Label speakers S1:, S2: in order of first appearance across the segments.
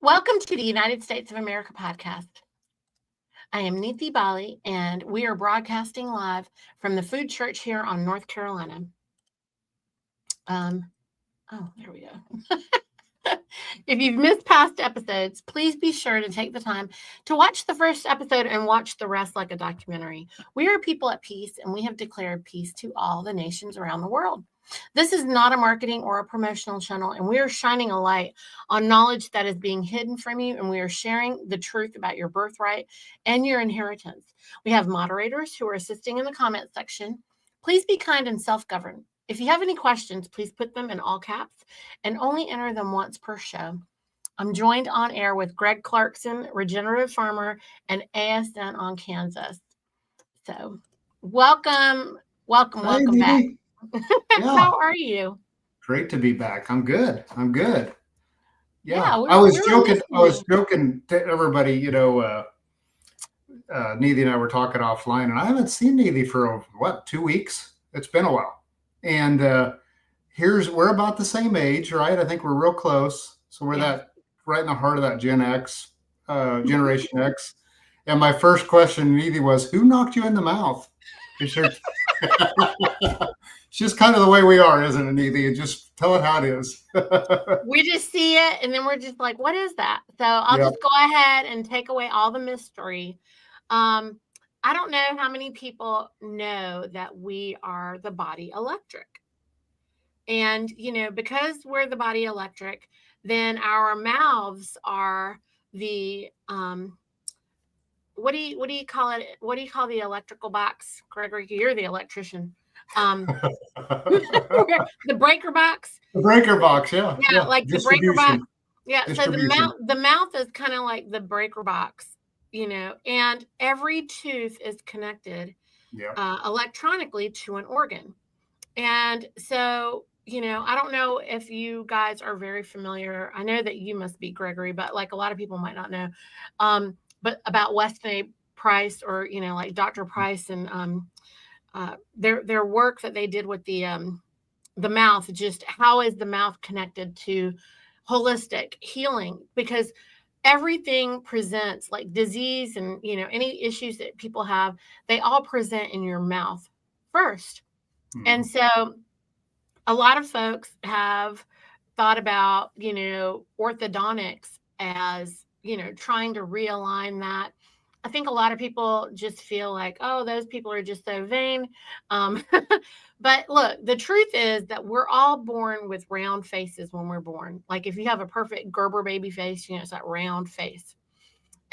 S1: Welcome to the United States of America podcast. I am Niti and we are broadcasting live from the Food Church here on North Carolina. There we go. If you've missed past episodes, please be sure to take the time to watch the first episode and watch the rest like a documentary. We are people at peace, and we have declared peace to all the nations around the world. This is not a marketing or a promotional channel, and we are shining a light on knowledge that is being hidden from you, and we are sharing the truth about your birthright and your inheritance. We have moderators who are assisting in the comment section. Please be kind and self-govern. If you have any questions, please put them in all caps and only enter them once per show. I'm joined on air with Greg Clarkson, regenerative farmer, and ASN on Kansas. So welcome back.
S2: Yeah.
S1: How are you?
S2: Great to be back. I'm good. Yeah.
S1: we
S2: I was
S1: were
S2: joking to everybody, Niti and I were talking offline, and I haven't seen Niti for 2 weeks? It's been a while. And we're about the same age, right? I think we're real close. So we're that right in the heart of that Gen X, Generation X. And my first question, Niti, was, who knocked you in the mouth? It's just kind of the way we are, isn't it, Niti? Just tell it how it is.
S1: We just see it, and then we're just like, what is that? So I'll just go ahead and take away all the mystery. I don't know how many people know that we are the body electric. And, because we're the body electric, then our mouths are the, what do you call it? What do you call the electrical box? Gregory, you're the electrician. The breaker box.
S2: The breaker box, yeah.
S1: Like the breaker box. Yeah, so the mouth is kind of like the breaker box, and every tooth is connected electronically to an organ. And so, I don't know if you guys are very familiar. I know that you must be, Gregory, but like a lot of people might not know. But about Weston A. Price, or like Dr. Price, and their work that they did with the mouth. Just how is the mouth connected to holistic healing? Because everything presents, like disease and any issues that people have, they all present in your mouth first. Mm-hmm. And so a lot of folks have thought about orthodontics as trying to realign that. I think a lot of people just feel like, oh, those people are just so vain. But look, the truth is that we're all born with round faces when we're born. Like if you have a perfect Gerber baby face, it's that round face.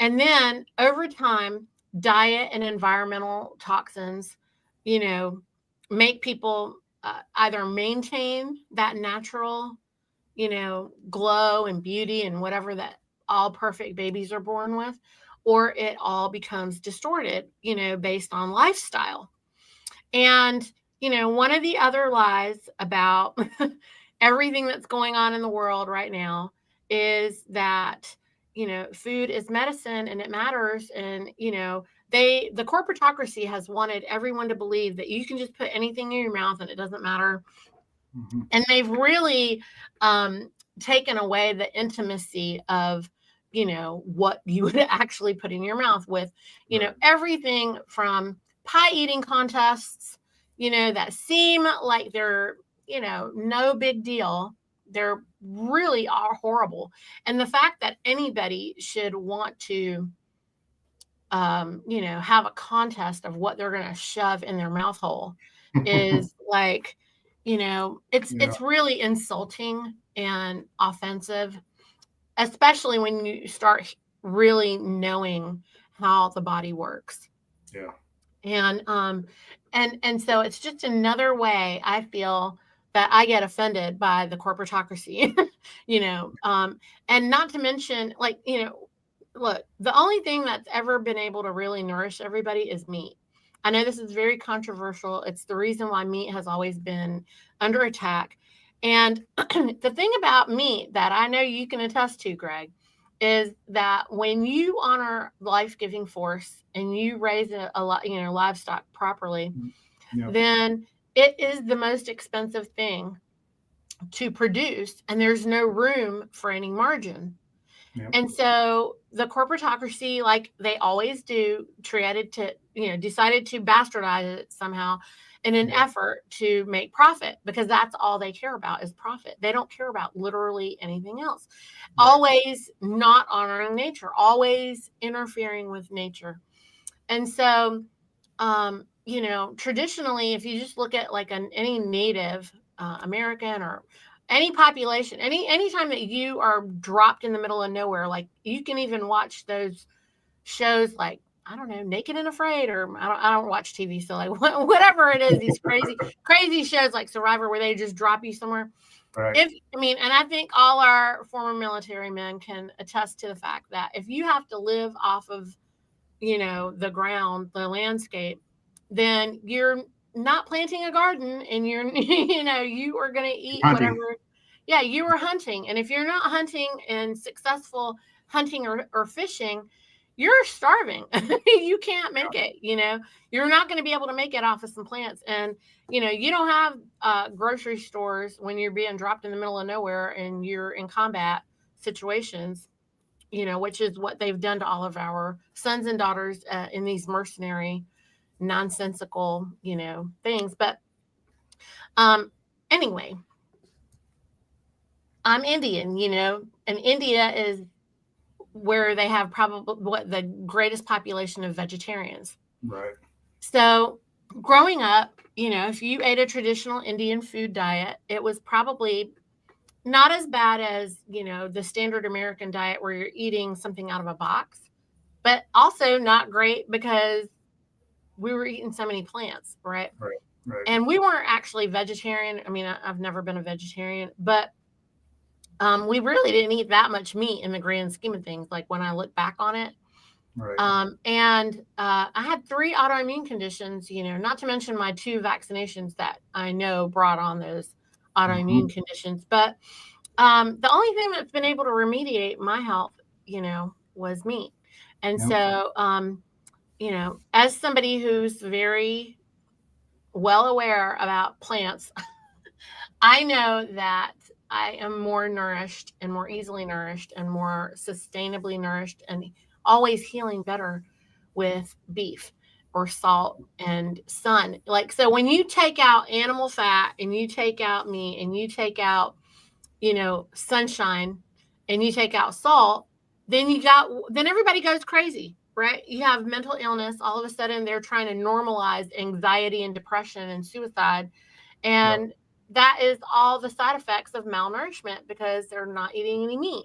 S1: And then over time, diet and environmental toxins, make people either maintain that natural, glow and beauty and whatever that all perfect babies are born with, or it all becomes distorted, based on lifestyle. And, one of the other lies about everything that's going on in the world right now is that, food is medicine and it matters. And, the corporatocracy has wanted everyone to believe that you can just put anything in your mouth and it doesn't matter. Mm-hmm. And they've really taken away the intimacy of, what you would actually put in your mouth with, everything from pie eating contests, that seem like they're, no big deal. They're really are horrible. And the fact that anybody should want to, have a contest of what they're going to shove in their mouth hole is like, it's really insulting and offensive, especially when you start really knowing how the body works.
S2: Yeah.
S1: And so it's just another way I feel that I get offended by the corporatocracy, and not to mention, like, look, the only thing that's ever been able to really nourish everybody is meat. I know this is very controversial. It's the reason why meat has always been under attack. And the thing about meat that I know you can attest to, Greg, is that when you honor life-giving force and you raise a lot, livestock properly, then it is the most expensive thing to produce, and there's no room for any margin.
S2: Yep.
S1: And so the corporatocracy, like they always do, decided to bastardize it somehow in an effort to make profit, because that's all they care about is profit. They don't care about literally anything else. Right. Always not honoring nature, always interfering with nature. And so, traditionally, if you just look at like any Native American or any population, anytime that you are dropped in the middle of nowhere, like you can even watch those shows like, I don't know, Naked and Afraid, or I don't watch TV, so like whatever it is, these crazy shows like Survivor, where they just drop you somewhere.
S2: Right.
S1: And I think all our former military men can attest to the fact that if you have to live off of, the ground, the landscape, then you're not planting a garden, and you're, you are going to eat
S2: hunting.
S1: whatever. Yeah, you are hunting. And if you're not hunting and successful hunting or fishing, you're starving. You can't make it, you're not going to be able to make it off of some plants. And, you don't have grocery stores when you're being dropped in the middle of nowhere and you're in combat situations, which is what they've done to all of our sons and daughters in these mercenary, nonsensical, things. But anyway, I'm Indian, and India is where they have probably the greatest population of vegetarians.
S2: Right.
S1: So growing up, if you ate a traditional Indian food diet, it was probably not as bad as, the standard American diet where you're eating something out of a box, but also not great because we were eating so many plants, right?
S2: Right.
S1: And we weren't actually vegetarian. I mean, I've never been a vegetarian, but we really didn't eat that much meat in the grand scheme of things, like when I look back on it.
S2: Right.
S1: And I had 3 autoimmune conditions, not to mention my 2 vaccinations that I know brought on those autoimmune conditions. But the only thing that's been able to remediate my health, was meat. And so, as somebody who's very well aware about plants, I know that I am more nourished and more easily nourished and more sustainably nourished and always healing better with beef or salt and sun. Like, so when you take out animal fat and you take out meat and you take out, sunshine and you take out salt, then everybody goes crazy, right? You have mental illness. All of a sudden they're trying to normalize anxiety and depression and suicide. And that is all the side effects of malnourishment because they're not eating any meat.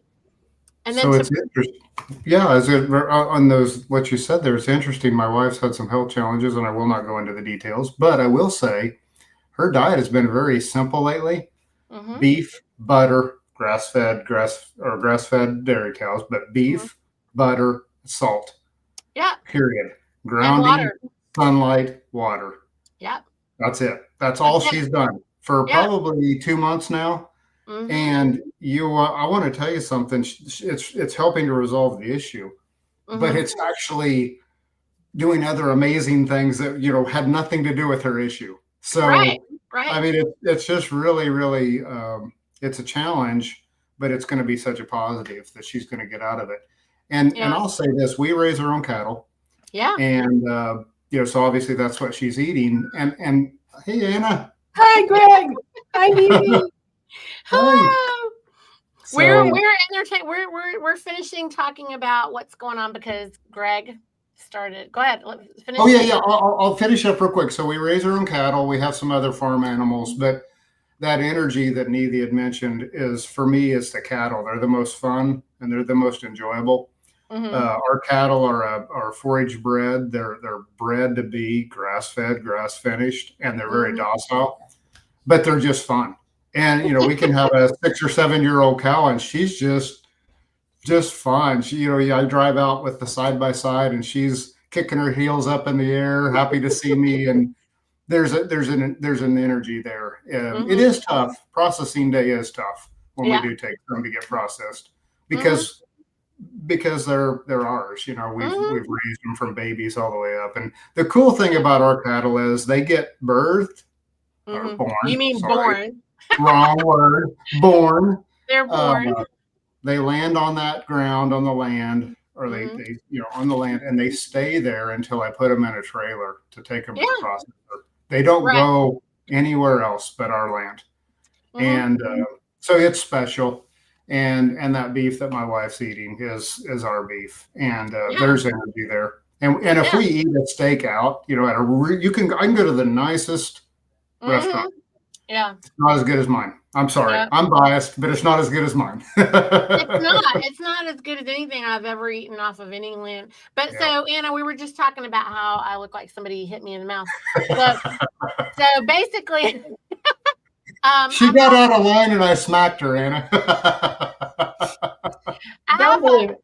S1: And then
S2: so it's interesting. Yeah, on those, what you said there, it's interesting. My wife's had some health challenges, and I will not go into the details, but I will say her diet has been very simple lately. Beef, butter, grass-fed dairy cows, but beef, butter, salt.
S1: Yeah.
S2: Period. Grounding, sunlight, water.
S1: Yeah.
S2: That's it. That's all she's done for probably 2 months now. And I want to tell you something. It's helping to resolve the issue, but it's actually doing other amazing things that, had nothing to do with her issue. So,
S1: right.
S2: I mean, it's just really, really, it's a challenge, but it's going to be such a positive that she's going to get out of it. And I'll say this, we raise our own cattle.
S1: Yeah.
S2: And, so obviously that's what she's eating. And hey, Anna.
S3: Hi, Greg. Hi, Niti.
S1: Hello. So, we're finishing talking about what's going on because Greg started. Go ahead.
S2: Finish. Oh yeah. I'll finish up real quick. So we raise our own cattle. We have some other farm animals, but that energy that Niti had mentioned is, for me, it's the cattle. They're the most fun and they're the most enjoyable. Our cattle are forage bred. They're bred to be grass fed, grass finished, and they're very docile, but they're just fun. And, we can have a 6 or 7 year old cow and she's just fun. She, I drive out with the side by side and she's kicking her heels up in the air, happy to see me. And there's an energy there. It is tough. Processing day is tough when we do take them to get processed because they're ours. We've raised them from babies all the way up. And the cool thing about our cattle is they get birthed or born.
S1: You mean born?
S2: Wrong word. Born.
S1: They're born.
S2: they land on that ground on the land, or they on the land, and they stay there until I put them in a trailer to take them to the processor. They don't go anywhere else but our land. And so it's special. And that beef that my wife's eating is our beef, and there's energy there. And if we eat a steak out, at I can go to the nicest restaurant.
S1: Yeah,
S2: it's not as good as mine. I'm sorry, I'm biased, but it's not as good as mine.
S1: It's not as good as anything I've ever eaten off of any land. But so Anna, we were just talking about how I look like somebody hit me in the mouth. So basically.
S2: She got out of line and I smacked her, Anna.
S1: I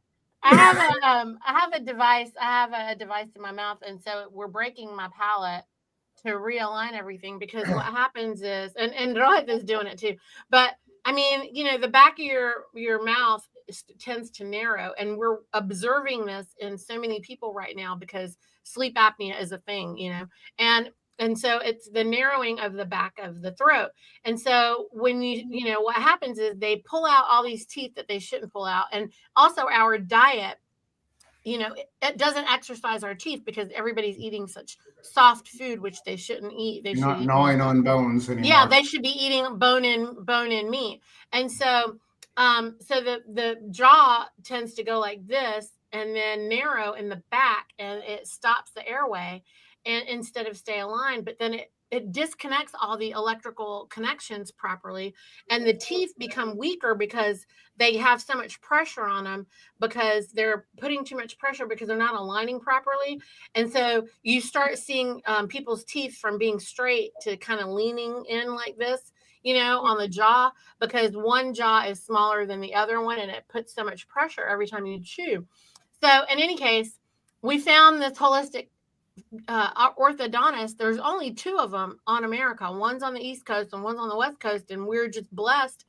S1: have a device. I have a device in my mouth, and so we're breaking my palate to realign everything, because what happens is, and Rohit is doing it too. But I mean, the back of your mouth tends to narrow, and we're observing this in so many people right now because sleep apnea is a thing, and so it's the narrowing of the back of the throat. And so when what happens is they pull out all these teeth that they shouldn't pull out. And also our diet, it doesn't exercise our teeth because everybody's eating such soft food, which they shouldn't eat. They should
S2: not gnawing on bones anymore.
S1: Yeah, they should be eating bone-in meat. And so the jaw tends to go like this and then narrow in the back, and it stops the airway, and instead of stay aligned, but then it disconnects all the electrical connections properly, and the teeth become weaker because they have so much pressure on them, because they're putting too much pressure because they're not aligning properly. And so you start seeing people's teeth from being straight to kind of leaning in like this, on the jaw, because one jaw is smaller than the other one, and it puts so much pressure every time you chew. So in any case, we found this holistic orthodontist. There's only 2 of them on America. One's on the East Coast and one's on the West Coast, and we're just blessed.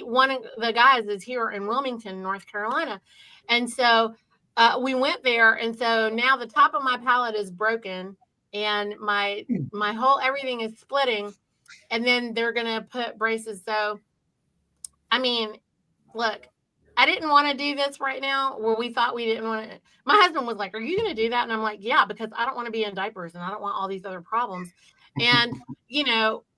S1: One of the guys is here in Wilmington, North Carolina, and so we went there. And so now the top of my palate is broken, and my whole everything is splitting, and then they're gonna put braces. So, I mean, look. I didn't want to do this right now, where we thought we didn't want to. My husband was like, "Are you going to do that?" And I'm like, "Yeah, because I don't want to be in diapers, and I don't want all these other problems." And,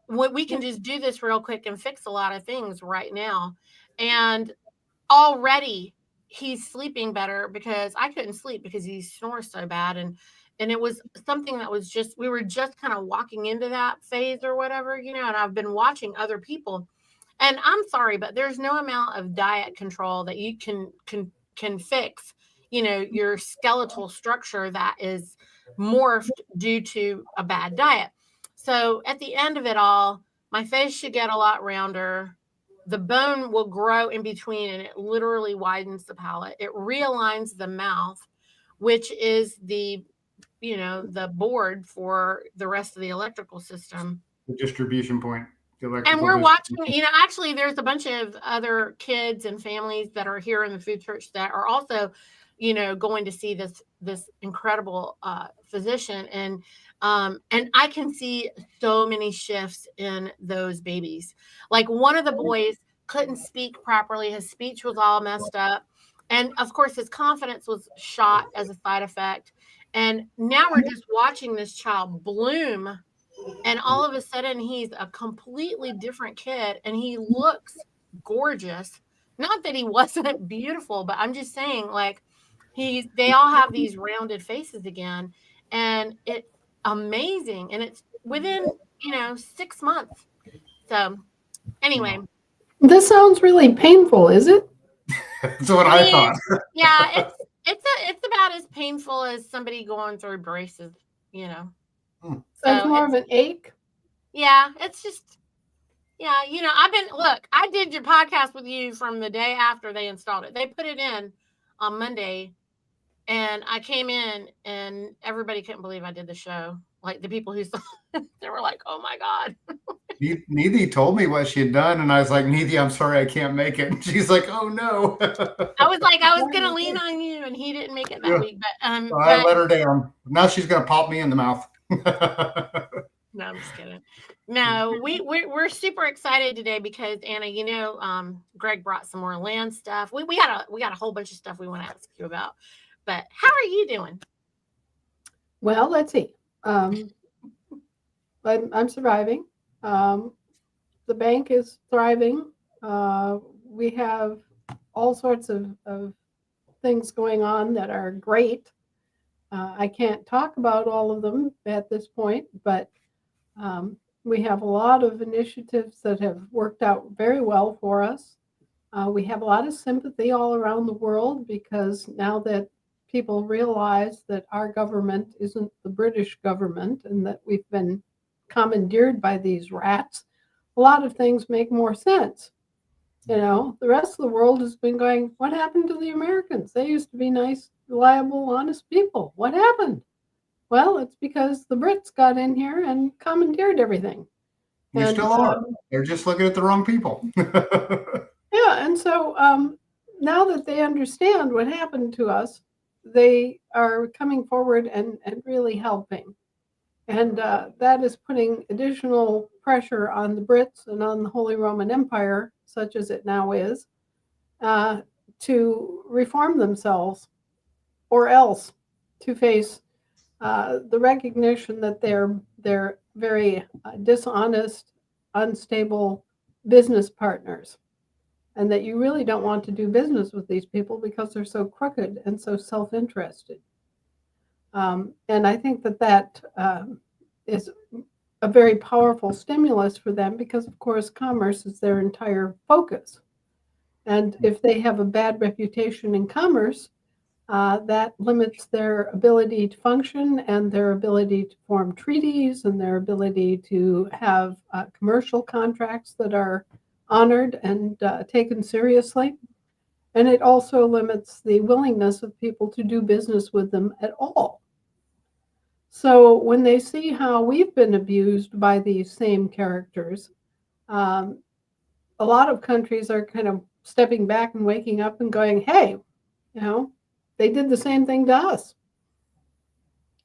S1: we can just do this real quick and fix a lot of things right now. And already he's sleeping better, because I couldn't sleep because he snores so bad. And it was something that was we were just kind of walking into that phase or whatever, and I've been watching other people. And I'm sorry, but there's no amount of diet control that you can fix, your skeletal structure that is morphed due to a bad diet. So at the end of it all, my face should get a lot rounder. The bone will grow in between, and it literally widens the palate. It realigns the mouth, which is the board for the rest of the electrical system.
S2: The distribution point.
S1: And we're watching, actually there's a bunch of other kids and families that are here in the food church that are also, going to see this incredible physician. And I can see so many shifts in those babies. Like, one of the boys couldn't speak properly. His speech was all messed up. And of course, his confidence was shot as a side effect. And now we're just watching this child bloom. And all of a sudden, he's a completely different kid, and he looks gorgeous. Not that he wasn't beautiful, but I'm just saying, like, they all have these rounded faces again, and it's amazing. And it's within, 6 months. So anyway.
S3: This sounds really painful, is it?
S2: That's what I thought.
S1: Yeah, it's about as painful as somebody going through braces,
S3: So it's more of an ache?
S1: Yeah, it's just, I did your podcast with you from the day after they installed it. They put it in on Monday, and I came in, and everybody couldn't believe I did the show. Like, the people who saw it, they were like, "Oh my God."
S2: Niti told me what she had done, and I was like, "Niti, I'm sorry, I can't make it." And she's like, "Oh no."
S1: I was like, I was going to lean on you, and he didn't make it that week. But
S2: I let her down. Now she's going to pop me in the mouth.
S1: No, I'm just kidding. No, we're super excited today because Anna, Greg brought some more land stuff. We got a whole bunch of stuff we want to ask you about. But how are you doing?
S3: Well, let's see. I'm surviving. The bank is thriving. We have all sorts of things going on that are great. I can't talk about all of them at this point, but we have a lot of initiatives that have worked out very well for us. We have a lot of sympathy all around the world because now that people realize that our government isn't the British government and that we've been commandeered by these rats, a lot of things make more sense. The rest of the world has been going, what happened to the Americans? They used to be nice, reliable, honest people. What happened? Well, it's because the Brits got in here and commandeered everything.
S2: They still are. They're just looking at the wrong people.
S3: Yeah, and so now that they understand what happened to us, they are coming forward and really helping. And that is putting additional pressure on the Brits and on the Holy Roman Empire, such as it now is, to reform themselves or else to face the recognition that they're very dishonest, unstable business partners, and that you really don't want to do business with these people because they're so crooked and so self-interested. And I think that is a very powerful stimulus for them because, of course, commerce is their entire focus. And if they have a bad reputation in commerce, that limits their ability to function and their ability to form treaties and their ability to have commercial contracts that are honored and taken seriously. And it also limits the willingness of people to do business with them at all. So when they see how we've been abused by these same characters, a lot of countries are kind of stepping back and waking up and going, hey, they did the same thing to us.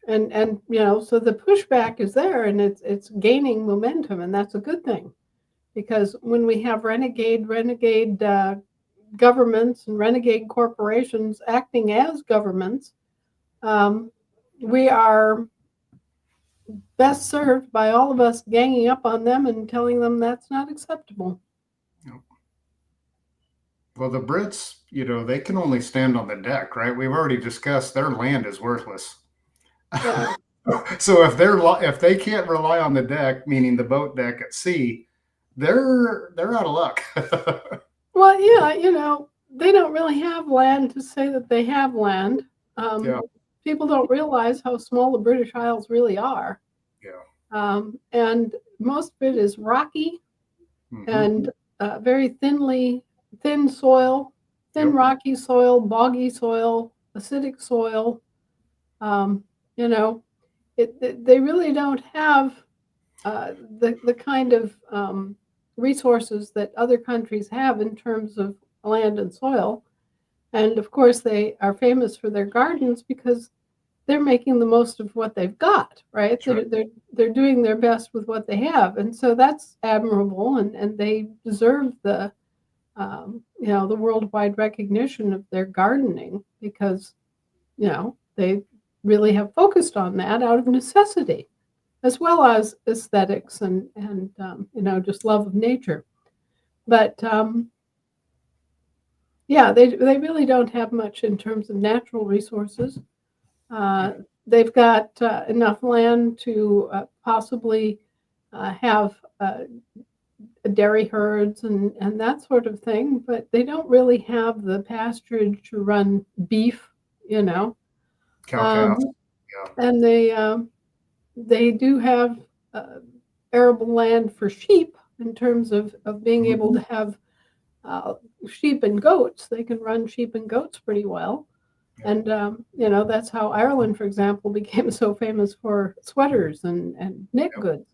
S3: And so the pushback is there and it's gaining momentum, and that's a good thing. Because when we have renegade governments and renegade corporations acting as governments, we are best served by all of us ganging up on them and telling them that's not acceptable.
S2: Well, the Brits, they can only stand on the deck, right? We've already discussed their land is worthless. Yeah. So if they can't rely on the deck, meaning the boat deck at sea, they're out of luck.
S3: Well, yeah, they don't really have land to say that they have land. People don't realize how small the British Isles really are. Yeah. And most of it is rocky and very thin soil, rocky soil, boggy soil, acidic soil. They really don't have the kind of resources that other countries have in terms of land and soil. And of course, they are famous for their gardens because they're making the most of what they've got, right? They're doing their best with what they have. And so that's admirable, and they deserve the worldwide recognition of their gardening because, they really have focused on that out of necessity, as well as aesthetics and just love of nature. But they really don't have much in terms of natural resources. They've got enough land to possibly have dairy herds and that sort of thing, but they don't really have the pasturage to run beef,
S2: Cow.
S3: And they do have arable land for sheep in terms of being able to have sheep and goats. They can run sheep and goats pretty well. Yeah. And, that's how Ireland, for example, became so famous for sweaters and knit goods.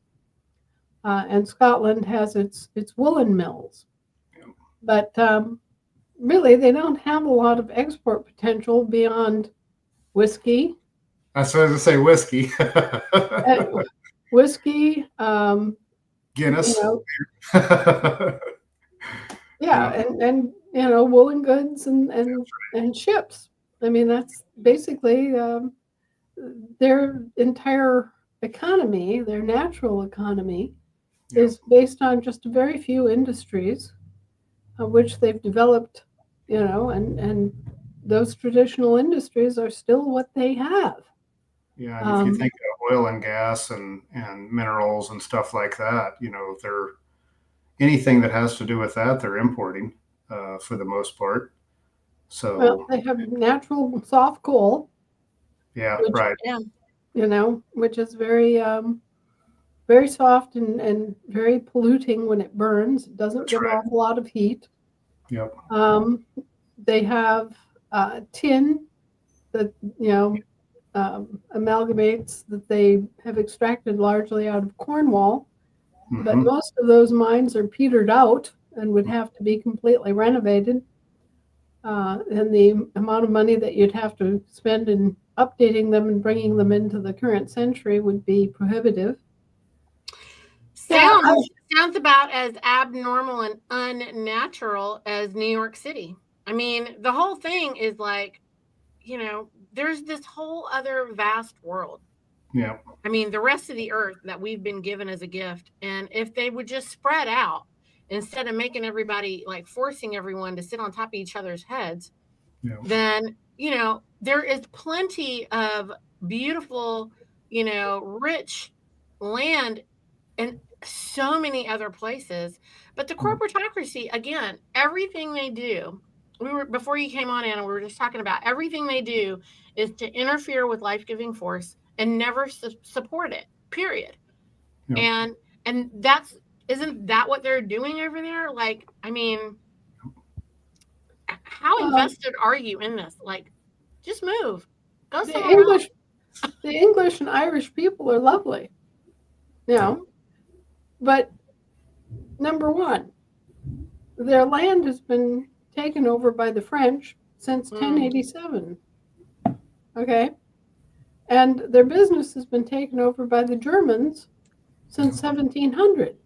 S3: And Scotland has its woolen mills. Yeah. But really, they don't have a lot of export potential beyond whiskey.
S2: I was supposed to say whiskey.
S3: whiskey,
S2: Guinness.
S3: And woolen goods and ships. I mean, that's basically their entire economy, their natural economy, is based on just very few industries, which they've developed, and those traditional industries are still what they have.
S2: Yeah, and if you think of oil and gas and minerals and stuff like that, they're anything that has to do with that, they're importing for the most part. So
S3: they have natural soft coal.
S2: Yeah, right.
S3: Which is very very soft and very polluting when it burns. It doesn't give off a lot of heat.
S2: Yep.
S3: They have tin that amalgamates that they have extracted largely out of Cornwall, but most of those mines are petered out and would have to be completely renovated. And the amount of money that you'd have to spend in updating them and bringing them into the current century would be prohibitive.
S1: Sounds about as abnormal and unnatural as New York City. I mean, the whole thing is like, there's this whole other vast world.
S2: Yeah.
S1: I mean, the rest of the earth that we've been given as a gift. And if they would just spread out instead of making everybody, like forcing everyone to sit on top of each other's heads, then, there is plenty of beautiful, rich land and so many other places. But the corporatocracy, again, everything they do, before you came on, Anna, we were just talking about everything they do is to interfere with life-giving force and never support it, period. Yep. And isn't that what they're doing over there? Like, I mean, how invested are you in this? Like, just move. Go somewhere else.
S3: The English and Irish people are lovely. But number one, their land has been taken over by the French since 1087. Okay? And their business has been taken over by the Germans since 1700.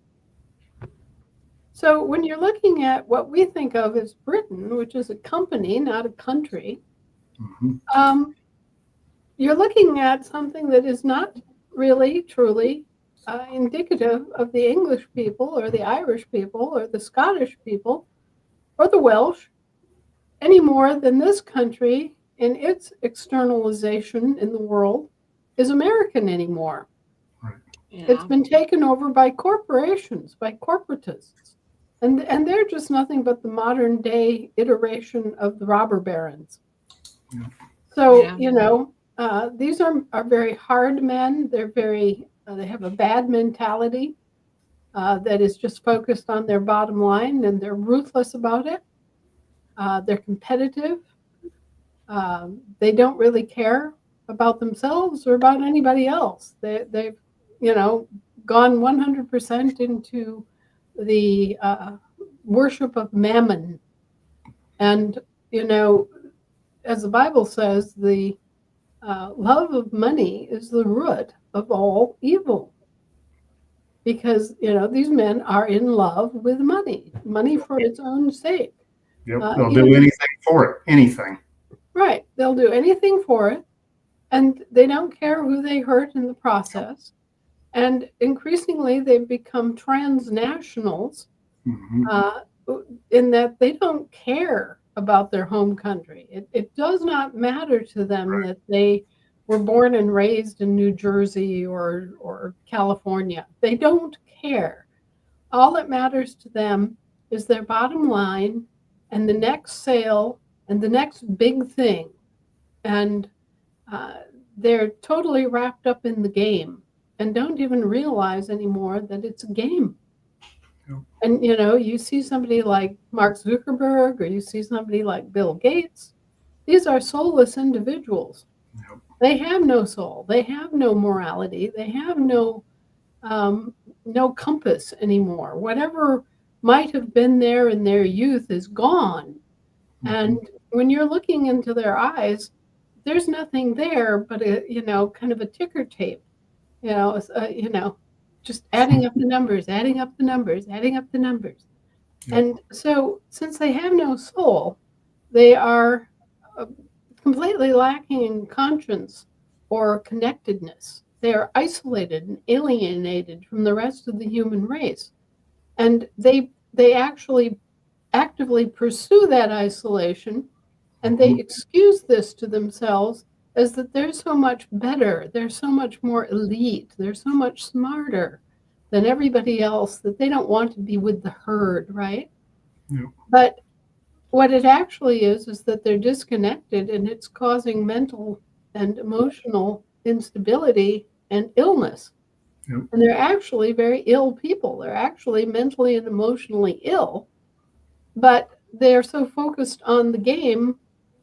S3: So when you're looking at what we think of as Britain, which is a company, not a country, you're looking at something that is not really, truly indicative of the English people or the Irish people or the Scottish people or the Welsh any more than this country in its externalization in the world is American anymore.
S2: Right.
S3: Yeah. It's been taken over by corporations, by corporatists. And they're just nothing but the modern day iteration of the robber barons. Yeah. So, these are very hard men. They're they have a bad mentality that is just focused on their bottom line, and they're ruthless about it. They're competitive. They don't really care about themselves or about anybody else. They've gone 100% into the worship of mammon. And, as the Bible says, the love of money is the root of all evil. Because, these men are in love with money for its own sake.
S2: Yep, they'll do anything for it, anything.
S3: Right, they'll do anything for it, and they don't care who they hurt in the process. And increasingly, they've become transnationals in that they don't care about their home country. It does not matter to them that they were born and raised in New Jersey or California. They don't care. All that matters to them is their bottom line and the next sale and the next big thing. And they're totally wrapped up in the game and don't even realize anymore that it's a game. Yep. And, you see somebody like Mark Zuckerberg or you see somebody like Bill Gates. These are soulless individuals. Yep. They have no soul. They have no morality. They have no compass anymore. Whatever might have been there in their youth is gone. And when you're looking into their eyes, there's nothing there but kind of a ticker tape. just adding up the numbers, adding up the numbers, adding up the numbers.
S2: Yep.
S3: And so, since they have no soul, they are uh, completely lacking in conscience or connectedness. They are isolated and alienated from the rest of the human race. And they actually actively pursue that isolation, and they excuse this to themselves as that they're so much better, they're so much more elite, they're so much smarter than everybody else that they don't want to be with the herd, right?
S2: Yep.
S3: But what it actually is that they're disconnected, and it's causing mental and emotional instability and illness.
S2: Yep.
S3: And they're actually very ill people. They're actually mentally and emotionally ill, but they're so focused on the game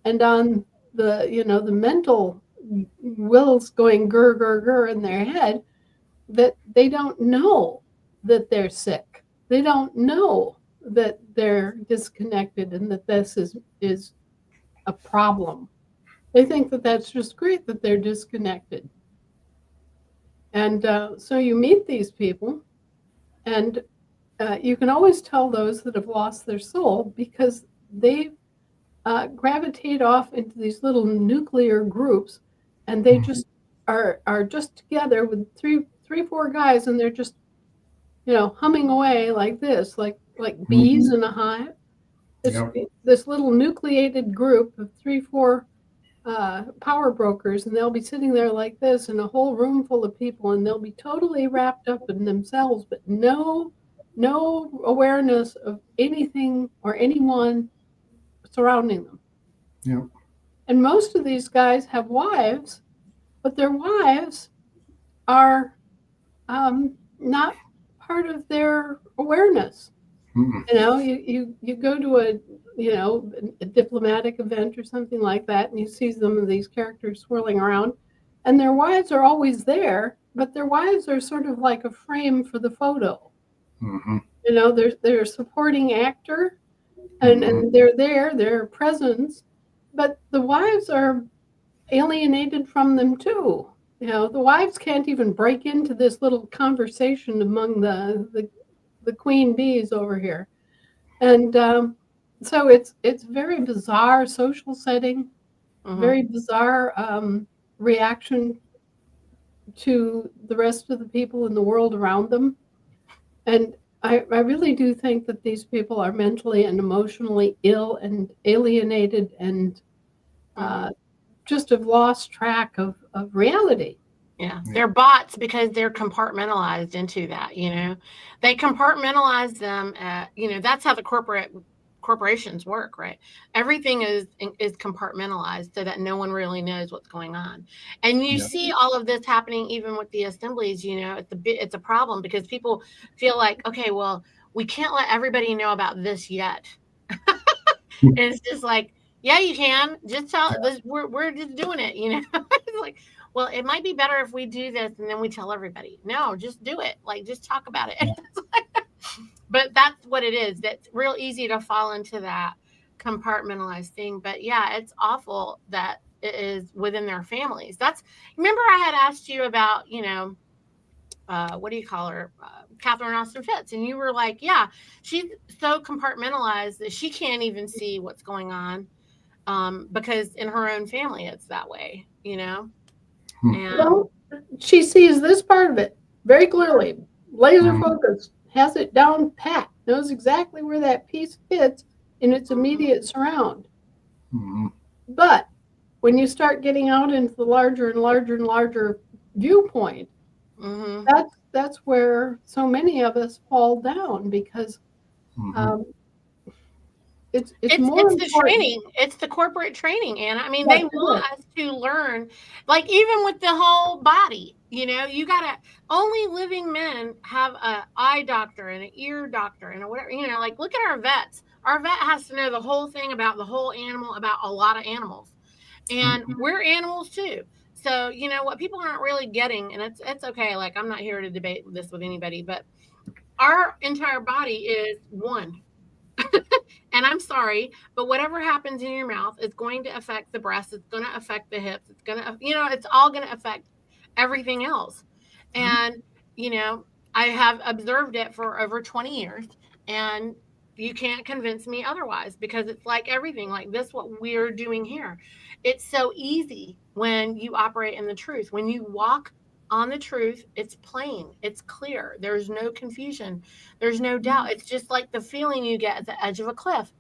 S3: and on the mental wills going gur gur gur in their head that they don't know that they're sick. They don't know that they're disconnected and that this is a problem. They think that that's just great that they're disconnected. And so you meet these people, and you can always tell those that have lost their soul because they gravitate off into these little nuclear groups, and they just are just together with four guys, and they're just humming away like this, like bees in a hive.
S2: Yep.
S3: This little nucleated group of 4 power brokers, and they'll be sitting there like this in a whole room full of people, and they'll be totally wrapped up in themselves, but no awareness of anything or anyone surrounding them.
S2: Yep.
S3: And most of these guys have wives, but their wives are not part of their awareness. You go to a diplomatic event or something like that, and you see some of these characters swirling around, and their wives are always there, but their wives are sort of like a frame for the photo. They're a supporting actor, and they're there, their presence, but the wives are alienated from them too. The wives can't even break into this little conversation among the queen bees over here. And so it's very bizarre social setting, very bizarre reaction to the rest of the people in the world around them. And I really do think that these people are mentally and emotionally ill and alienated and just have lost track of reality.
S1: Yeah, they're bots because they're compartmentalized into that. They compartmentalize them. That's how the corporations work, right? Everything is compartmentalized so that no one really knows what's going on. And you see all of this happening even with the assemblies. It's a problem because people feel like, okay, well, we can't let everybody know about this yet. And it's just like, yeah, you can just tell this. We're just doing it. It's like, well, it might be better if we do this and then we tell everybody. No, just do it. Like, just talk about it. But that's what it is. That's real easy to fall into that compartmentalized thing. But yeah, it's awful that it is within their families. Remember I had asked you about, what do you call her? Catherine Austin Fitz. And you were like, yeah, she's so compartmentalized that she can't even see what's going on because in her own family, it's that way, And,
S3: well, she sees this part of it very clearly, laser focused, has it down pat, knows exactly where that piece fits in its immediate surround. But when you start getting out into the larger and larger and larger viewpoint, that's where so many of us fall down because it's more
S1: the training. It's the corporate training, Anna. I mean, they want us to learn, like even with the whole body. You gotta. Only living men have an eye doctor and an ear doctor and a whatever. Like look at our vets. Our vet has to know the whole thing about the whole animal, about a lot of animals, and we're animals too. So what people aren't really getting, and it's okay. Like I'm not here to debate this with anybody, but our entire body is one. And I'm sorry, but whatever happens in your mouth is going to affect the breasts. It's going to affect the hips. It's going to, it's all going to affect everything else. And, I have observed it for over 20 years, and you can't convince me otherwise, because it's like everything like this, what we're doing here. It's so easy when you operate in the truth. When you walk on the truth, it's plain, it's clear. There's no confusion. There's no doubt. It's just like the feeling you get at the edge of a cliff.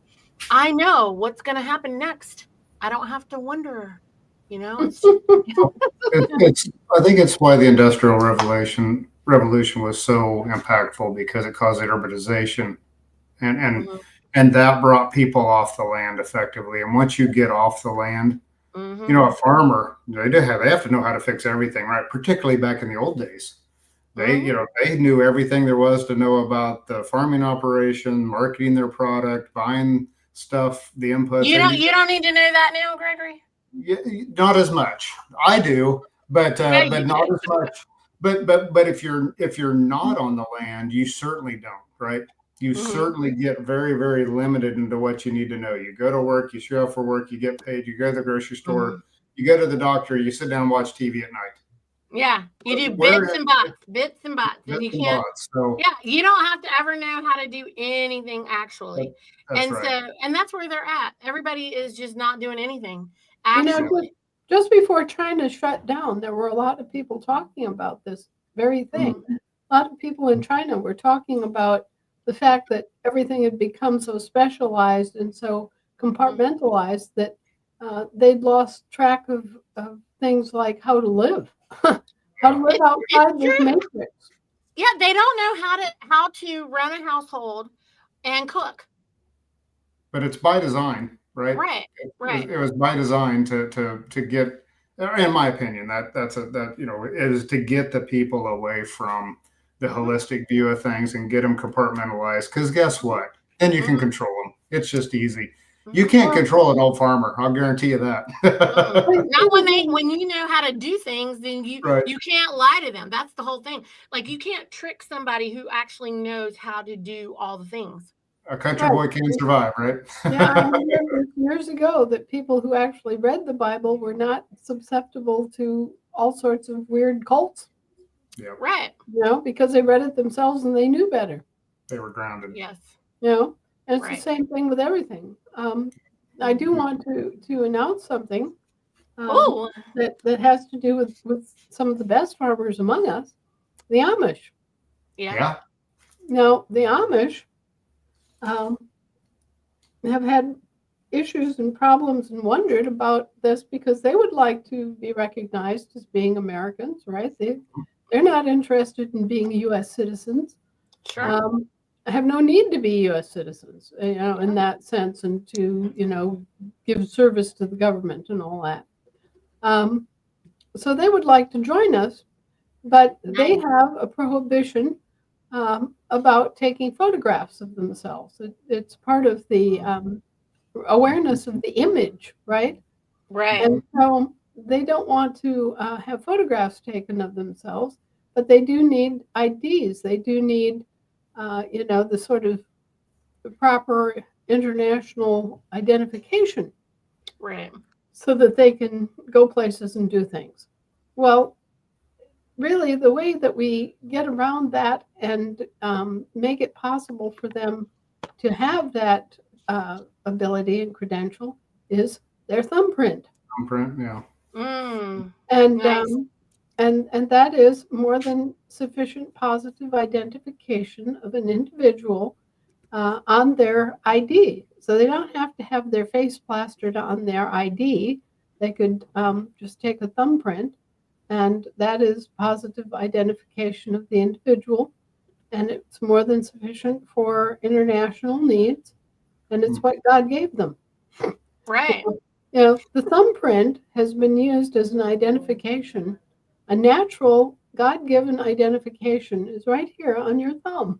S1: I know what's going to happen next. I don't have to wonder. It's just,
S2: I think it's why the Industrial Revolution was so impactful, because it caused urbanization, and and that brought people off the land effectively. And once you get off the land, a farmer, they have to know how to fix everything, right? Particularly back in the old days. They knew everything there was to know about the farming operation, marketing their product, buying stuff, the inputs.
S1: You don't need to know that now, Gregory.
S2: Not as much. I do, but not as much. But if you're not on the land, you certainly don't, right? You certainly get very, very limited into what you need to know. You go to work, you show up for work, you get paid, you go to the grocery store, you go to the doctor, you sit down and watch TV at night.
S1: Yeah, you do bits and bots, and you can't. You don't have to ever know how to do anything actually.
S2: That's right.
S1: And that's where they're at. Everybody is just not doing anything actually.
S3: Just before China shut down, there were a lot of people talking about this very thing. A lot of people in China were talking about the fact that everything had become so specialized and so compartmentalized that they'd lost track of things like how to live. How to live outside this matrix.
S1: Yeah, they don't know how to run a household and cook.
S2: But it's by design, right?
S1: Right.
S2: It was by design to get, in my opinion, it is to get the people away from the holistic view of things and get them compartmentalized. Because guess what? Then you can control them. It's just easy. You can't control an old farmer. I'll guarantee you that.
S1: Not when you know how to do things, then you can't lie to them. That's the whole thing. Like, you can't trick somebody who actually knows how to do all the things.
S2: A country boy can survive, right?
S3: Yeah, I remember years ago that people who actually read the Bible were not susceptible to all sorts of weird cults.
S2: Yeah.
S1: Right.
S3: Because they read it themselves and they knew better.
S2: They were grounded.
S1: Yes.
S3: And it's the same thing with everything. I do want to announce something that has to do with some of the best farmers among us, the Amish.
S1: Yeah.
S3: Now, the Amish have had issues and problems and wondered about this because they would like to be recognized as being Americans, right? They're not interested in being U.S. citizens.
S1: Sure.
S3: Have no need to be U.S. citizens, in that sense, and to, give service to the government and all that. So they would like to join us, but they have a prohibition about taking photographs of themselves. It's part of the awareness of the image, right?
S1: Right.
S3: And so they don't want to have photographs taken of themselves, but they do need IDs. They do need the sort of proper international identification.
S1: Right.
S3: So that they can go places and do things. Well, really, the way that we get around that and make it possible for them to have that ability and credential is their thumbprint.
S2: Thumbprint, yeah.
S3: And
S1: nice.
S3: And that is more than sufficient positive identification of an individual on their ID. So they don't have to have their face plastered on their ID. They could just take a thumbprint, and that is positive identification of the individual. And it's more than sufficient for international needs, and it's what God gave them.
S1: Right.
S3: The thumbprint has been used as an identification. A natural, God-given identification is right here on your thumb.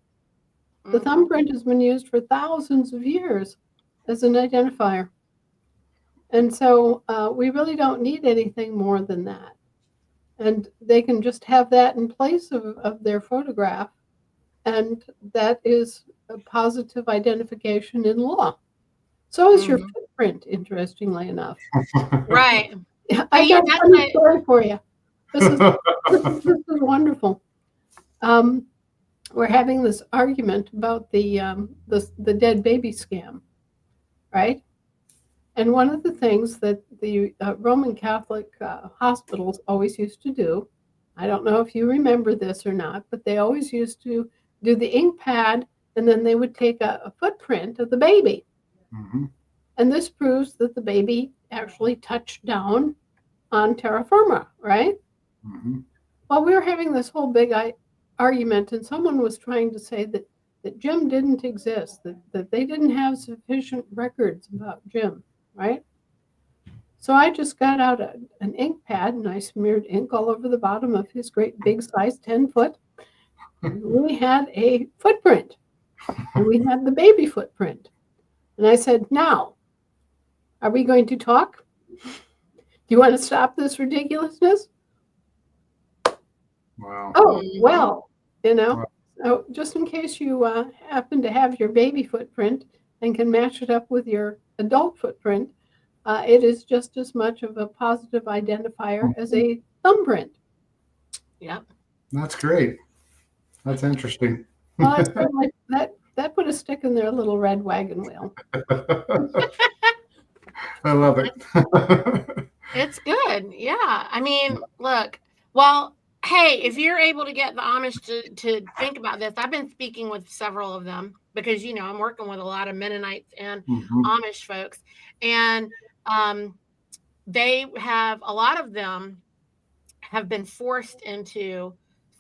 S3: The thumbprint has been used for thousands of years as an identifier. And so we really don't need anything more than that. And they can just have that in place of their photograph. And that is a positive identification in law. So is your footprint, interestingly enough.
S1: Right.
S3: I got a funny story for you. This is wonderful. were having this argument about the dead baby scam, right? And one of the things that the Roman Catholic hospitals always used to do, I don't know if you remember this or not, but they always used to do the ink pad, and then they would take a footprint of the baby.
S2: Mm-hmm.
S3: And this proves that the baby actually touched down on terra firma, right?
S2: Mm-hmm.
S3: Well, we were having this whole big argument, and someone was trying to say that Jim didn't exist, that they didn't have sufficient records about Jim, right? So I just got out an ink pad and I smeared ink all over the bottom of his great big size 10-foot. We had a footprint, and we had the baby footprint. And I said, now, are we going to talk? Do you want to stop this ridiculousness?
S2: Wow.
S3: Oh, well,
S2: Wow.
S3: so just in case you happen to have your baby footprint and can match it up with your adult footprint, it is just as much of a positive identifier as a thumbprint.
S1: Yeah.
S2: That's great. That's interesting.
S3: Well, I feel like that put a stick in their little red wagon wheel.
S2: I love it.
S1: It's good. Yeah. I mean, look, well, hey, if you're able to get the Amish to think about this, I've been speaking with several of them because, I'm working with a lot of Mennonites and Amish folks. And they have, a lot of them have been forced into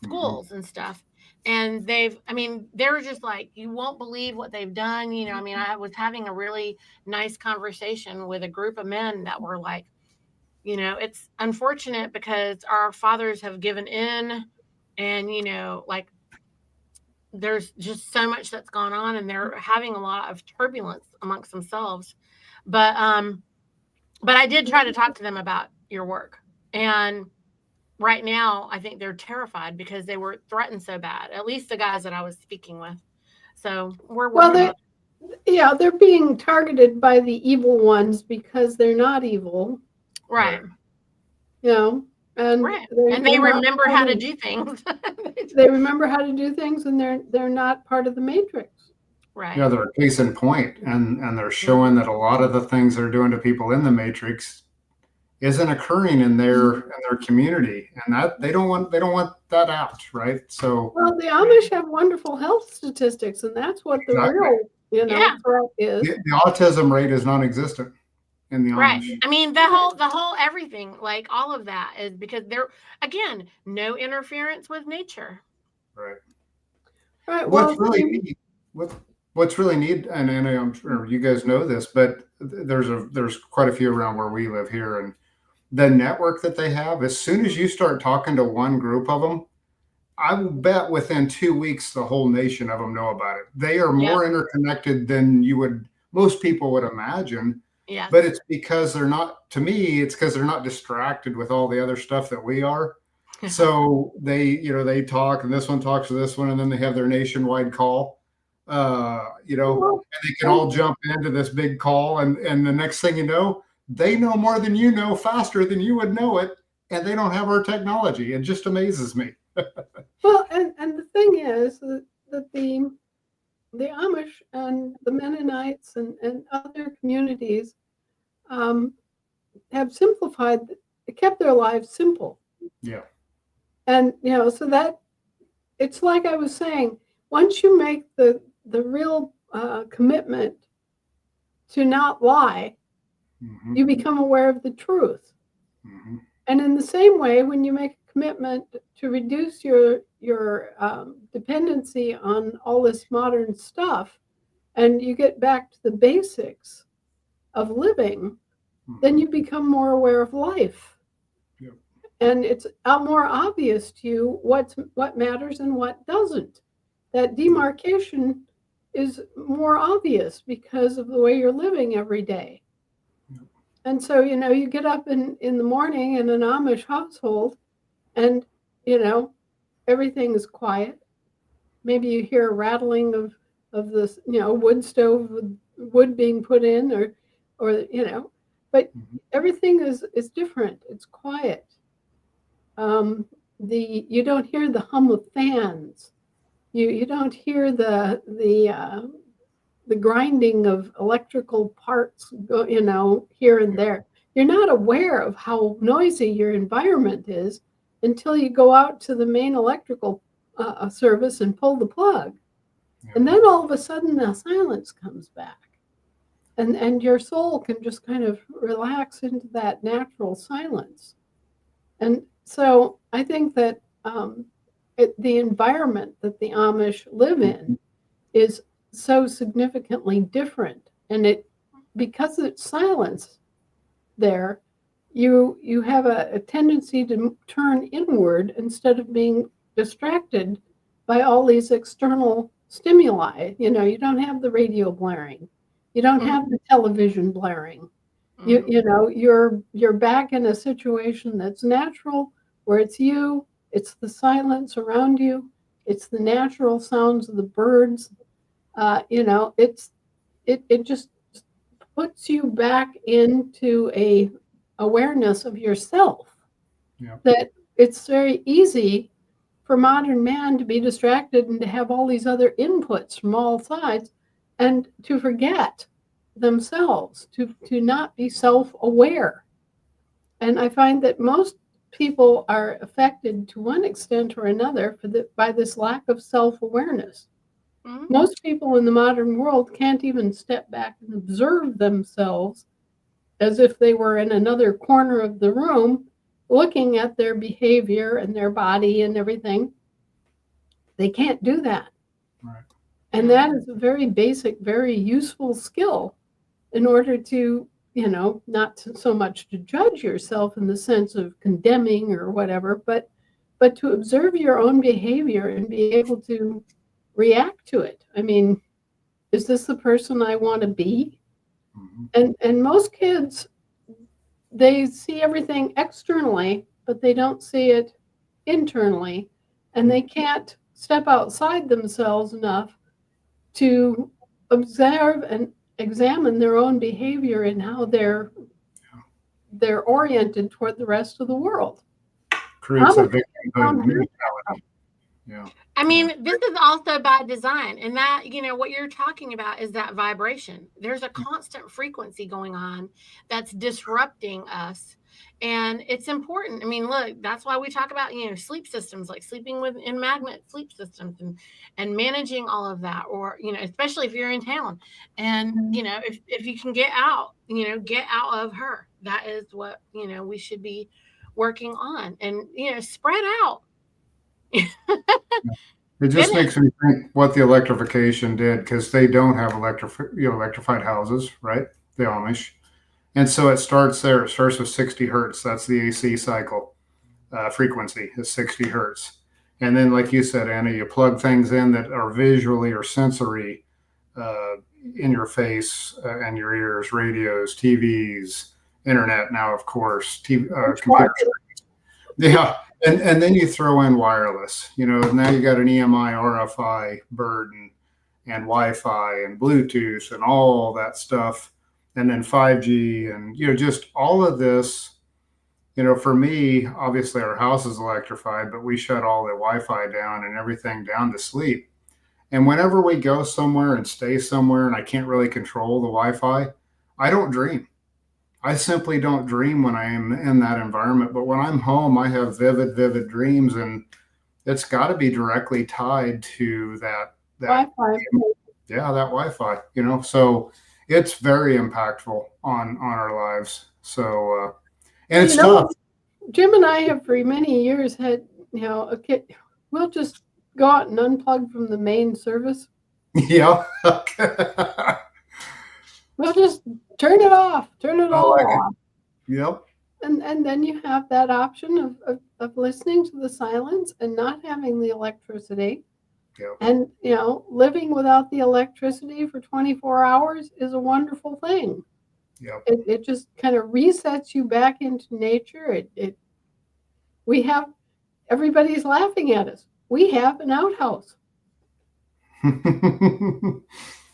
S1: schools and stuff. And they're just like, you won't believe what they've done. I was having a really nice conversation with a group of men that were like, it's unfortunate because our fathers have given in and, like there's just so much that's gone on and they're having a lot of turbulence amongst themselves. But I did try to talk to them about your work. And right now, I think they're terrified because they were threatened so bad, at least the guys that I was speaking with. So we're working.
S3: Well, they're being targeted by the evil ones because they're not evil.
S1: Right.
S3: And
S1: right. And they remember how to do things.
S3: They remember how to do things, and they're not part of the matrix.
S1: Right.
S2: Yeah, they're a case in point, and they're showing that a lot of the things they're doing to people in the matrix isn't occurring in their community, and that they don't want that out, right? So
S3: the Amish have wonderful health statistics, and that's what the real threat is.
S2: The autism rate is non-existent in the Amish.
S1: Right. I mean, the whole everything, like all of that is because they're, again, no interference with nature.
S2: Right.
S3: Right.
S2: What's really neat, what's really neat, and I'm sure you guys know this, but there's quite a few around where we live here, and the network that they have, as soon as you start talking to one group of them, I will bet within 2 weeks the whole nation of them know about it. They are more interconnected than most people would imagine.
S1: Yeah.
S2: But it's because they're not, to me, it's because they're not distracted with all the other stuff that we are. So they talk, and this one talks to this one, and then they have their nationwide call, and they can all jump into this big call. And the next thing you know, they know more than you know, faster than you would know it. And they don't have our technology. It just amazes me.
S3: Well, and the thing is that the Amish and the Mennonites and other communities have simplified, kept their lives simple.
S2: Yeah.
S3: And, so that it's like I was saying, once you make the real commitment to not lie, you become aware of the truth. And in the same way, when you make a commitment to reduce your dependency on all this modern stuff, and you get back to the basics of living, then you become more aware of life.
S2: Yep.
S3: And it's more obvious to you what matters and what doesn't. That demarcation is more obvious because of the way you're living every day. And so, you get up in the morning in an Amish household and, everything is quiet. Maybe you hear a rattling of this, wood stove with wood being put in or but everything is different. It's quiet. you don't hear the hum of fans. You don't hear the grinding of electrical parts, here and there. You're not aware of how noisy your environment is until you go out to the main electrical service and pull the plug. Yeah. And then all of a sudden the silence comes back. And your soul can just kind of relax into that natural silence. And so I think that the environment that the Amish live in is so significantly different. And because it's silence there, you have a tendency to turn inward instead of being distracted by all these external stimuli. You don't have the radio blaring. You don't have the television blaring. You're back in a situation that's natural, where it's you, it's the silence around you, it's the natural sounds of the birds. It just puts you back into a awareness of yourself. Yeah. That it's very easy for modern man to be distracted and to have all these other inputs from all sides and to forget themselves, to not be self-aware. And I find that most people are affected to one extent or another by this lack of self-awareness. Mm-hmm. Most people in the modern world can't even step back and observe themselves as if they were in another corner of the room looking at their behavior and their body and everything. They can't do that. Right. And that is a very basic, very useful skill in order to, not so much to judge yourself in the sense of condemning or whatever, but to observe your own behavior and be able to react to it. I mean, is this the person I want to be? Mm-hmm. And most kids, they see everything externally, but they don't see it internally, and they can't step outside themselves enough to observe and examine their own behavior and how they're oriented toward the rest of the world.
S2: Creates a victimhood mentality.
S1: Yeah. I mean, this is also by design, and that, what you're talking about is that vibration. There's a constant frequency going on that's disrupting us, and it's important. I mean, look, that's why we talk about, sleep systems, like sleeping in magnet sleep systems and managing all of that, or, especially if you're in town and, if you can get out, get out of her. That is what, we should be working on, and, spread out.
S2: It just makes me think what the electrification did, because they don't have electrified houses, right? The Amish. And so it starts there. It starts with 60 hertz. That's the AC cycle frequency is 60 hertz. And then, like you said, Anna, you plug things in that are visually or sensory in your face and your ears, radios, TVs, internet now, of course, computers. Yeah. And then you throw in wireless, now you got an EMI, RFI, bird, and Wi-Fi and Bluetooth and all that stuff. And then 5G and, just all of this, for me, obviously our house is electrified, but we shut all the Wi-Fi down and everything down to sleep. And whenever we go somewhere and stay somewhere and I can't really control the Wi-Fi, I don't dream. I simply don't dream when I am in that environment. But when I'm home, I have vivid dreams, and it's got to be directly tied to that
S3: Wi-Fi.
S2: Yeah, that Wi-Fi. So it's very impactful on our lives. So and it's tough.
S3: Jim and I have for many years had a kid. We'll just go out and unplug from the main service.
S2: Yeah.
S3: We'll just turn it off, turn it all off.
S2: Yep.
S3: And then you have that option of listening to the silence and not having the electricity. Yep. And, living without the electricity for 24 hours is a wonderful thing. Yep. It just kind of resets you back into nature. Everybody's laughing at us. We have an outhouse.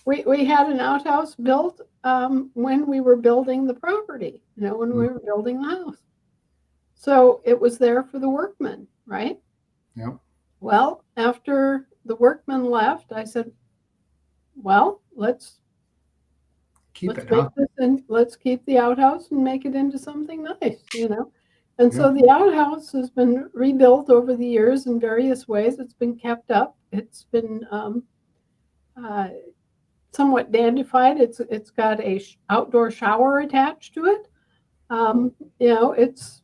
S3: We had an outhouse built when we were building the property, when we were building the house. So it was there for the workmen. right?
S2: Yep.
S3: Well, after the workmen left, I said, well, let's
S2: Keep it,
S3: make
S2: huh?
S3: this and let's keep the outhouse and make it into something nice, you know. And so
S2: Yeah.
S3: the outhouse has been rebuilt over the years in various ways. It's been kept up. It's been uh, somewhat dandified. It's got a outdoor shower attached to it. You know, it's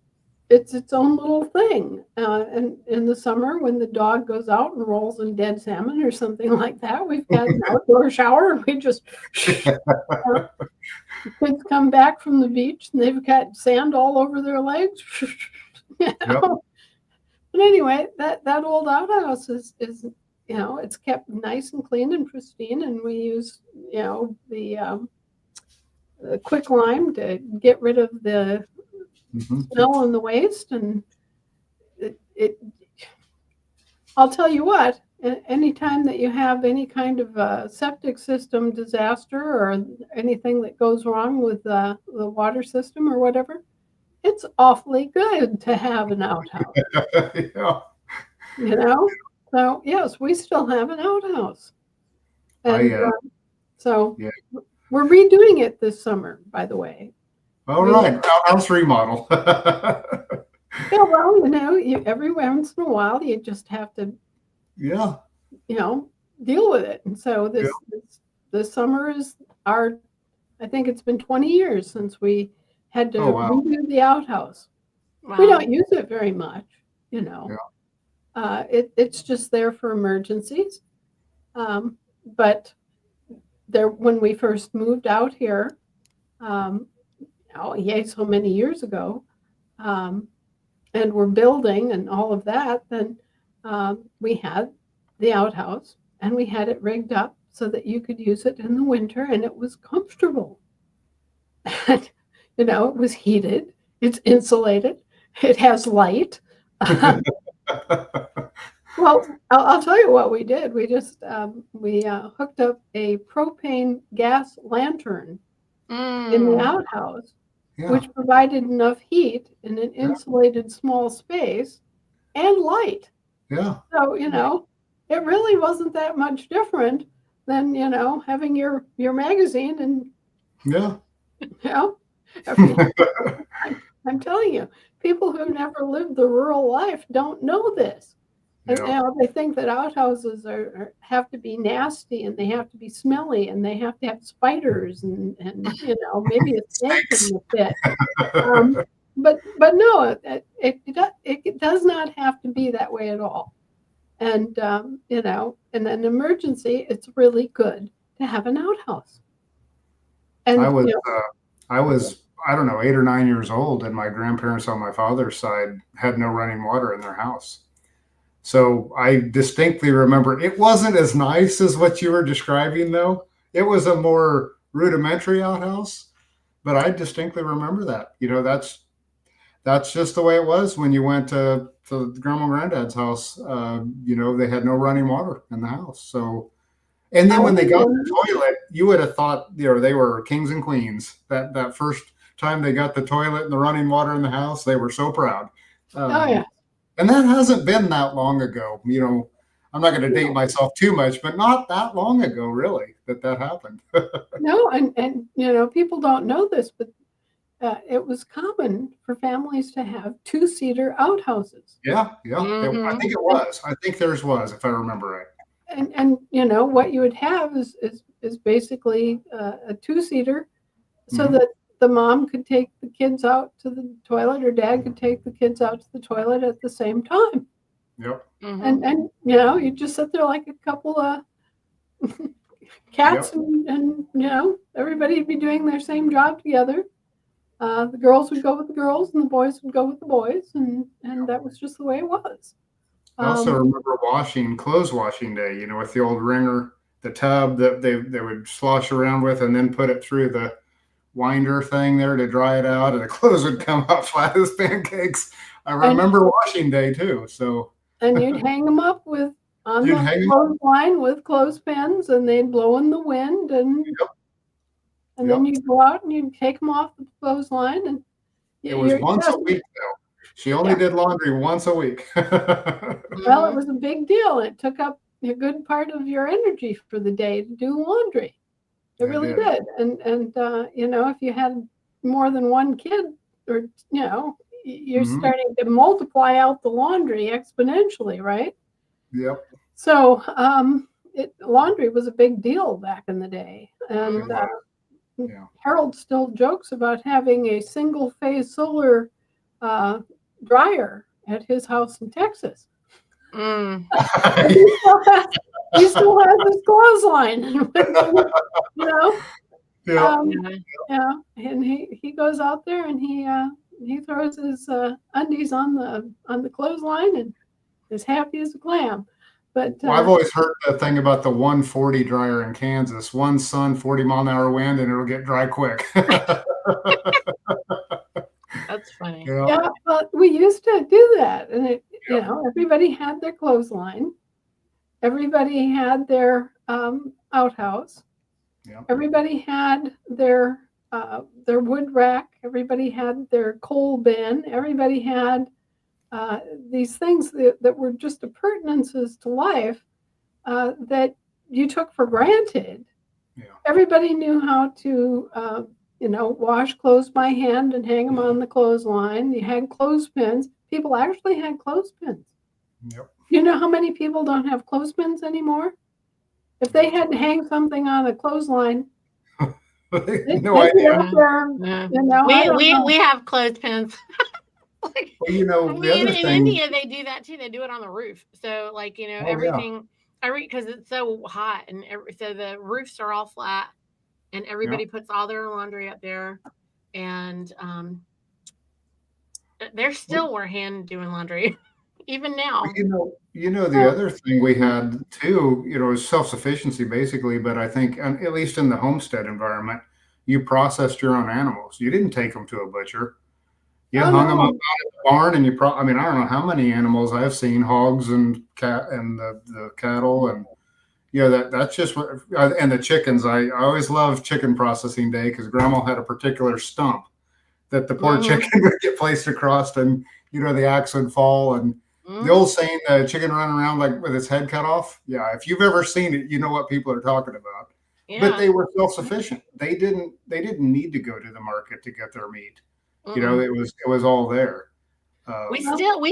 S3: its own little thing. And in the summer, when the dog goes out and rolls in dead salmon or something like that, we've got an outdoor shower. And we just kids come back from the beach and they've got sand all over their legs. You know?
S2: Yep.
S3: But anyway, that old outhouse is you know, it's kept nice and clean and pristine, and we use, you know, the quick lime to get rid of the smell and the waste. And it I'll tell you what, anytime that you have any kind of a septic system disaster or anything that goes wrong with the water system or whatever, it's awfully good to have an outhouse.
S2: Yeah.
S3: You know? So, yes, we still have an outhouse. And so
S2: yeah.
S3: we're redoing it this summer, by the way.
S2: All right. Outhouse remodel.
S3: Yeah, well, you know, every once in a while, you just have to,
S2: yeah.
S3: you know, deal with it. And so this summer is I think it's been 20 years since we had to redo the outhouse. Wow. We don't use it very much, you know. Yeah. It's just there for emergencies. But there, when we first moved out here, so many years ago, and we're building and all of that, then we had the outhouse and we had it rigged up so that you could use it in the winter and it was comfortable. And, you know, it was heated, it's insulated, it has light. Well, I'll tell you what we did. We just we hooked up a propane gas lantern in the outhouse, which provided enough heat in an insulated small space and light.
S2: Yeah.
S3: So, you know, it really wasn't that much different than, you know, having your magazine and, you know, I'm telling you, people who've never lived the rural life don't know this. And now they think that outhouses have to be nasty and they have to be smelly and they have to have spiders and you know, maybe a snake in the pit. But no, it does not have to be that way at all. And you know, in an emergency, it's really good to have an outhouse. And
S2: I was I don't know 8 or 9 years old, and my grandparents on my father's side had no running water in their house. So I distinctly remember it wasn't as nice as what you were describing, though. It was a more rudimentary outhouse, but I distinctly remember that. You know, that's just the way it was when you went to grandma and granddad's house. You know, they had no running water in the house. So, and then when they got the toilet, you would have thought, you know, they were kings and queens. That first time they got the toilet and the running water in the house, they were so proud. And that hasn't been that long ago. You know, I'm not going to date myself too much, but not that long ago, really, that happened.
S3: No, and you know, people don't know this, but it was common for families to have two-seater outhouses.
S2: Yeah. I think it was. I think theirs was, if I remember right.
S3: And you know, what you would have is basically a two-seater, so that the mom could take the kids out to the toilet, or dad could take the kids out to the toilet at the same time.
S2: Yep.
S3: And you know, you just sit there like a couple of cats, and you know, everybody'd be doing their same job together. The girls would go with the girls, and the boys would go with the boys, and that was just the way it was.
S2: I also remember clothes washing day. You know, with the old wringer, the tub that they would slosh around with, and then put it through the winder thing there to dry it out, and the clothes would come out flat as pancakes. I remember washing day too. So
S3: and you'd hang them up on the clothesline with clothespins, and they'd blow in the wind, and then you'd go out and you'd take them off the clothesline, and
S2: it was once a week though. She only did laundry once a week.
S3: Well, it was a big deal. It took up a good part of your energy for the day to do laundry. It really did. And if you had more than one kid, or you're starting to multiply out the laundry exponentially, right?
S2: Yep.
S3: So laundry was a big deal back in the day. And Harold still jokes about having a single phase solar dryer at his house in Texas. He still has his clothesline. And he goes out there and he throws his undies on the clothesline and is happy as a clam. But
S2: I've always heard the thing about the 140 dryer in Kansas. One sun, 40-mile-an-hour wind, and it'll get dry quick.
S1: That's funny.
S3: Yeah, but we used to do that, and everybody had their clothesline, everybody had their outhouse, everybody had their wood rack, everybody had their coal bin, everybody had these things that were just appurtenances to life that you took for granted. Everybody knew how to wash clothes by hand and hang them on the clothesline. You had clothespins. People actually had clothespins.
S2: Yep.
S3: You know how many people don't have clothespins anymore? If they had to hang something on a clothesline,
S2: no idea.
S1: We have clothespins.
S2: The other thing,
S1: in India they do that too. They do it on the roof. So everything, because it's so hot, and so the roofs are all flat, and everybody puts all their laundry up there, and they're still we're hand doing laundry even now.
S2: The other thing we had too, is self-sufficiency basically, but I think at least in the homestead environment, you processed your own animals. You didn't take them to a butcher. You hung them up out of the barn, and I don't know how many animals I've seen, hogs and cat and the cattle, and that's just what, and the chickens. I always loved chicken processing day because Grandma had a particular stump that the poor chicken would get placed across, and the axe would fall, and the old saying, chicken running around like with its head cut off. Yeah, if you've ever seen it, you know what people are talking about. Yeah. But they were self-sufficient. They didn't need to go to the market to get their meat. It was all there.
S1: We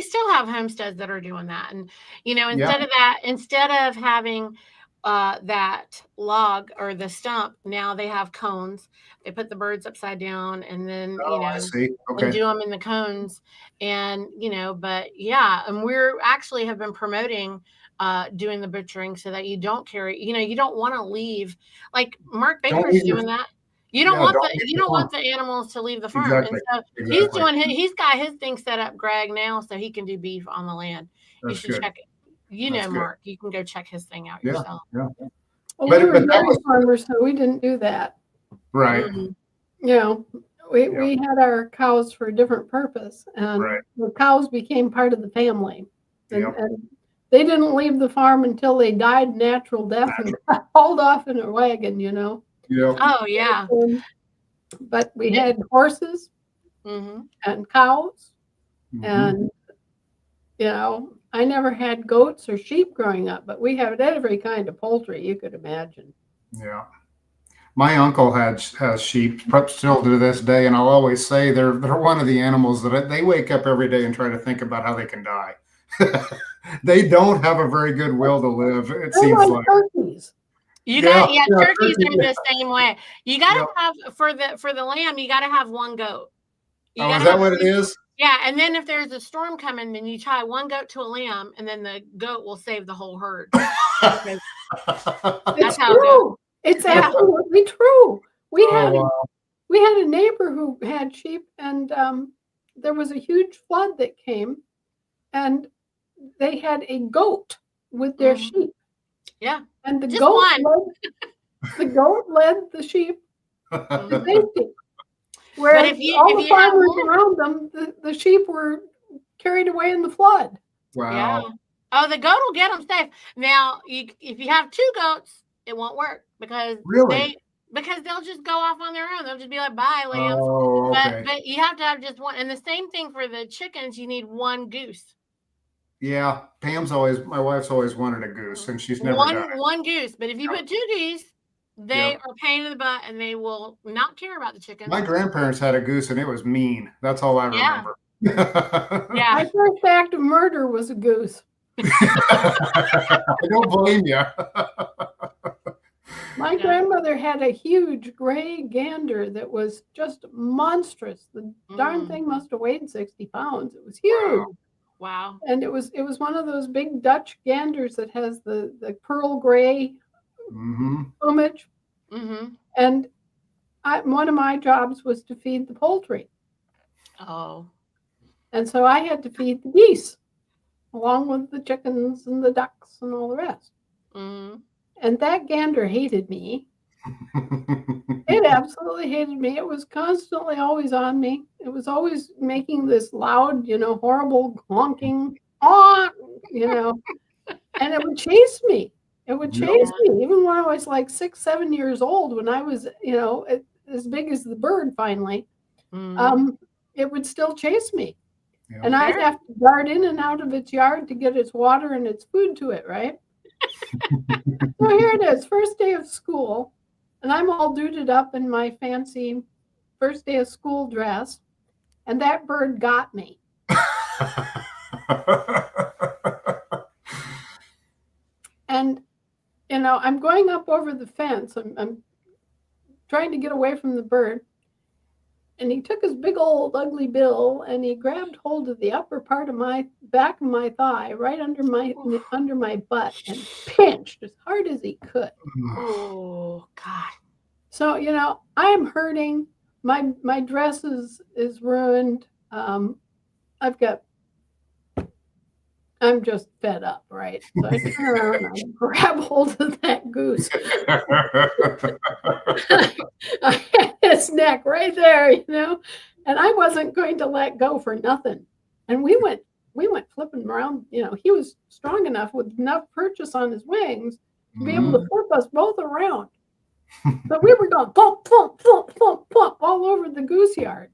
S1: still have homesteads that are doing that, and instead of having that log or the stump, now they have cones. They put the birds upside down, and then
S2: I see. Okay.
S1: and do them in the cones, and and we're actually have been promoting doing the butchering so that you don't carry. You don't want to leave, like Mark Baker's doing that. You don't want the animals to leave the farm.
S2: Exactly.
S1: And so he's got his thing set up, Greg, now, so he can do beef on the land.
S2: That's
S1: you should
S2: good.
S1: check it. Mark, you can go check his thing out yourself.
S2: Yeah.
S3: Well, we were dairy farmers, so we didn't do that.
S2: Right.
S3: We had our cows for a different purpose, and the cows became part of the family. And they didn't leave the farm until they died natural death and got hauled off in a wagon,
S2: Yep.
S1: Oh, yeah.
S3: But we had horses and cows, and I never had goats or sheep growing up, but we had every kind of poultry you could imagine.
S2: Yeah. My uncle has sheep, still to this day, and I'll always say they're one of the animals that they wake up every day and try to think about how they can die. They don't have a very good will to live, it seems like.
S3: Turkeys.
S1: Turkeys are the same way. You gotta have for the lamb, you gotta have one goat.
S2: Is that what it is?
S1: Yeah, and then if there's a storm coming, then you tie one goat to a lamb, and then the goat will save the whole herd. That's how it goes.
S3: It's absolutely true. We had a neighbor who had sheep, and there was a huge flood that came, and they had a goat with their sheep.
S1: Yeah,
S3: and the goat led the sheep to safety. Whereas all the farmers around them, the sheep were carried away in the flood.
S2: Wow.
S1: Yeah. Oh, the goat will get them safe. Now, if you have two goats, it won't work because Because they'll just go off on their own. They'll just be like, bye, lambs.
S2: Oh, okay.
S1: But you have to have just one. And the same thing for the chickens, you need one goose.
S2: Yeah, my wife's always wanted a goose, and she's never done it.
S1: One goose. But if you put 2 geese, they are a pain in the butt, and they will not care about the chickens.
S2: My grandparents had a goose, and it was mean. That's all I remember.
S1: Yeah.
S3: My first act of murder was a goose.
S2: I don't blame you.
S3: My grandmother had a huge gray gander that was just monstrous. The darn thing must have weighed 60 pounds. It was huge.
S1: Wow.
S3: And it was one of those big Dutch ganders that has the pearl gray plumage. And one of my jobs was to feed the poultry.
S1: Oh.
S3: And so I had to feed the geese along with the chickens and the ducks and all the rest. And that gander hated me. It absolutely hated me. It was constantly always on me. It was always making this loud, horrible honking, and it would chase me. It would chase me. Even when I was like 6, 7 years old, when I was, as big as the bird finally, it would still chase me. Yeah. And I'd have to dart in and out of its yard to get its water and its food to it, right? So here it is, first day of school, and I'm all duded up in my fancy first day of school dress, and that bird got me. And, I'm going up over the fence. I'm trying to get away from the bird. And he took his big old ugly bill and he grabbed hold of the upper part of my back of my thigh, right under my butt, and pinched as hard as he could.
S1: Oh God!
S3: So I'm hurting. My dress is ruined. I'm just fed up, right? So I turn around and I grab hold of that goose. I had his neck right there, and I wasn't going to let go for nothing. And we went flipping around. He was strong enough with enough purchase on his wings to be able to flip us both around. But we were going plump, plump, plump, plump, plump all over the goose yard.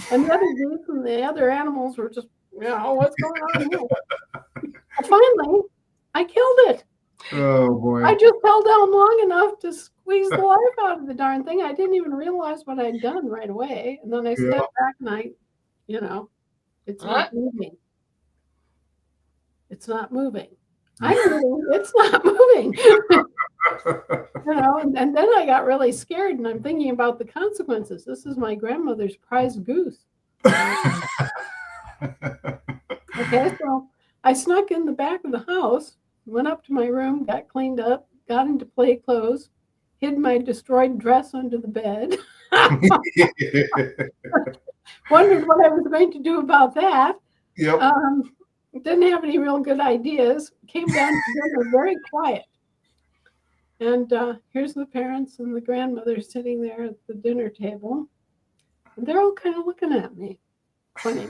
S3: And the other goose and the other animals were just, what's going on here? Finally, I killed it.
S2: Oh boy! I
S3: just held down long enough to squeeze the life out of the darn thing. I didn't even realize what I'd done right away. And then I stepped back and it's not moving. It's not moving. I'm moving. It's not moving. And then I got really scared, and I'm thinking about the consequences. This is my grandmother's prized goose. Okay, so I snuck in the back of the house, went up to my room, got cleaned up, got into play clothes, hid my destroyed dress under the bed. Wondered what I was going to do about that.
S2: Yep.
S3: Didn't have any real good ideas. Came down to dinner very quiet. And here's the parents and the grandmother sitting there at the dinner table. And they're all kind of looking at me. Funny.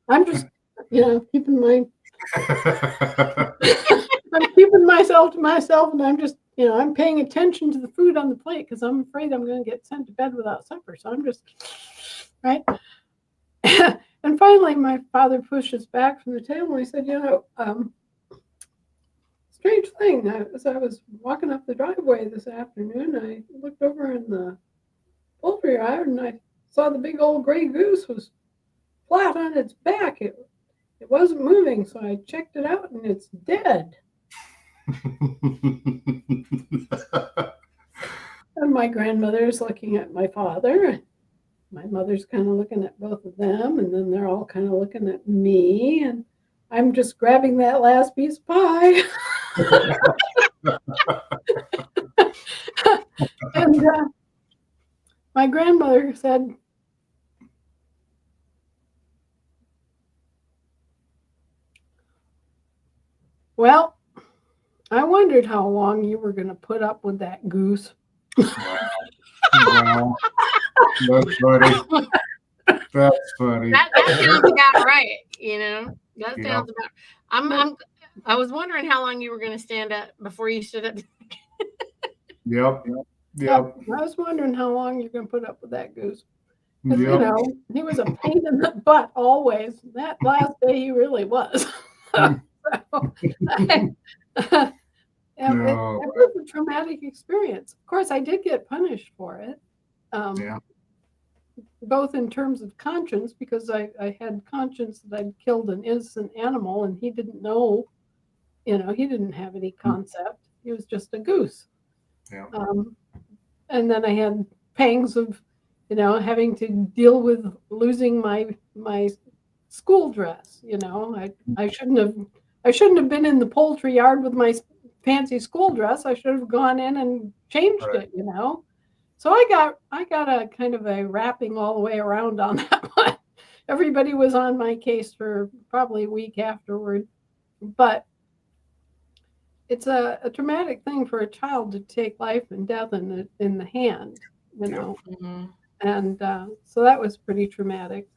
S3: I'm just, keeping my... I'm keeping myself to myself, and I'm just, I'm paying attention to the food on the plate because I'm afraid I'm going to get sent to bed without supper. So I'm just, right? And finally, my father pushes back from the table. And he said, strange thing. As I was walking up the driveway this afternoon, I looked over in the poultry yard, and I saw the big old gray goose was flat on its back. It wasn't moving, so I checked it out, and it's dead. And my grandmother's looking at my father. My mother's kind of looking at both of them, and then they're all kind of looking at me, and I'm just grabbing that last piece of pie. And my grandmother said, well, I wondered how long you were going to put up with that goose.
S2: Wow. That's funny. That's funny.
S1: That sounds about right. That sounds about. I was wondering how long you were going to stand up before you stood up.
S2: Yep. Yep.
S3: I was wondering how long you're going to put up with that goose. Because,
S2: Yep.
S3: he was a pain in the butt always. That last day he really was. So, it
S2: No.
S3: was a traumatic experience. Of course, I did get punished for it.
S2: Yeah.
S3: Both in terms of conscience, because I had conscience that I'd killed an innocent animal, and he didn't know, he didn't have any concept. He was just a goose.
S2: Yeah.
S3: And then I had pangs of, having to deal with losing my school dress. I shouldn't have been in the poultry yard with my fancy school dress. I should have gone in and changed
S2: Right.
S3: it. So I got a kind of a wrapping all the way around on that one. Everybody was on my case for probably a week afterward, but it's a traumatic thing for a child to take life and death in the hand,
S1: Mm-hmm.
S3: and so that was pretty traumatic.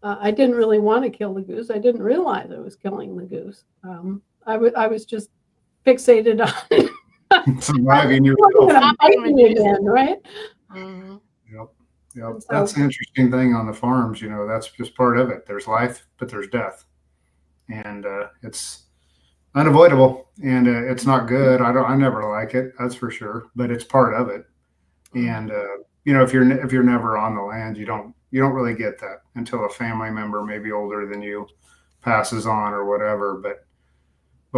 S3: I didn't really want to kill the goose. I didn't realize I was killing the goose. I was just fixated on
S2: Surviving
S3: again, right?
S1: Mm-hmm.
S2: Yep. Yep.
S3: So,
S2: That's the interesting thing on the farms. That's just part of it. There's life, but there's death, and it's unavoidable, and it's not good. I never like it. That's for sure. But it's part of it. And if you're never on the land, you don't really get that until a family member, maybe older than you, passes on or whatever. But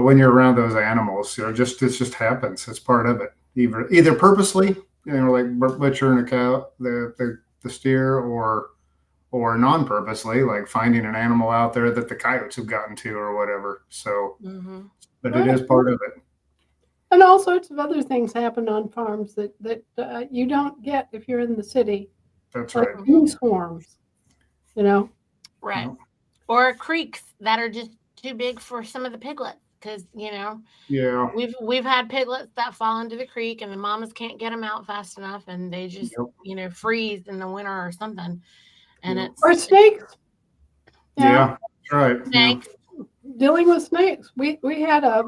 S2: when you're around those animals, it just happens. It's part of it. Either purposely, like butchering a cow, the steer, or non-purposely, like finding an animal out there that the coyotes have gotten to or whatever. So, but it is part of it.
S3: And all sorts of other things happen on farms that you don't get if you're in the city.
S2: That's
S3: like
S2: right.
S3: bee swarms,
S1: Right.
S2: Yep.
S1: Or creeks that are just too big for some of the piglets, because
S2: Yeah.
S1: we've had piglets that fall into the creek and the mamas can't get them out fast enough, and they just freeze in the winter or something. And
S3: or snakes.
S2: Yeah, that's right.
S1: Snakes.
S3: Dealing with snakes. We had a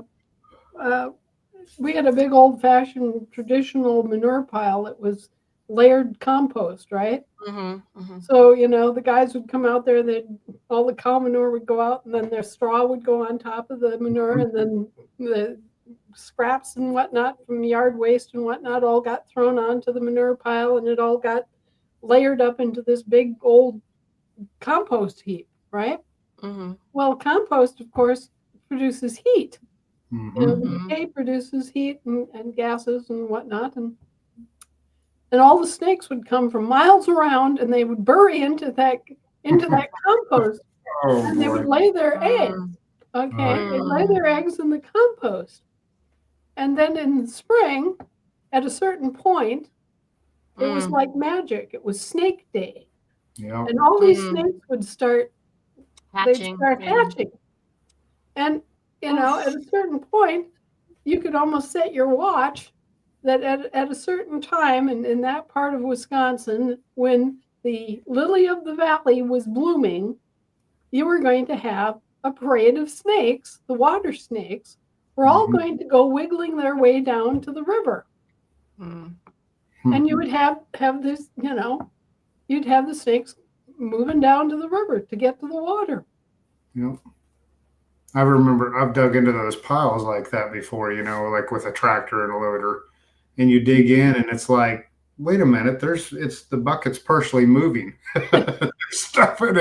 S3: big old-fashioned traditional manure pile that was layered compost, right? So the guys would come out there, all the cow manure would go out, and then their straw would go on top of the manure, and then the scraps and whatnot from yard waste and whatnot all got thrown onto the manure pile, and it all got layered up into this big old compost heap, right? Well, compost, of course, produces heat. The decay produces heat and gases and whatnot, and all the snakes would come from miles around, and they would bury into that compost, and they would lay their eggs. Okay, they lay their eggs in the compost, and then in the spring, at a certain point, it was like magic. It was Snake Day, and all these snakes would start hatching. And at a certain point, you could almost set your watch that at a certain time in that part of Wisconsin, when the lily of the valley was blooming, you were going to have a parade of snakes. The water snakes were all going to go wiggling their way down to the river. And you would have this, you'd have the snakes moving down to the river to get to the water.
S2: Yep. I remember I've dug into those piles like that before, like with a tractor and a loader, and you dig in and it's like, wait a minute, the bucket's partially moving. Stuff, and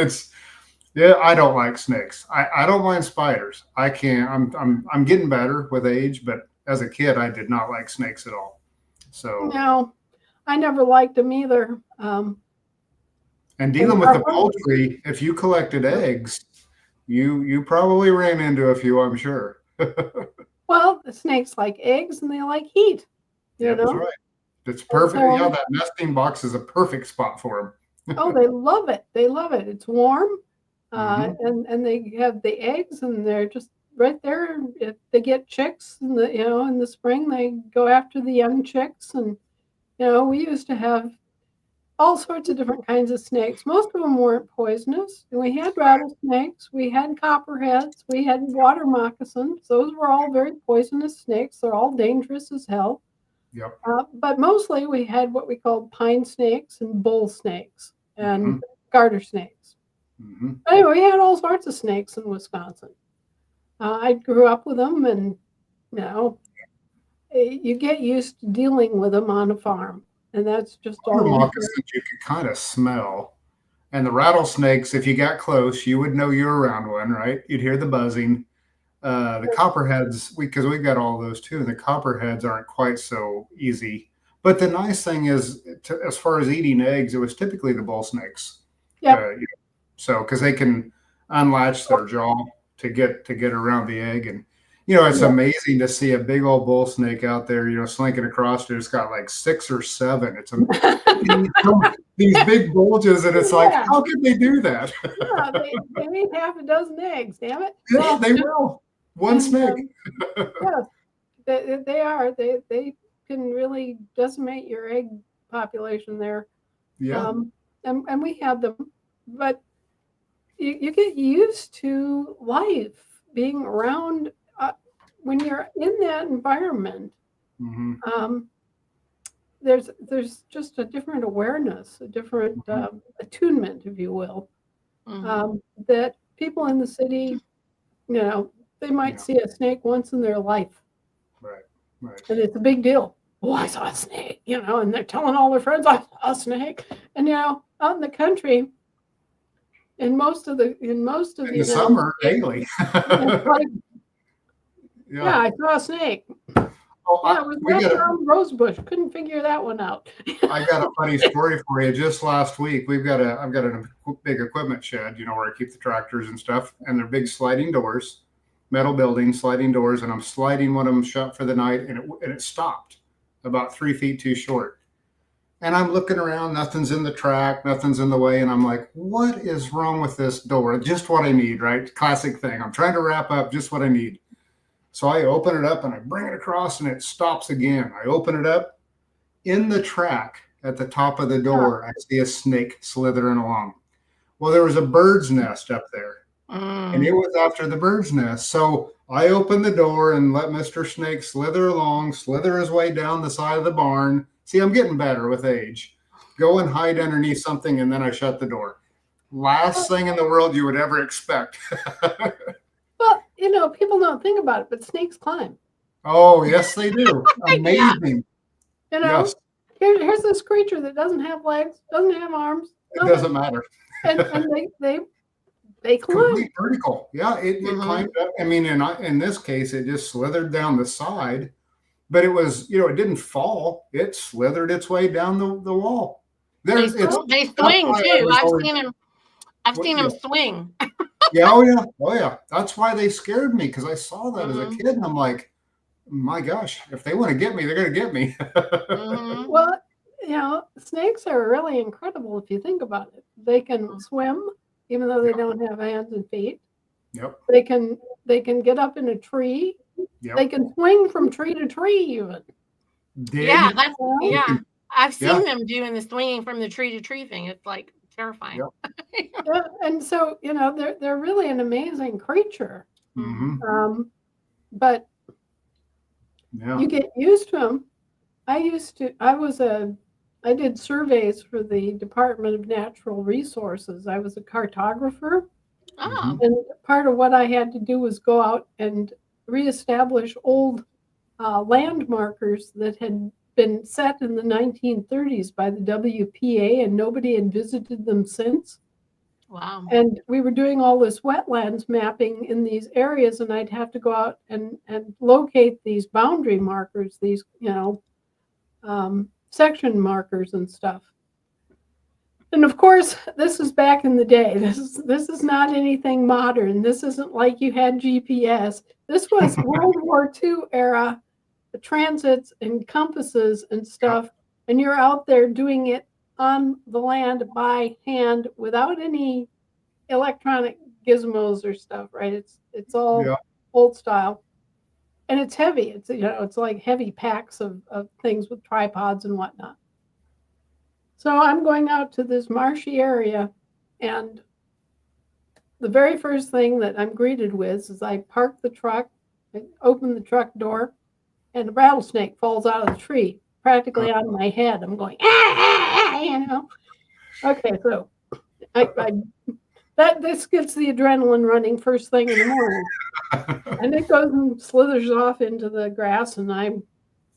S2: I don't like snakes. I don't mind spiders. I can't. I'm getting better with age, but as a kid, I did not like snakes at all. So
S3: no, I never liked them either.
S2: And dealing with the poultry, if you collected eggs, you probably ran into a few, I'm sure.
S3: Well, the snakes like eggs and they like heat.
S2: That's right. It's perfect. So, that nesting box is a perfect spot for them.
S3: Oh, they love it. They love it. It's warm, and they have the eggs, and they're just right there. If they get chicks in the spring, they go after the young chicks, and we used to have all sorts of different kinds of snakes. Most of them weren't poisonous. We had rattlesnakes, we had copperheads, we had water moccasins. Those were all very poisonous snakes. They're all dangerous as hell.
S2: Yep.
S3: But mostly we had what we called pine snakes and bull snakes and garter snakes. Anyway, we had all sorts of snakes in Wisconsin. I grew up with them, and you get used to dealing with them on a farm, and that's just all.
S2: Moccasins you could kind of smell, and the rattlesnakes, if you got close, you would know you're around one, right? You'd hear the buzzing. The copperheads, because we've got all those too. The copperheads aren't quite so easy. But the nice thing is, as far as eating eggs, it was typically the bull snakes.
S3: Yeah.
S2: So because they can unlatch their jaw to get around the egg, and it's amazing to see a big old bull snake out there, slinking across it. It's got like 6 or 7. It's these big bulges, and it's like, how could they do that?
S3: They need half a dozen eggs, damn it.
S2: Yeah, they will. One snake.
S3: Yes, they are. They can really decimate your egg population there.
S2: Yeah.
S3: And we had them, but you get used to life being around when you're in that environment. There's just a different awareness, a different attunement, if you will, that people in the city, they might see a snake once in their life.
S2: Right.
S3: And it's a big deal. Oh, I saw a snake, and they're telling all their friends, I saw a snake. And out in the country, in most of the
S2: summer, daily.
S3: Yeah, I saw a snake. It was right around the rose bush. Couldn't figure that one out.
S2: I got a funny story for you. Just last week, I've got a big equipment shed, where I keep the tractors and stuff, and they're big sliding doors, metal building, sliding doors, and I'm sliding one of them shut for the night, and it stopped about 3 feet too short. And I'm looking around, nothing's in the track, nothing's in the way, and I'm like, what is wrong with this door? Just what I need, right? Classic thing. I'm trying to wrap up just what I need. So I open it up and I bring it across and it stops again. I open it up. In the track at the top of the door, I see a snake slithering along. Well, there was a bird's nest up there, and it was after the bird's nest. So I opened the door and let Mr. Snake slither along, slither his way down the side of the barn. See, I'm getting better with age. Go and hide underneath something, and then I shut the door. Last thing in the world you would ever expect.
S3: Well, people don't think about it, but snakes climb.
S2: Oh, yes, they do. Amazing.
S3: Yes. Here's this creature that doesn't have legs, doesn't have arms.
S2: It doesn't matter.
S3: And they climb.
S2: Complete vertical. Yeah, it climbed up. I mean, in this case, it just slithered down the side, but it was, it didn't fall. It slithered its way down the wall.
S1: They swing too. I've seen them swing.
S2: Yeah, oh yeah. That's why they scared me, because I saw that as a kid, and I'm like, my gosh, if they want to get me, they're going to get me.
S3: Well, snakes are really incredible if you think about it. They can swim, even though they don't have hands and feet.
S2: Yep.
S3: They can get up in a tree. Yep. They can swing from tree to tree, even.
S1: I've seen them doing the swinging from the tree to tree thing. It's like terrifying.
S3: Yep. And so they're really an amazing creature. But you get used to them. I did surveys for the Department of Natural Resources. I was a cartographer. And part of what I had to do was go out and reestablish old land markers that had been set in the 1930s by the WPA, and nobody had visited them since.
S1: Wow.
S3: And we were doing all this wetlands mapping in these areas, and I'd have to go out and locate these boundary markers, these, section markers and stuff. And of course, this is back in the day. This is not anything modern. This isn't like you had GPS. This was World War II era transits and compasses and stuff, and you're out there doing it on the land by hand without any electronic gizmos or stuff, right? It's all old style, and it's heavy. It's like heavy packs of things with tripods and whatnot. So I'm going out to this marshy area, and the very first thing that I'm greeted with is I park the truck, I open the truck door, and a rattlesnake falls out of the tree. practically on my head. I'm going, you know. Okay, so this gets the adrenaline running first thing in the morning. And it goes and slithers off into the grass, and I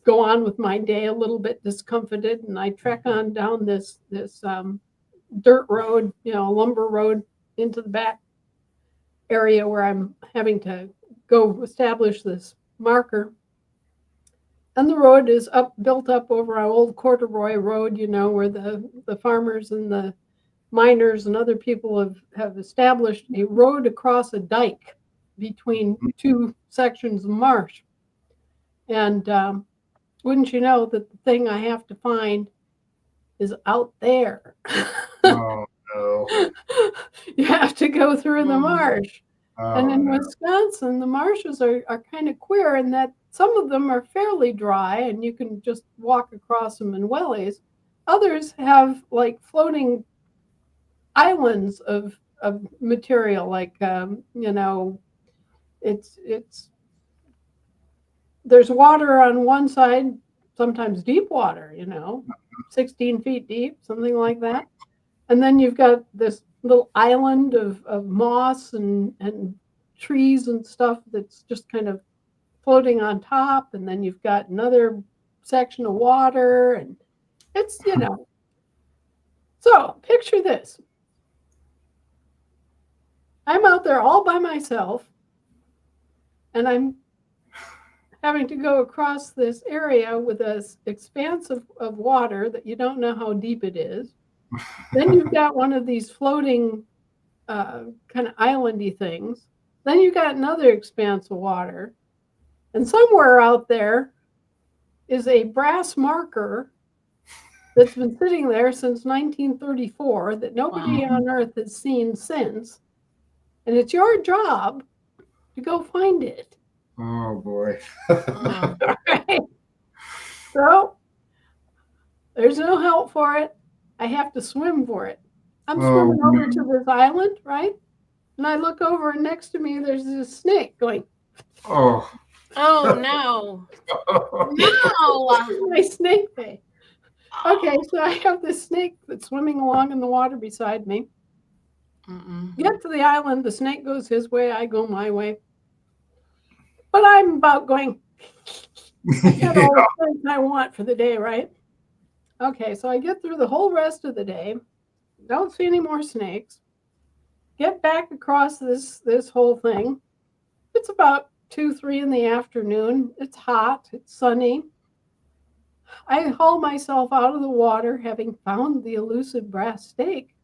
S3: go on with my day a little bit discomfited, and I trek on down this dirt road, lumber road, into the back area where I'm having to go establish this marker. And the road is built up over our old corduroy road, where the farmers and the miners and other people have established a road across a dike between two sections of marsh. And wouldn't you know that the thing I have to find is out there.
S2: Oh, no.
S3: You have to go through the marsh. Oh, and in Wisconsin, the marshes are kind of queer in that some of them are fairly dry and you can just walk across them in wellies. Others have like floating islands of material, like it's there's water on one side, sometimes deep water, 16 feet deep, something like that. And then you've got this little island of moss and trees and stuff that's just kind of floating on top. And then you've got another section of water, and it's, So picture this. I'm out there all by myself, and I'm having to go across this area with an expanse of water that you don't know how deep it is. Then you've got one of these floating kind of islandy things. Then you've got another expanse of water. And somewhere out there is a brass marker that's been sitting there since 1934 that nobody on Earth has seen since. And it's your job to go find it.
S2: Oh, boy.
S3: All right. So there's no help for it. I have to swim for it. I'm swimming over to this island, right? And I look over, and next to me, there's this snake going.
S1: Oh no. No.
S3: My snake face. Okay, so I have this snake that's swimming along in the water beside me. Get to the island, the snake goes his way, I go my way. But I'm about going, I got all the things I want for the day, right? Okay, so I get through the whole rest of the day, don't see any more snakes, get back across this whole thing. It's about 2-3 in the afternoon. It's hot, it's sunny. I haul myself out of the water, having found the elusive brass snake.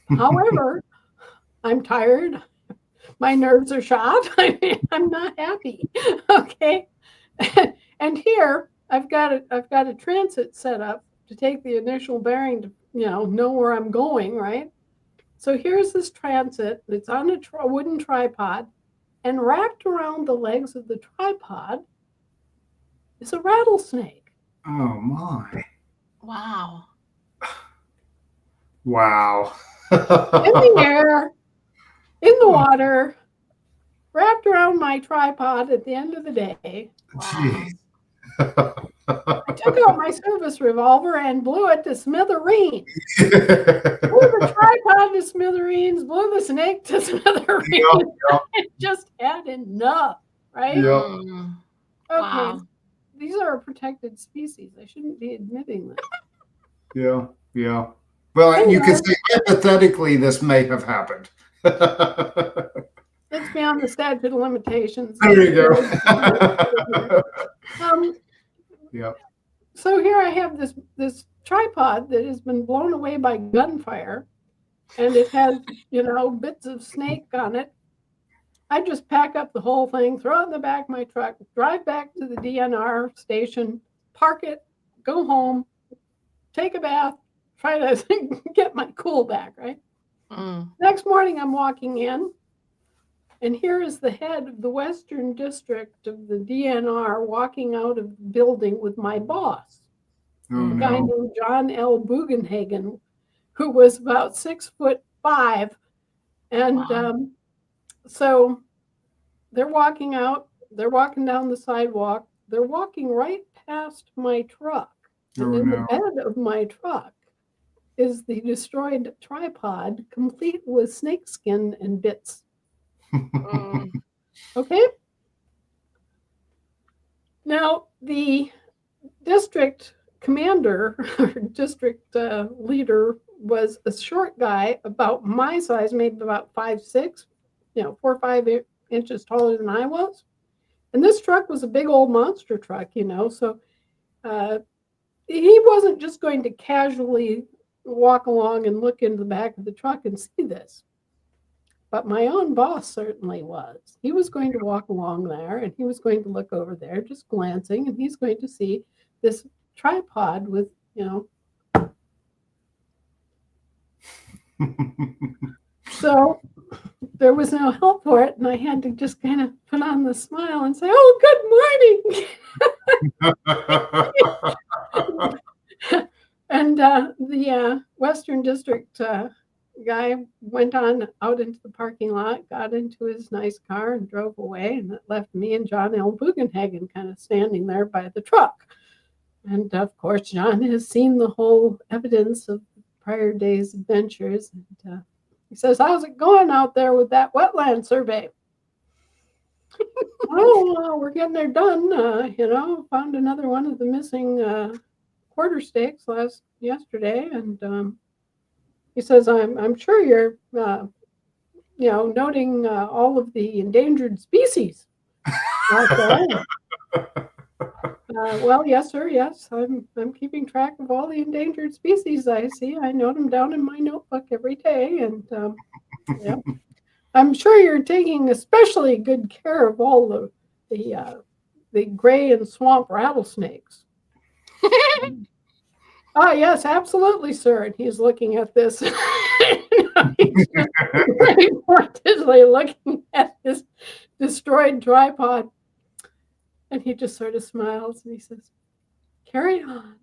S3: However, I'm tired. My nerves are shot. I'm not happy. Okay. And here I've got a transit set up to take the initial bearing to know where I'm going, right? So here's this transit. It's on a wooden tripod, and wrapped around the legs of the tripod is a rattlesnake.
S2: Oh, my.
S1: Wow.
S2: Wow.
S3: In the air, in the water, wrapped around my tripod at the end of the day.
S2: Jeez.
S3: I took out my service revolver and blew it to smithereens. Blew the tripod to smithereens, blew the snake to smithereens. Yep. I just had enough, right?
S2: Yep.
S3: Okay.
S1: Wow.
S3: These are a protected species. I shouldn't be admitting that.
S2: Yeah. Well, anyway, you could say hypothetically this may have happened.
S3: It's beyond the statute of limitations.
S2: There you go.
S3: Yeah. So here I have this tripod that has been blown away by gunfire, and it has bits of snake on it. I just pack up the whole thing, throw it in the back of my truck, drive back to the DNR station, park it, go home, take a bath, try to get my cool back, right? Next morning, I'm walking in, and here is the head of the Western District of the DNR walking out of the building with my boss, a guy named John L. Bugenhagen, who was about 6'5", and so they're walking out, they're walking down the sidewalk, they're walking right past my truck. And in the bed of my truck is the destroyed tripod, complete with snakeskin and bits. Okay? Now, the district commander or district leader was a short guy about my size, maybe about 5'6", 4 or 5 inches taller than I was. And this truck was a big old monster truck, so he wasn't just going to casually walk along and look into the back of the truck and see this. But my own boss certainly was. He was going to walk along there and he was going to look over there, just glancing, and he's going to see this tripod with, So there was no help for it, and I had to just kind of put on the smile and say, "Oh, good morning." And the Western District guy went on out into the parking lot, got into his nice car, and drove away. And it left me and John L. Bugenhagen kind of standing there by the truck. And of course, John has seen the whole evidence of prior day's adventures. And he says, "How's it going out there with that wetland survey?" "Oh, we're getting there done. Found another one of the missing quarter stakes yesterday." And he says, I'm sure you're, noting all of the endangered species out there." "Well, yes, sir. Yes, I'm keeping track of all the endangered species I see. I note them down in my notebook every day, and yeah, I'm sure you're taking especially good care of all the gray and swamp rattlesnakes." "Ah, yes, absolutely, sir." And he's looking at this. He's just very pointedly looking at this destroyed tripod. And he just sort of smiles and he says, "Carry on."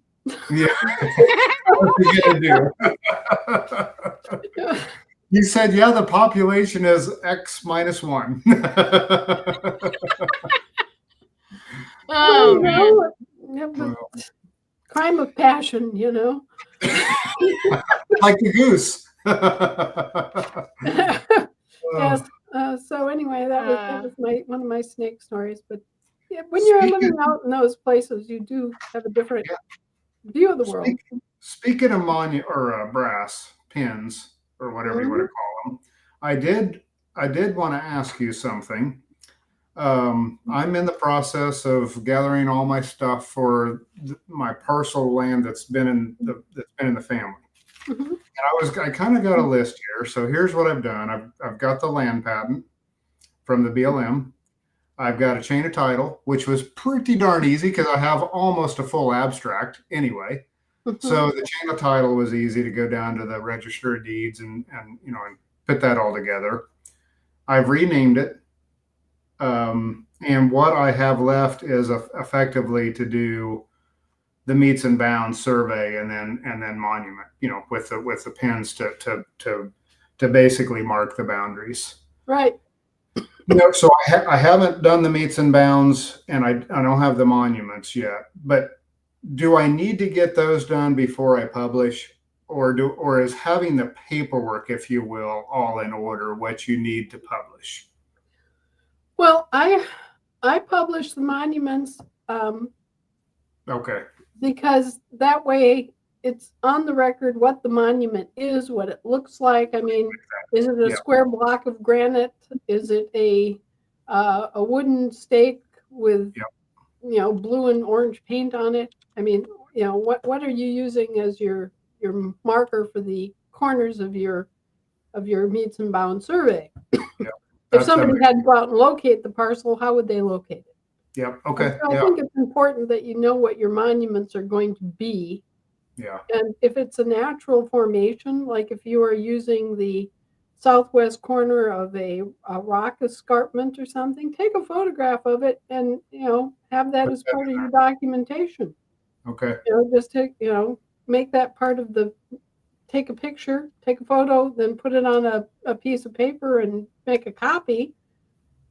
S2: Yeah. What are you gonna do? You said, "Yeah, the population is X minus 1.
S3: Crime of passion,
S2: Like the goose.
S3: Yes. So anyway, that was one of my snake stories. But yeah, when you're living out in those places, you do have a different view of the world.
S2: Speaking of brass pins or whatever you want to call them, I did want to ask you something. I'm in the process of gathering all my stuff for my parcel land that's been in the family. And I kind of got a list here. So here's what I've done. I've got the land patent from the BLM. I've got a chain of title, which was pretty darn easy because I have almost a full abstract anyway. So the chain of title was easy to go down to the register of deeds and put that all together. I've renamed it. And what I have left is effectively to do the meets and bounds survey and then monument, with the pins to basically mark the boundaries.
S3: Right.
S2: So I haven't done the meets and bounds, and I don't have the monuments yet. But do I need to get those done before I publish, or is having the paperwork, if you will, all in order what you need to publish?
S3: Well, I publish the monuments.
S2: Okay.
S3: Because that way it's on the record what the monument is, what it looks like. I mean, is it a square block of granite? Is it a wooden stake with blue and orange paint on it? I mean, what are you using as your marker for the corners of your meets and bounds survey? If somebody had to go out and locate the parcel, how would they locate it?
S2: Yep. Okay.
S3: So I think it's important that you know what your monuments are going to be.
S2: Yeah.
S3: And if it's a natural formation, like if you are using the southwest corner of a rock escarpment or something, take a photograph of it and have that as part of your documentation.
S2: Okay.
S3: Just make that part of take a picture, take a photo, then put it on a piece of paper and make a copy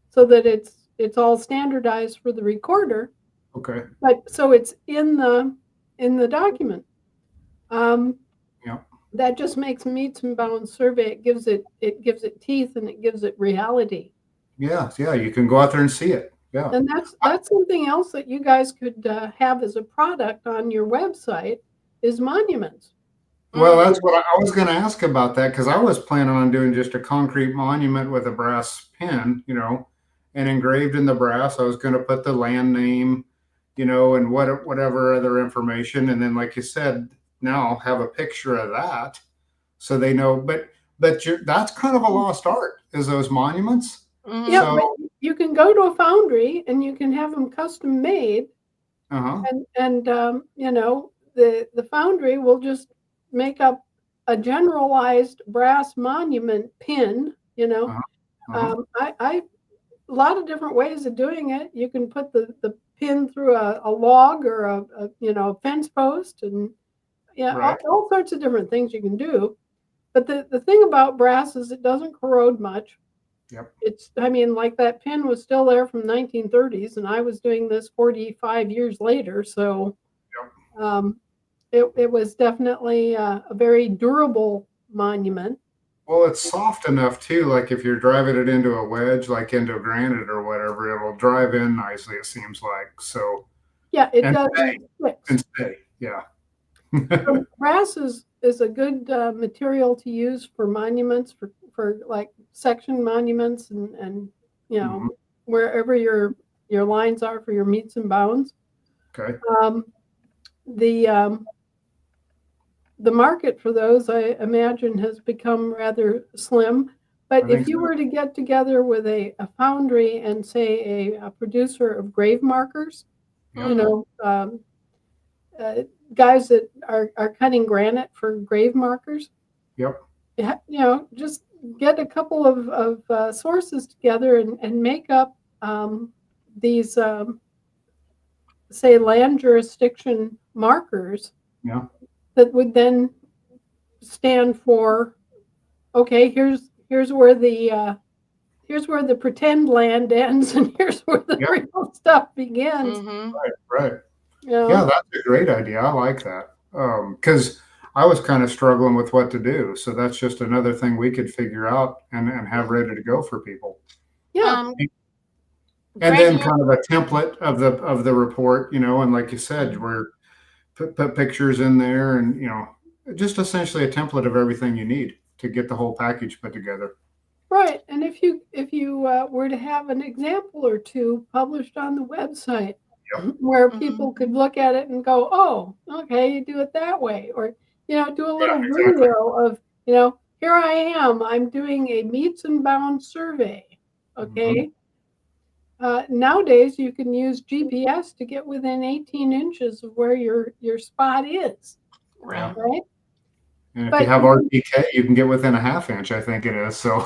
S3: so that it's all standardized for the recorder.
S2: Okay.
S3: But so it's in the in the document. That just makes meets and bounds survey. It gives it teeth and it gives it reality.
S2: Yeah, you can go out there and see it. Yeah,
S3: and that's something else that you guys could have as a product on your website is monuments.
S2: Well, that's what I was going to ask about that, because I was planning on doing just a concrete monument with a brass pin, and engraved in the brass. I was going to put the land name, and whatever other information, and then, like you said, now have a picture of that, so they know. But that's kind of a lost art, is those monuments.
S3: Yeah, so, but you can go to a foundry and you can have them custom made, and the foundry will just make up a generalized brass monument pin. A lot of different ways of doing it. You can put the pin through a log or a fence post, and all sorts of different things you can do. But the thing about brass is it doesn't corrode much.
S2: Yep.
S3: Like that pin was still there from 1930s, and I was doing this 45 years later. So it was definitely a very durable monument.
S2: Well, it's soft enough too. Like if you're driving it into a wedge, like into granite or whatever, it'll drive in nicely, it seems like. So
S3: yeah, it does.
S2: And stay. Yeah.
S3: So brass is a good material to use for monuments, for like section monuments, and wherever your lines are for your meets and bounds.
S2: Okay.
S3: The market for those, I imagine, has become rather slim. But if you were to get together with a foundry and say a producer of grave markers, guys that are cutting granite for grave markers.
S2: Yep.
S3: Just get a couple of sources together and make up these, say, land jurisdiction markers.
S2: Yeah.
S3: That would then stand for, okay, here's where the pretend land ends, and here's where the real stuff begins.
S2: Right. Yeah, that's a great idea. I like that, because I was kind of struggling with what to do. So that's just another thing we could figure out and have ready to go for people.
S3: Yeah.
S2: And then kind of a template of the report, and like you said, we're put pictures in there, and just essentially a template of everything you need to get the whole package put together.
S3: Right. And if you were to have an example or two published on the website, where people could look at it and go, oh, okay, you do it that way, or do a little video of here I am, I'm doing a meets and bounds survey. Okay. Nowadays, you can use GPS to get within 18 inches of where your spot is.
S1: Right.
S2: And if you have RPK, you can get within a half inch, I think it is. So.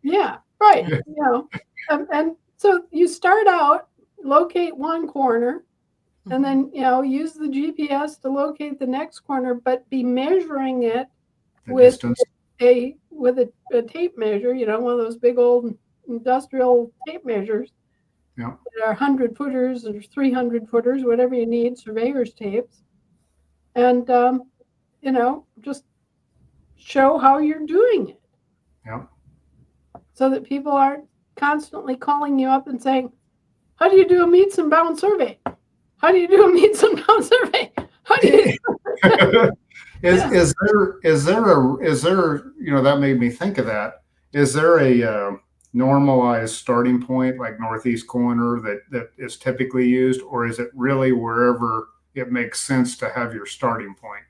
S3: Yeah. Right. And so you start out, locate one corner, and then use the GPS to locate the next corner, but be measuring it with a tape measure. One of those big old industrial tape measures.
S2: Yeah.
S3: That are 100 footers or 300 footers, whatever you need, surveyor's tapes, and just show how you're doing it.
S2: Yeah.
S3: So that people aren't constantly calling you up and saying, how do you do a meets and bounds survey? How do you do a meets and bounds survey? How do you
S2: Is there that made me think of that. Is there a normalized starting point, like northeast corner, that is typically used, or is it really wherever it makes sense to have your starting point?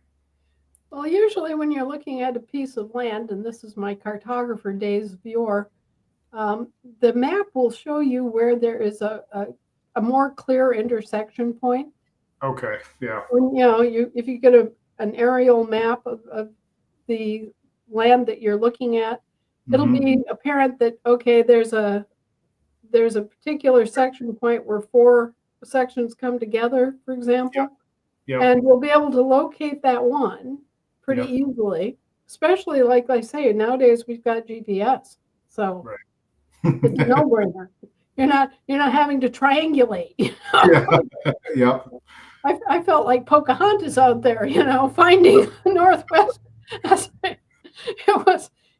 S3: Well, usually when you're looking at a piece of land, and this is my cartographer days of yore, the map will show you where there is a more clear intersection point.
S2: Okay. Yeah.
S3: When, if you get an aerial map of the land that you're looking at, it'll be apparent that, okay, there's a particular section point where 4 sections come together, for example.
S2: Yep.
S3: And we'll be able to locate that one pretty easily, especially, like I say, nowadays we've got GPS. So it's a no-brainer. You're not having to triangulate.
S2: Yeah.
S3: I felt like Pocahontas out there, finding the Northwest.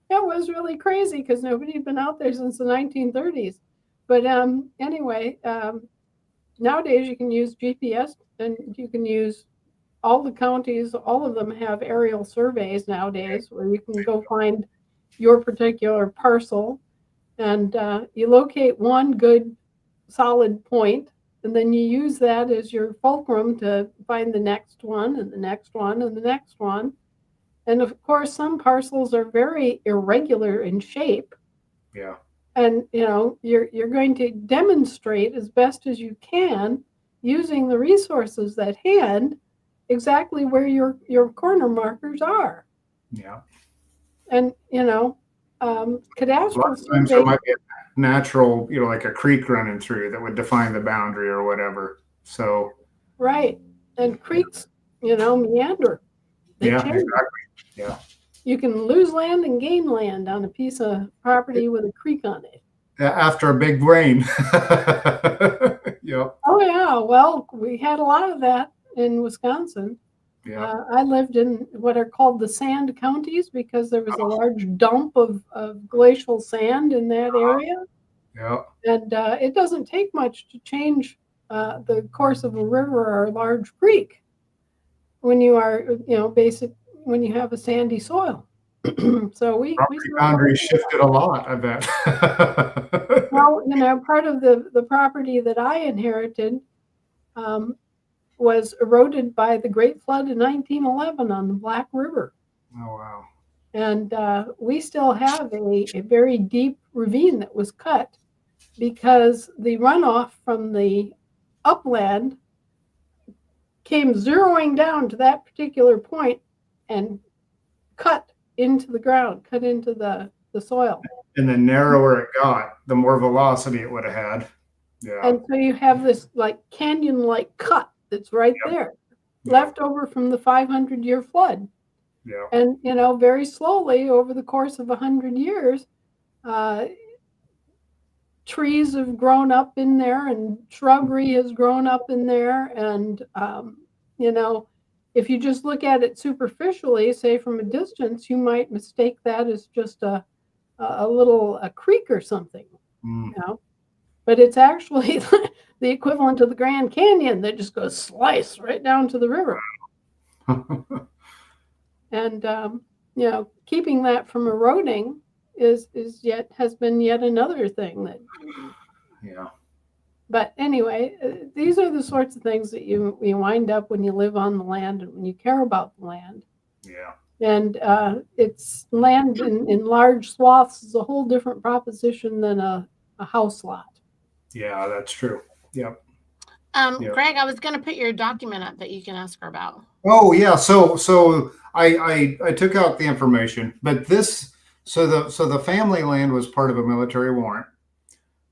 S3: It was really crazy because nobody had been out there since the 1930s. But anyway, nowadays you can use GPS and you can use all the counties. All of them have aerial surveys nowadays where you can go find your particular parcel, and you locate one good solid point, and then you use that as your fulcrum to find the next one and the next one and the next one. And of course, some parcels are very irregular in shape.
S2: Yeah.
S3: And you're going to demonstrate as best as you can using the resources at hand exactly where your corner markers are.
S2: Yeah.
S3: And cadastral
S2: sometimes there might be a natural, like a creek running through that would define the boundary or whatever. So
S3: right. And creeks, meander. They change.
S2: Exactly. Yeah.
S3: You can lose land and gain land on a piece of property with a creek on it.
S2: After a big rain. Yep.
S3: Oh yeah. Well, we had a lot of that in Wisconsin.
S2: Yeah.
S3: I lived in what are called the sand counties because there was a large dump of glacial sand in that area.
S2: Yeah.
S3: And it doesn't take much to change the course of a river or a large creek when you are, when you have a sandy soil. So we
S2: boundaries shifted a lot, I bet.
S3: Well, part of the property that I inherited was eroded by the Great Flood in 1911 on the Black River.
S2: Oh, wow.
S3: And we still have a very deep ravine that was cut because the runoff from the upland came zeroing down to that particular point and cut into the ground, cut into the soil.
S2: And the narrower it got, the more velocity it would have had. Yeah.
S3: And so you have this like canyon-like cut that's right there, left over from the 500-year flood.
S2: Yeah.
S3: And, very slowly over the course of 100 years, trees have grown up in there and shrubbery has grown up in there. And, if you just look at it superficially, say from a distance, you might mistake that as just a creek or something, but it's actually the equivalent of the Grand Canyon that just goes slice right down to the river. And, keeping that from eroding has been yet another thing that.
S2: Yeah.
S3: But anyway, these are the sorts of things that you wind up when you live on the land and when you care about the land.
S2: Yeah.
S3: And it's land in large swaths is a whole different proposition than a house lot.
S2: Yeah, that's true. Yep.
S1: Greg, I was going to put your document up that you can ask her about.
S2: Oh yeah. So I took out the information, but so the family land was part of a military warrant.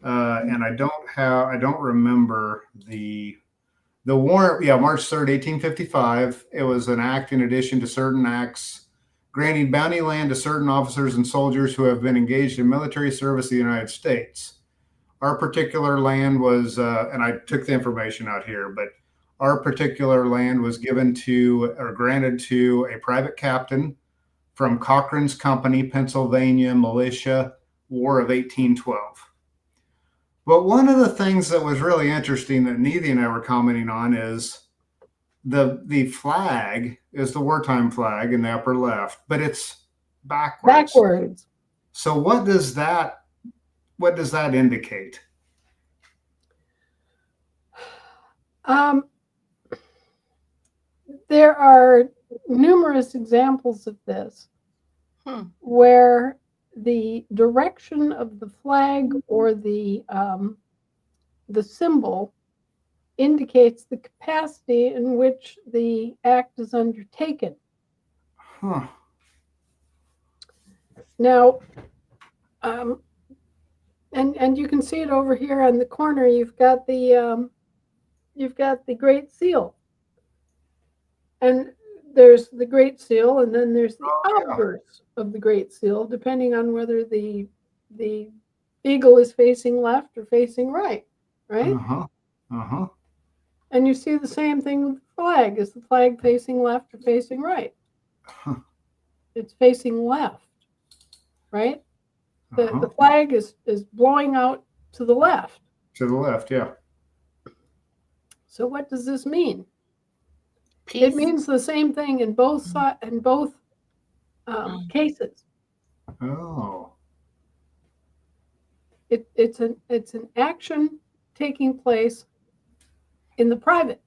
S2: And I don't remember the warrant. Yeah, March 3rd, 1855. It was an act in addition to certain acts granting bounty land to certain officers and soldiers who have been engaged in military service in the United States. Our particular land was, and I took the information out here, but our particular land was given to or granted to a private captain from Cochrane's Company, Pennsylvania Militia, War of 1812. But one of the things that was really interesting that Niti and I were commenting on is the flag is the wartime flag in the upper left, but it's backwards. So what does that indicate?
S3: There are numerous examples of this where the direction of the flag or the symbol indicates the capacity in which the act is undertaken. Now, and you can see it over here on the corner. You've got the Great Seal, and there's the Great Seal, and then there's the obverse of the Great Seal, depending on whether the eagle is facing left or facing right. And you see the same thing with the flag? Is the flag facing left or facing right?
S2: Huh.
S3: It's facing left, right?
S2: Uh-huh.
S3: The flag is blowing out to the left.
S2: To the left, yeah.
S3: So what does this mean?
S1: Peace.
S3: It means the same thing in both cases.
S2: Oh.
S3: It's an action taking place in the private.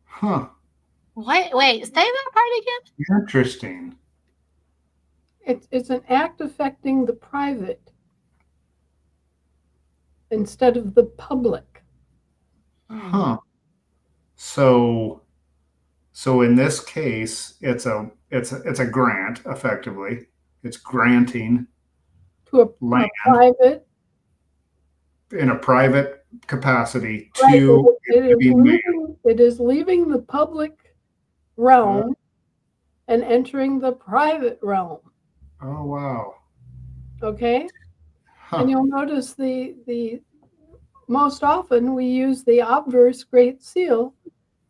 S2: Huh.
S1: Wait, say that part again.
S2: Interesting.
S3: It's an act affecting the private instead of the public.
S2: Huh. So in this case, it's a grant, effectively. It's granting
S3: To a
S2: land
S3: private,
S2: in a private capacity
S3: right,
S2: to
S3: it is leaving the public realm and entering the private realm.
S2: Oh wow.
S3: Okay?
S2: Huh.
S3: And you'll notice the most often we use the obverse Great Seal,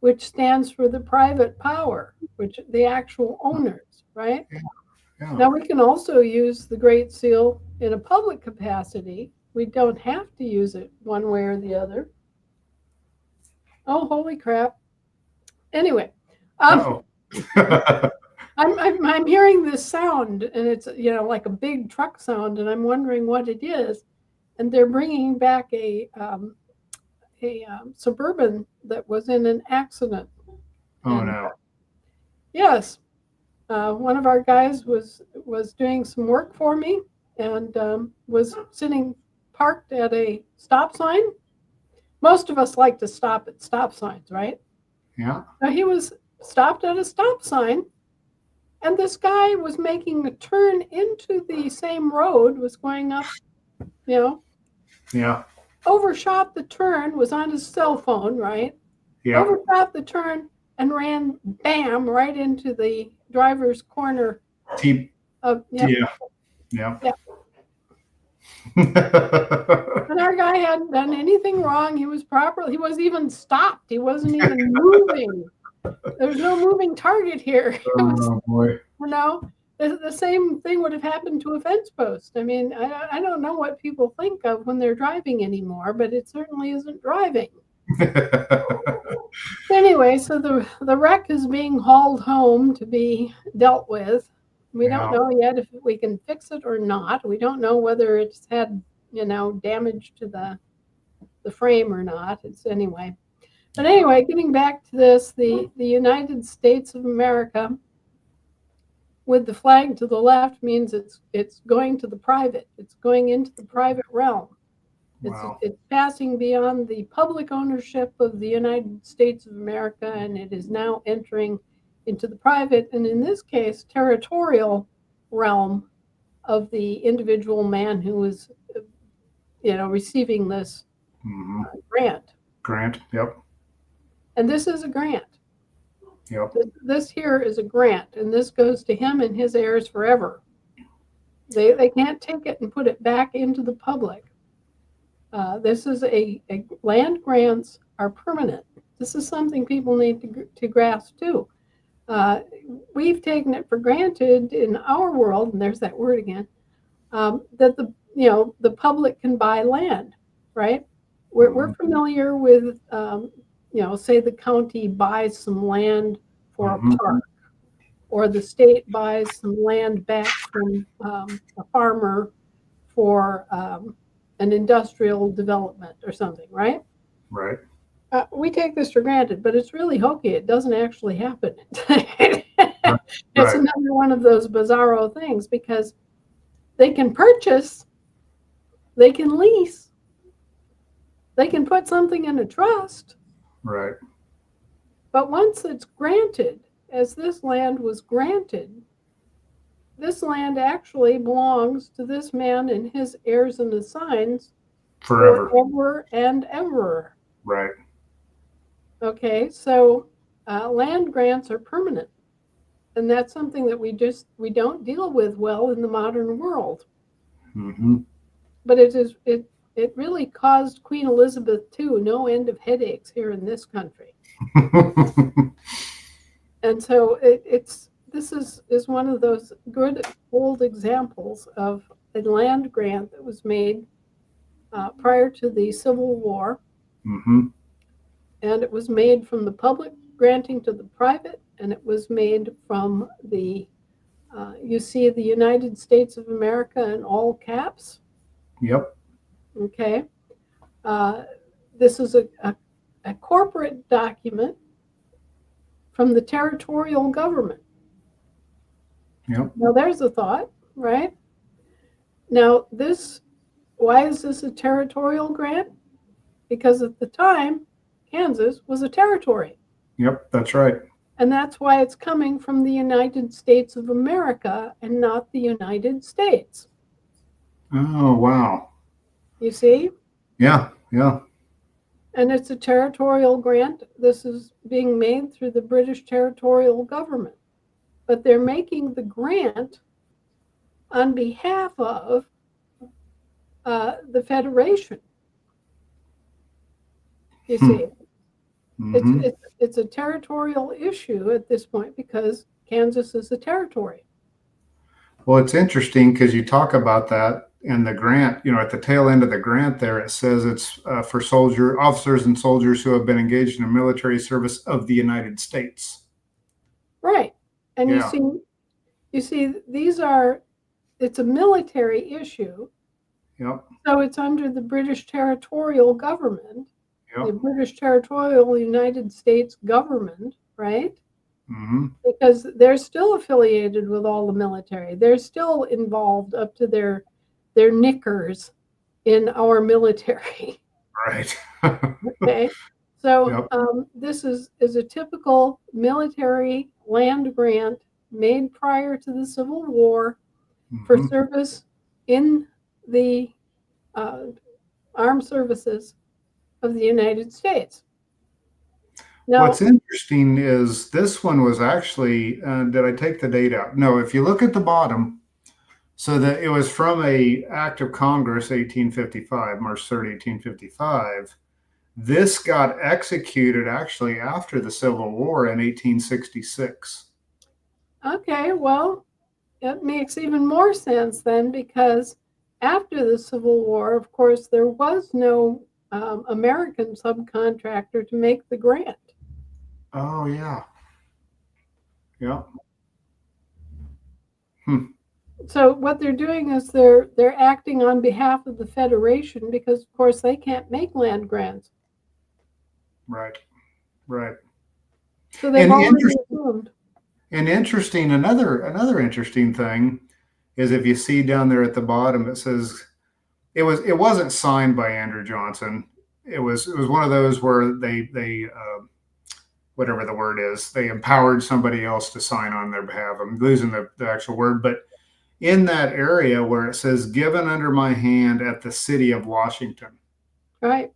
S3: which stands for the private power, which the actual owners, right?
S2: Yeah.
S3: Now we can also use the Great Seal in a public capacity. We don't have to use it one way or the other. Oh, holy crap. Anyway,
S2: Uh-oh.
S3: I'm hearing this sound, and it's, like a big truck sound, and I'm wondering what it is. And they're bringing back a Suburban that was in an accident.
S2: Oh
S3: And,
S2: no.
S3: yes, one of our guys was doing some work for me and was sitting parked at a stop sign. Most of us like to stop at stop signs, right?
S2: Yeah.
S3: Now he was stopped at a stop sign, and this guy was making a turn into the same road, was going up,
S2: Yeah.
S3: overshot the turn, was on his cell phone, right?
S2: Yeah.
S3: Overshot the turn and ran, bam, right into the driver's corner.
S2: Yeah.
S3: Yeah. And our guy hadn't done anything wrong. He was even stopped. He wasn't even moving. There's no moving target here.
S2: Oh boy.
S3: The same thing would have happened to a fence post. I mean, I don't know what people think of when they're driving anymore, but it certainly isn't driving. Anyway, so the wreck is being hauled home to be dealt with. We don't know yet if we can fix it or not. We don't know whether it's had, damage to the frame or not. Anyway. But anyway, getting back to this, the United States of America with the flag to the left means it's going to the private. It's going into the private realm.
S2: Wow.
S3: It's passing beyond the public ownership of the United States of America, and it is now entering into the private, and in this case, territorial realm of the individual man who is, receiving this grant.
S2: Grant, yep.
S3: And this is a grant.
S2: Yep.
S3: This here is a grant, and this goes to him and his heirs forever. They can't take it and put it back into the public. This is a land grants are permanent. This is something people need to grasp too. We've taken it for granted in our world, and there's that word again, that the public can buy land, right? We're familiar with, say the county buys some land for a park, or the state buys some land back from a farmer for an industrial development or something, right?
S2: Right.
S3: We take this for granted, but it's really hokey. It doesn't actually happen. It's another one of those bizarro things, because they can purchase, they can lease, they can put something in a trust.
S2: Right.
S3: But once it's granted, as this land was granted, this land actually belongs to this man and his heirs and assigns forever and ever.
S2: Right.
S3: Okay, so land grants are permanent, and that's something that we don't deal with well in the modern world.
S2: Mm-hmm.
S3: But it really caused Queen Elizabeth II no end of headaches here in this country. And so this is one of those good old examples of a land grant that was made prior to the Civil War.
S2: Mm-hmm.
S3: And it was made from the public granting to the private, and it was made from the, you see the United States of America in all caps.
S2: Yep.
S3: Okay. This is a corporate document from the territorial government.
S2: Yep.
S3: Now, there's a thought, right? Now, why is this a territorial grant? Because at the time, Kansas was a territory.
S2: Yep, that's right.
S3: And that's why it's coming from the United States of America and not the United States.
S2: Oh, wow.
S3: You see?
S2: Yeah, yeah.
S3: And it's a territorial grant. This is being made through the British territorial government. But they're making the grant on behalf of the Federation. You see?
S2: Mm-hmm.
S3: It's a territorial issue at this point because Kansas is a territory.
S2: Well, it's interesting because you talk about that in the grant, at the tail end of the grant there, it says it's for officers and soldiers who have been engaged in a military service of the United States.
S3: Right. And
S2: yeah.
S3: you see, it's a military issue.
S2: Yep.
S3: So it's under the British territorial government,
S2: yep.
S3: the British territorial United States government, right?
S2: Mm-hmm.
S3: Because they're still affiliated with all the military. They're still involved up to their knickers in our military.
S2: Right.
S3: Okay. So
S2: yep.
S3: This is a typical military land grant made prior to the Civil War for service in the armed services of the United States.
S2: Now, what's interesting is this one was actually, did I take the date out? No, if you look at the bottom, so that it was from a act of Congress, 1855, March 3rd, 1855. This got executed actually after the Civil War in 1866.
S3: Okay, well, it makes even more sense then, because after the Civil War, of course, there was no American subcontractor to make the grant.
S2: Oh, yeah. Yeah.
S3: So what they're doing is they're acting on behalf of the Federation because, of course, they can't make land grants.
S2: Right. Right.
S3: So they've already assumed.
S2: And interesting, another interesting thing is if you see down there at the bottom, it says it wasn't signed by Andrew Johnson. It was one of those where they whatever the word is, they empowered somebody else to sign on their behalf. I'm losing the actual word, but in that area where it says given under my hand at the city of Washington.
S3: Right.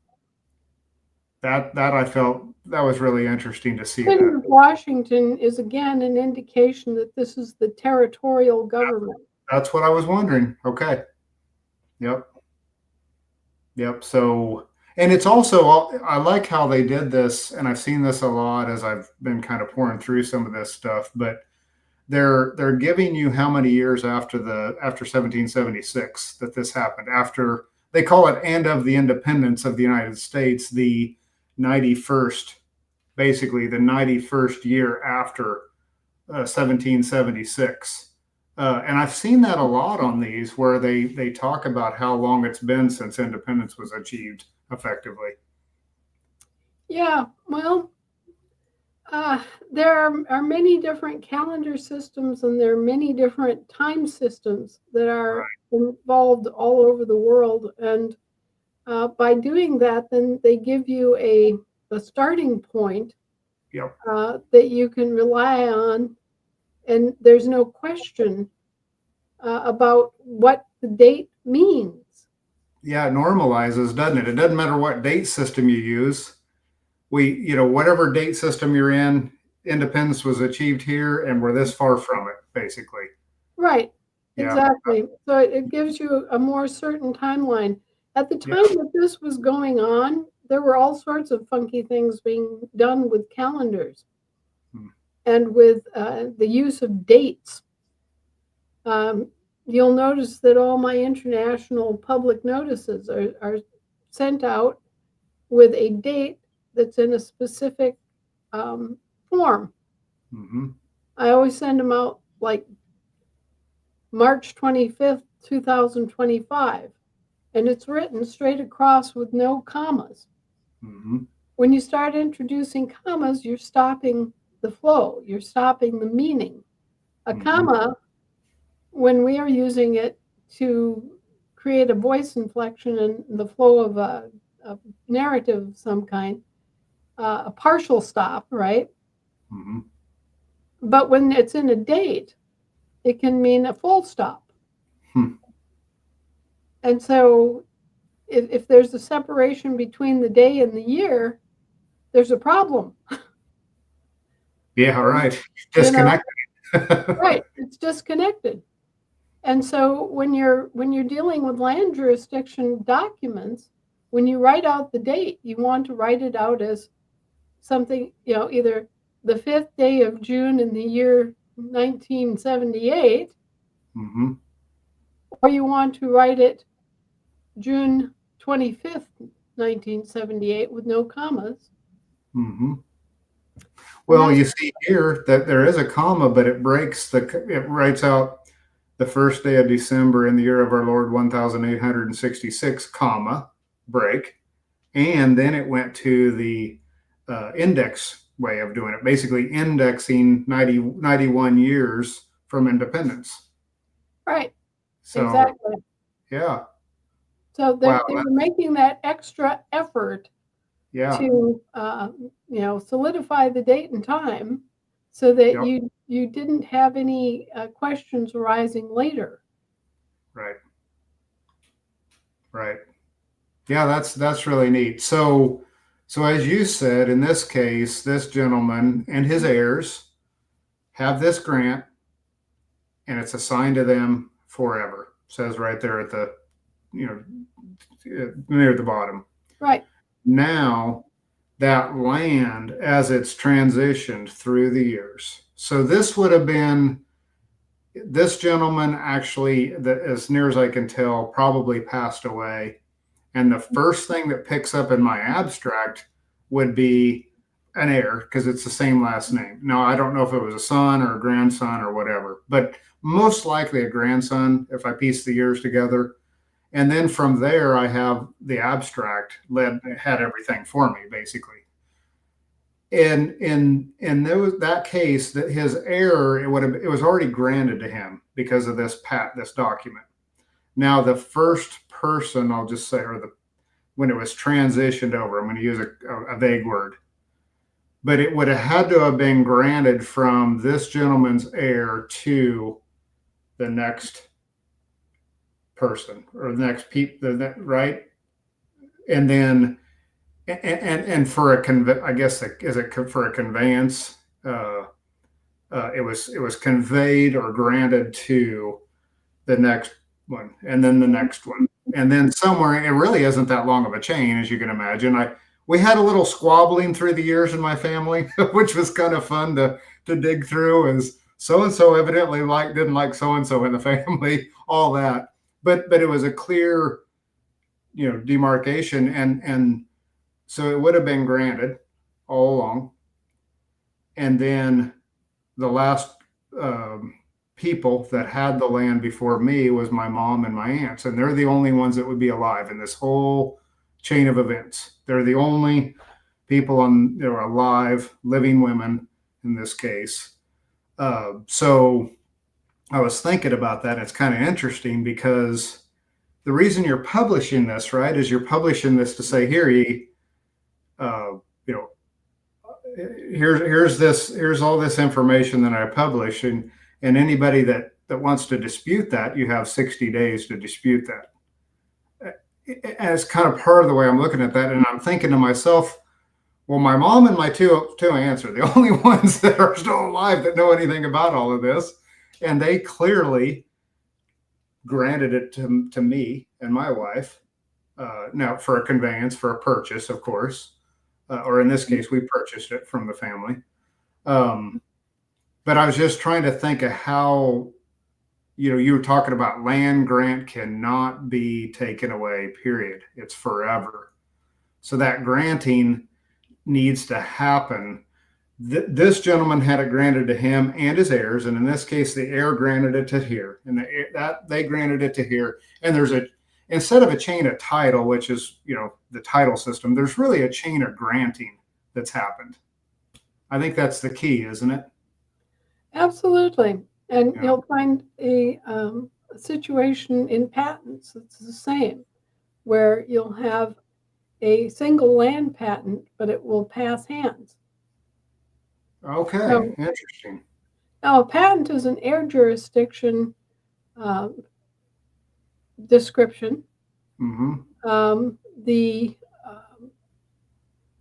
S2: That I felt that was really interesting to see.
S3: The city of Washington is again an indication that this is the territorial government.
S2: That's what I was wondering. Okay. Yep. So, and it's also, I like how they did this, and I've seen this a lot as I've been kind of pouring through some of this stuff, but they're giving you how many years after 1776 that this happened. After, they call it end of the independence of the United States, the 91st, basically the 91st year after 1776. And I've seen that a lot on these where they talk about how long it's been since independence was achieved effectively.
S3: Yeah, well, there are many different calendar systems and there are many different time systems that are involved all over the world. And by doing that, then they give you a starting point that you can rely on. And there's no question about what the date means.
S2: Yeah, it normalizes, doesn't it? It doesn't matter what date system you use. Whatever date system you're in, independence was achieved here, and we're this far from it, basically.
S3: Right. Yeah. Exactly. So it gives you a more certain timeline. At the time that this was going on, there were all sorts of funky things being done with calendars and with the use of dates. You'll notice that all my international public notices are sent out with a date that's in a specific form. I always send them out like March 25th, 2025, and it's written straight across with no commas. When you start introducing commas, you're stopping the flow, you're stopping the meaning. A comma, when we are using it to create a voice inflection in the flow of a narrative of some kind, a partial stop, right? But when it's in a date, it can mean a full stop. And so if there's a separation between the day and the year, there's a problem.
S2: Yeah, right. Disconnected.
S3: Right, it's disconnected. And so when you're dealing with land jurisdiction documents, when you write out the date, you want to write it out as something, either the 5th day of June in the year 1978, or you want to write it June 25th, 1978 with no commas.
S2: Well, you see here that there is a comma, but it writes out the 1st day of December in the year of our Lord 1866, comma, break. And then it went to the index way of doing it, basically indexing 91 years from independence.
S3: Right.
S2: So,
S3: exactly.
S2: Yeah.
S3: So they were making that extra effort to, solidify the date and time so that you didn't have any questions arising later.
S2: Right. Yeah, that's really neat. So as you said, in this case, this gentleman and his heirs have this grant, and it's assigned to them forever. It says right there at the, near the bottom.
S3: Right.
S2: Now, that land, as it's transitioned through the years. So this would have been, this gentleman actually, as near as I can tell, probably passed away. And the first thing that picks up in my abstract would be an heir, because it's the same last name. Now, I don't know if it was a son or a grandson or whatever, but most likely a grandson, if I piece the years together. And then from there, I have the abstract had everything for me, basically. And in that case, that his heir, it was already granted to him because of this document. Now, the first person, I'll just say, when it was transitioned over, I'm going to use a vague word, but it would have had to have been granted from this gentleman's heir to the next person or the next people, right? And then, and for a for a conveyance, it was conveyed or granted to the next one, and then the next one, and then somewhere, it really isn't that long of a chain, as you can imagine. We had a little squabbling through the years in my family, which was kind of fun to dig through, as so-and-so evidently didn't like so-and-so in the family, all that. But it was a clear, demarcation, and so it would have been granted all along. And then the last people that had the land before me was my mom and my aunts, and they're the only ones that would be alive in this whole chain of events. They're the only people alive, living women in this case. So I was thinking about that. It's kind of interesting because the reason you're publishing this, right, is you're publishing this to say, here, here's all this information that I publish, and anybody that wants to dispute that, you have 60 days to dispute that. And it's kind of part of the way I'm looking at that, and I'm thinking to myself, well, my mom and my two aunts are the only ones that are still alive that know anything about all of this, and they clearly granted it to me and my wife, now for a conveyance, for a purchase, of course, or in this case, we purchased it from the family. But I was just trying to think of how, you were talking about land grant cannot be taken away, period. It's forever. So that granting needs to happen. This gentleman had it granted to him and his heirs, and in this case, the heir granted it to here, and they granted it to here. And there's instead of a chain of title, which is the title system, there's really a chain of granting that's happened. I think that's the key, isn't it?
S3: Absolutely, and you'll find a situation in patents that's the same, where you'll have a single land patent, but it will pass hands.
S2: Okay, so, interesting.
S3: Now, a patent is an heir jurisdiction description.
S2: Mm-hmm.
S3: The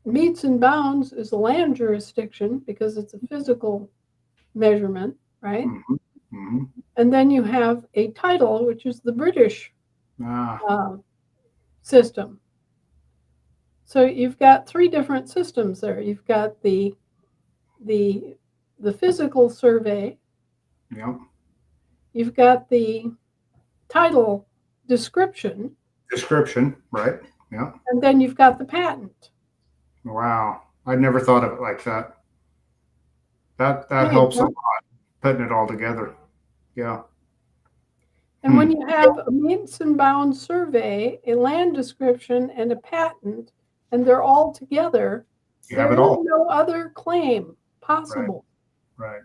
S3: meets and bounds is a land jurisdiction because it's a physical measurement, right?
S2: Mm-hmm. Mm-hmm.
S3: And then you have a title, which is the British system. So you've got three different systems there. You've got the physical survey.
S2: Yep.
S3: You've got the title description.
S2: Description, right? Yeah.
S3: And then you've got the patent.
S2: Wow. I'd never thought of it like that. That helps a lot, putting it all together. Yeah.
S3: And when you have a meets and bounds survey, a land description, and a patent, and they're all together,
S2: there is
S3: no other claim possible.
S2: Right.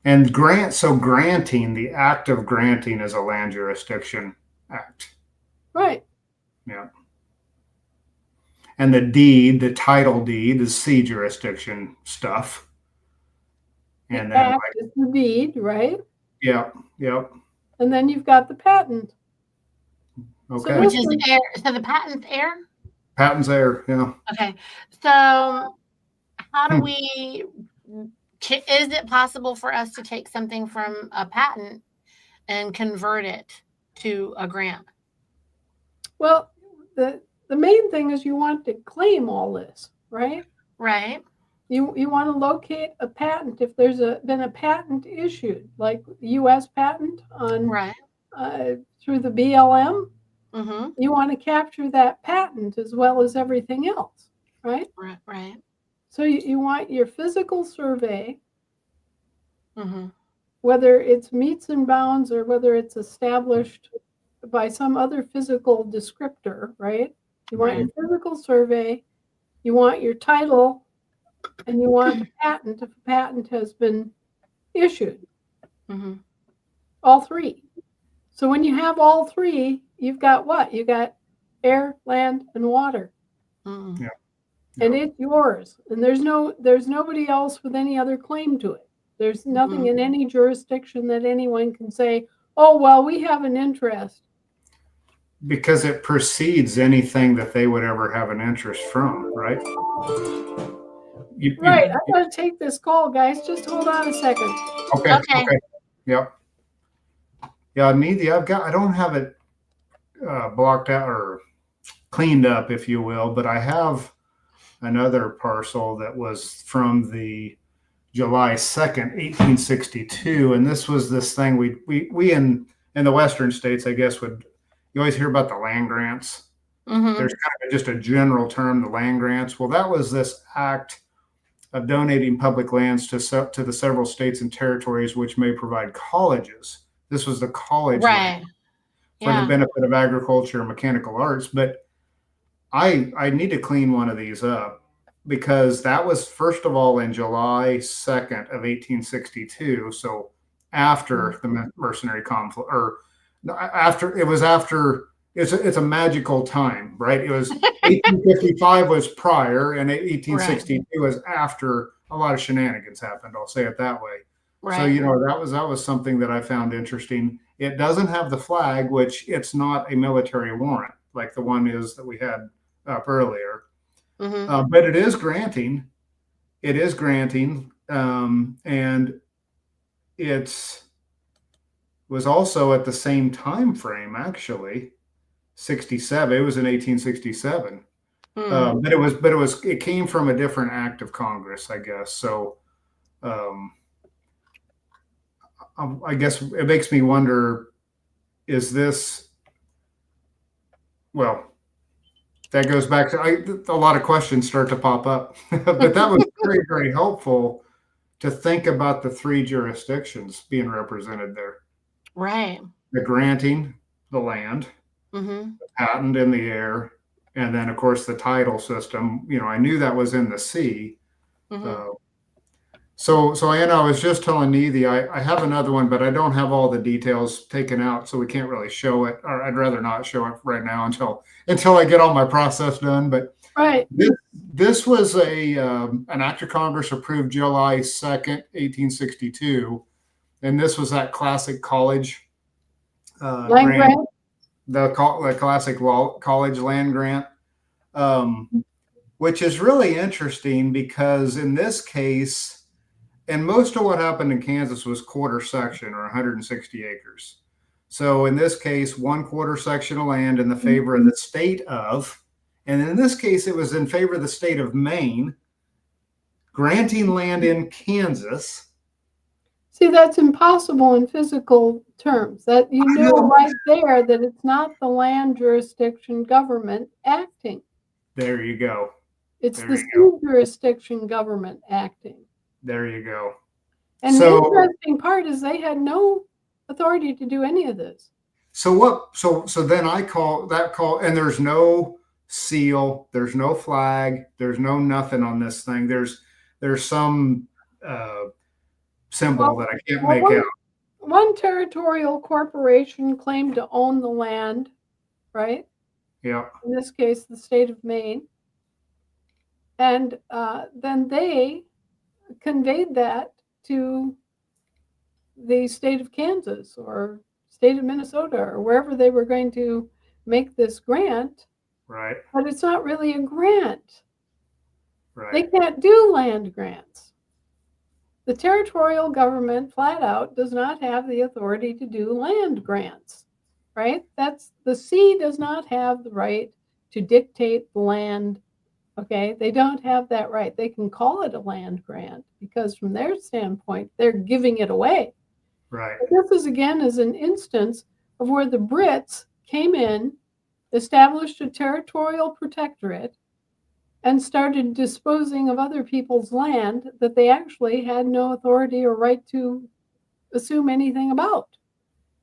S2: And granting, the act of granting is a land jurisdiction act.
S3: Right.
S2: Yeah. And the title deed is sea jurisdiction stuff. And
S3: the act is the deed, right?
S2: Yep.
S3: And then you've got the patent.
S2: Okay.
S1: So which is heir. So the patent's heir?
S2: Patent's heir, yeah.
S1: Okay. So how do we, is it possible for us to take something from a patent and convert it to a grant?
S3: Well, the main thing is you want to claim all this, right?
S1: Right.
S3: You want to locate a patent if there's been a patent issued, like the U.S. patent on through the BLM.
S1: Mm-hmm.
S3: You want to capture that patent as well as everything else, right?
S1: Right.
S3: So you want your physical survey,
S1: mm-hmm.
S3: whether it's meets and bounds or whether it's established by some other physical descriptor, right? You want your physical survey, you want your title, and you want the patent if a patent has been issued.
S1: Mm-hmm.
S3: All three. So when you have all three, you've got what? You got air, land, and water.
S1: Mm-hmm.
S2: Yeah.
S3: And it's yours. And there's nobody else with any other claim to it. There's nothing in any jurisdiction that anyone can say, oh, well, we have an interest.
S2: Because it precedes anything that they would ever have an interest from, right?
S3: Right. I'm going to take this call, guys. Just hold on a second.
S2: Okay. Yep. Yeah, Niti, I don't have it blocked out or cleaned up, if you will, but I have another parcel that was from the July 2nd, 1862. And this was this thing we in the Western states, I guess, you always hear about the land grants.
S1: Mm-hmm.
S2: There's kind of just a general term, the land grants. Well, that was this act of donating public lands to the several states and territories which may provide colleges. This was the college land for the benefit of agriculture and mechanical arts. But I need to clean one of these up because that was, first of all, in July 2nd of 1862. So after the mercenary conflict, or it's a magical time, right? It was 1855 was prior, and 1862 was after a lot of shenanigans happened. I'll say it that way. Right. So that was something that I found interesting. It doesn't have the flag, which it's not a military warrant like the one is that we had up earlier, but it is granting. It is granting, and it's was also at the same time frame, actually. 67. It was in 1867.
S1: Hmm.
S2: It came from a different act of Congress, I guess. So, I guess it makes me wonder, is this, well, that goes back to a lot of questions start to pop up, but that was very, very helpful to think about the three jurisdictions being represented there.
S1: Right.
S2: The granting, the land,
S1: Mm-hmm.
S2: the patent in the air, and then of course the title system. I knew that was in the sea.
S1: Mm-hmm.
S2: So I was just telling Niti, I have another one, but I don't have all the details taken out, so we can't really show it, or I'd rather not show it right now until I get all my process done. But
S3: Right.
S2: this was an act of Congress approved July 2nd, 1862, and this was that classic college
S3: Land grant.
S2: the classic college land grant, which is really interesting because in this case. And most of what happened in Kansas was quarter section or 160 acres. So in this case, 1/4 section of land in the favor of the state of, and in this case, it was in favor of the state of Maine, granting land in Kansas.
S3: See, that's impossible in physical terms. That you know right there that it's not the land jurisdiction government acting.
S2: There you go.
S3: It's the sea jurisdiction government acting.
S2: There you go.
S3: And the interesting part is they had no authority to do any of this.
S2: So then I call, and there's no seal, there's no flag, there's no nothing on this thing. There's some symbol that I can't make out.
S3: One territorial corporation claimed to own the land, right?
S2: Yeah.
S3: In this case, the state of Maine. And then they conveyed that to the state of Kansas or state of Minnesota or wherever they were going to make this grant.
S2: Right.
S3: But it's not really a grant.
S2: Right.
S3: They can't do land grants. The territorial government flat out does not have the authority to do land grants, right? The sea does not have the right to dictate the land. Okay, they don't have that right. They can call it a land grant because from their standpoint, they're giving it away.
S2: Right.
S3: But this is an instance of where the Brits came in, established a territorial protectorate, and started disposing of other people's land that they actually had no authority or right to assume anything about.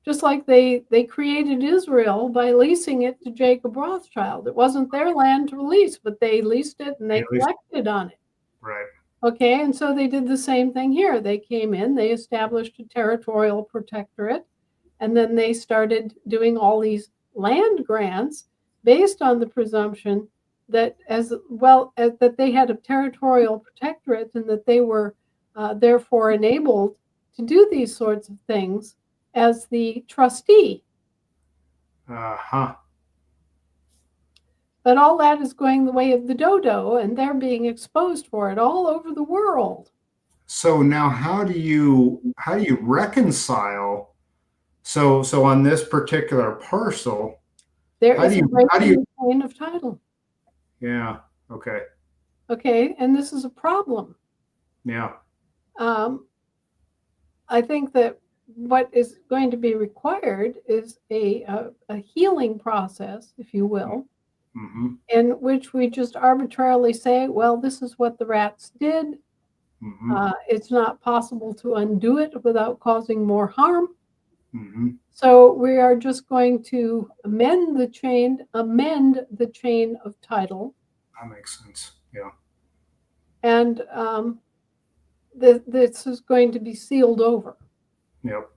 S3: Just like they created Israel by leasing it to Jacob Rothschild. It wasn't their land to lease, but they leased it and they collected on it.
S2: Right.
S3: Okay, and so they did the same thing here. They came in, they established a territorial protectorate, and then they started doing all these land grants based on the presumption that that they had a territorial protectorate and that they were therefore enabled to do these sorts of things as the trustee.
S2: Uh-huh.
S3: But all that is going the way of the dodo, and they're being exposed for it all over the world.
S2: So now how do you reconcile? So on this particular parcel,
S3: there is a breaking chain of title.
S2: Yeah. Okay.
S3: Okay, and this is a problem.
S2: Yeah.
S3: I think that what is going to be required is a healing process, if you will, in which we just arbitrarily say, well, this is what the rats did. It's not possible to undo it without causing more harm. So we are just going to amend the chain of title.
S2: That makes sense. Yeah.
S3: And this is going to be sealed over.
S2: Yep.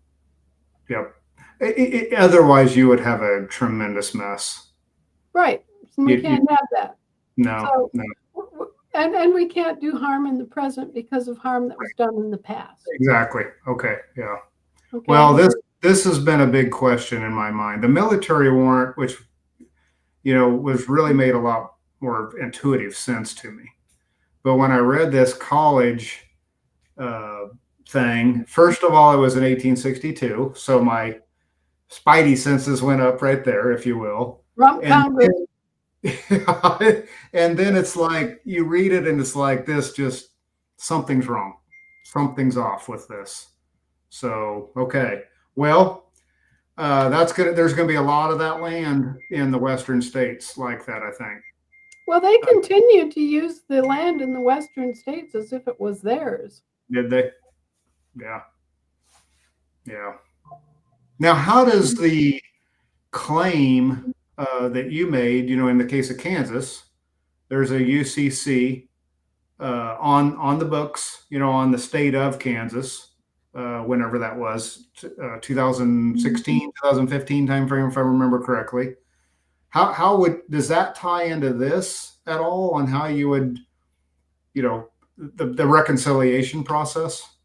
S2: Otherwise, you would have a tremendous mess.
S3: Right. We can't have that.
S2: No.
S3: And we can't do harm in the present because of harm that was done in the past.
S2: Exactly. Okay. Yeah. Okay. Well, this has been a big question in my mind. The military warrant, which was really made a lot more intuitive sense to me. But when I read this college thing, first of all, it was in 1862. So my spidey senses went up right there, if you will.
S3: Rump Congress.
S2: And then it's like you read it and it's like this, just something's wrong. Something's off with this. So, okay. Well, that's good. There's going to be a lot of that land in the western states like that, I think.
S3: Well, they continued to use the land in the western states as if it was theirs.
S2: Did they? Yeah. Yeah. Now, how does the claim that you made, in the case of Kansas, there's a UCC on the books, on the state of Kansas, whenever that was, 2016, 2015 timeframe, if I remember correctly. Does that tie into this at all on how you would, the reconciliation process?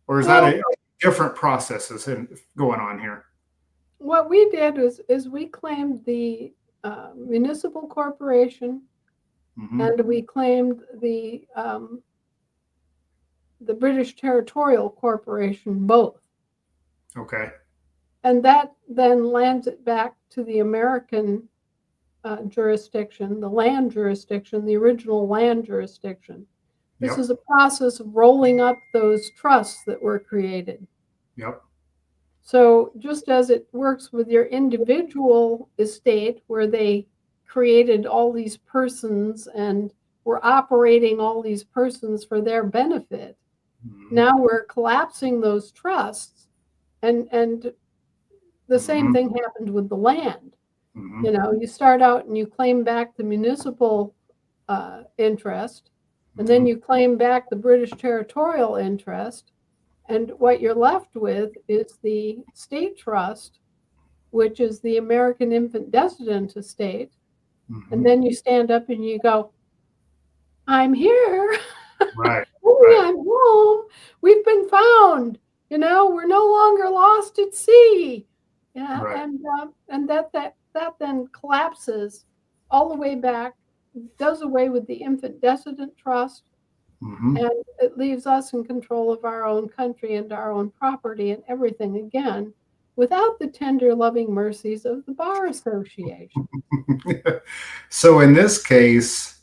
S2: Or is that a different processes going on here?
S3: What we did is we claimed the municipal corporation, and we claimed the British Territorial Corporation both.
S2: Okay.
S3: And that then lands it back to the American jurisdiction, the land jurisdiction, the original land jurisdiction. This is a process of rolling up those trusts that were created.
S2: Yep.
S3: So just as it works with your individual estate, where they created all these persons and were operating all these persons for their benefit, now we're collapsing those trusts, and the same thing happened with the land. You start out and you claim back the municipal interest, and then you claim back the British territorial interest, and what you're left with is the state trust, which is the American infant descendant estate. And then you stand up and you go, I'm here.
S2: Right.
S3: I'm home. We've been found. We're no longer lost at sea. Yeah. Right. And that then collapses all the way back, does away with the infant descendant trust, and it leaves us in control of our own country and our own property and everything again, without the tender, loving mercies of the Bar Association.
S2: So in this case,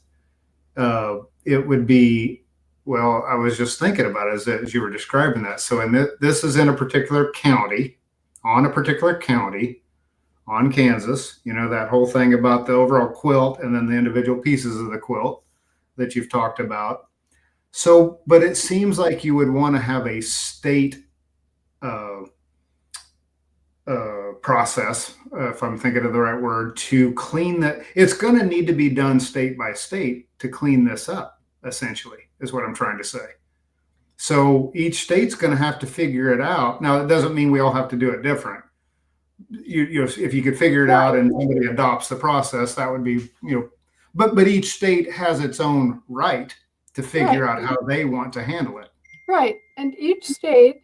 S2: it would be, well, I was just thinking about it as you were describing that. So this is in a particular county, on Kansas, that whole thing about the overall quilt and then the individual pieces of the quilt that you've talked about. So, but it seems like you would want to have a state process, if I'm thinking of the right word, to clean that. It's going to need to be done state by state to clean this up, essentially, is what I'm trying to say. So each state's going to have to figure it out. Now, it doesn't mean we all have to do it different. If you could figure it out and somebody adopts the process, that would be, but each state has its own right to figure out how they want to handle it.
S3: Right. And each state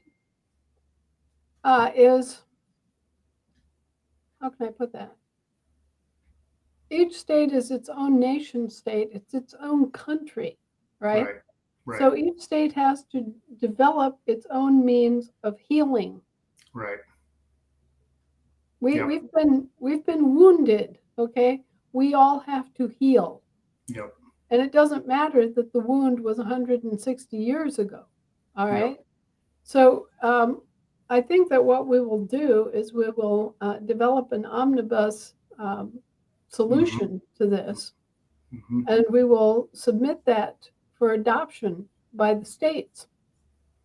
S3: is, how can I put that? Each state is its own nation state. It's its own country, right? Right. So each state has to develop its own means of healing.
S2: Right.
S3: We've been wounded, okay? We all have to heal.
S2: Yep.
S3: And it doesn't matter that the wound was 160 years ago, all right? Yep. So I think that what we will do is we will develop an omnibus solution to this, and we will submit that for adoption by the states.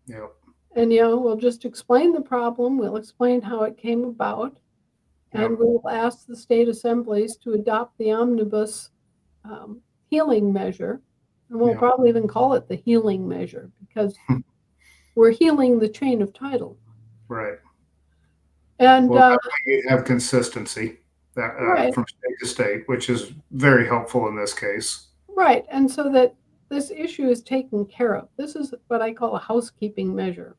S2: Yep.
S3: And, we'll just explain the problem. We'll explain how it came about. And we will ask the state assemblies to adopt the omnibus healing measure. And we'll probably even call it the healing measure, because we're healing the chain of title.
S2: Right.
S3: And
S2: we have consistency from state to state, which is very helpful in this case.
S3: Right. And so that this issue is taken care of. This is what I call a housekeeping measure.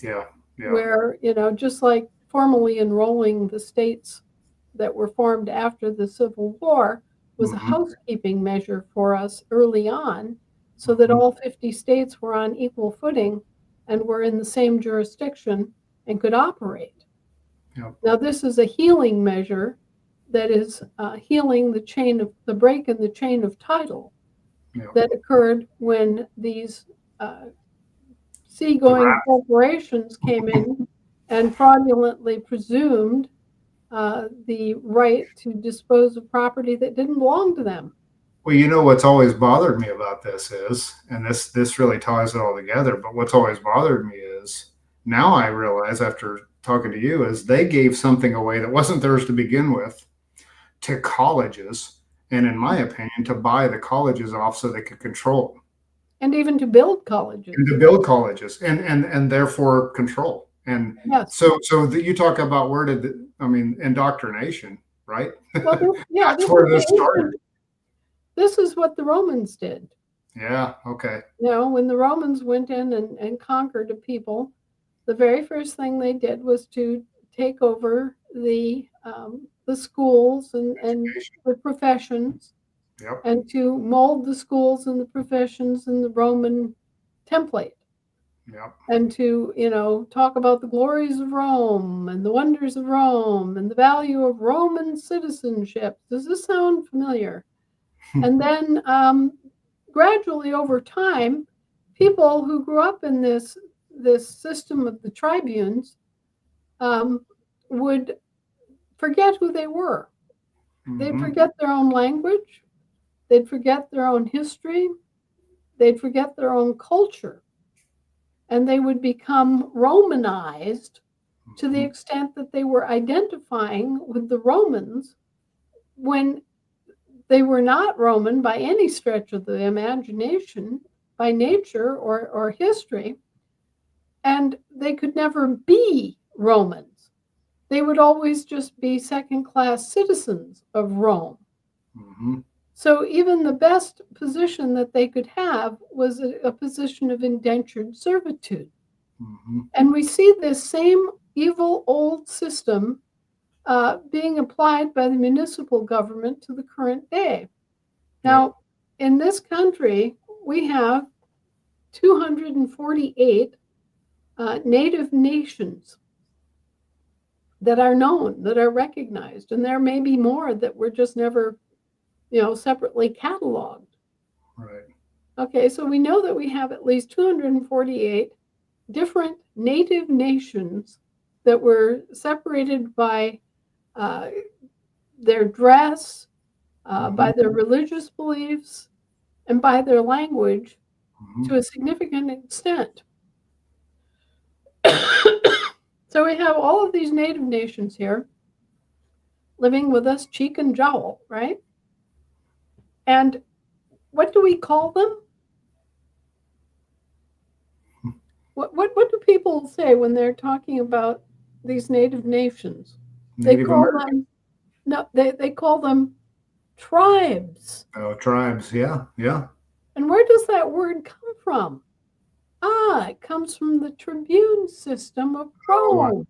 S2: Yeah.
S3: Where, just like formally enrolling the states that were formed after the Civil War was a housekeeping measure for us early on, so that all 50 states were on equal footing and were in the same jurisdiction and could operate.
S2: Yep.
S3: Now, this is a healing measure that is healing the break in the chain of title
S2: Yeah.
S3: that occurred when these seagoing corporations came in and fraudulently presumed the right to dispose of property that didn't belong to them.
S2: Well, you know what's always bothered me about this is, and this really ties it all together, but what's always bothered me is now I realize after talking to you is they gave something away that wasn't theirs to begin with to colleges, and in my opinion, to buy the colleges off so they could control them.
S3: And even to build colleges.
S2: And to build colleges and therefore control. And
S3: yes.
S2: So you talk about indoctrination, right?
S3: Well,
S2: that's where this started.
S3: This is what the Romans did.
S2: Yeah, okay.
S3: When the Romans went in and conquered a people, the very first thing they did was to take over the schools and the professions,
S2: yep.
S3: and to mold the schools and the professions in the Roman template.
S2: Yep.
S3: And to, talk about the glories of Rome and the wonders of Rome and the value of Roman citizenship. Does this sound familiar? And then gradually over time, people who grew up in this system of the tribunes would forget who they were.
S2: Mm-hmm.
S3: They'd forget their own language. They'd forget their own history. They'd forget their own culture. And they would become Romanized to the extent that they were identifying with the Romans when they were not Roman by any stretch of the imagination, by nature or history, and they could never be Romans. They would always just be second-class citizens of Rome.
S2: Mm-hmm.
S3: So even the best position that they could have was a position of indentured servitude.
S2: Mm-hmm.
S3: And we see this same evil old system being applied by the municipal government to the current day. Now, in this country, we have 248 native nations that are known, that are recognized, and there may be more that were just never, separately cataloged.
S2: Right.
S3: Okay, so we know that we have at least 248 different native nations that were separated by their dress, by their religious beliefs, and by their language to a significant extent. So we have all of these native nations here living with us cheek and jowl, right? And what do we call them? What do people say when they're talking about these native nations? They call them tribes.
S2: Oh, tribes, yeah.
S3: And where does that word come from? It comes from the tribune system of Rome.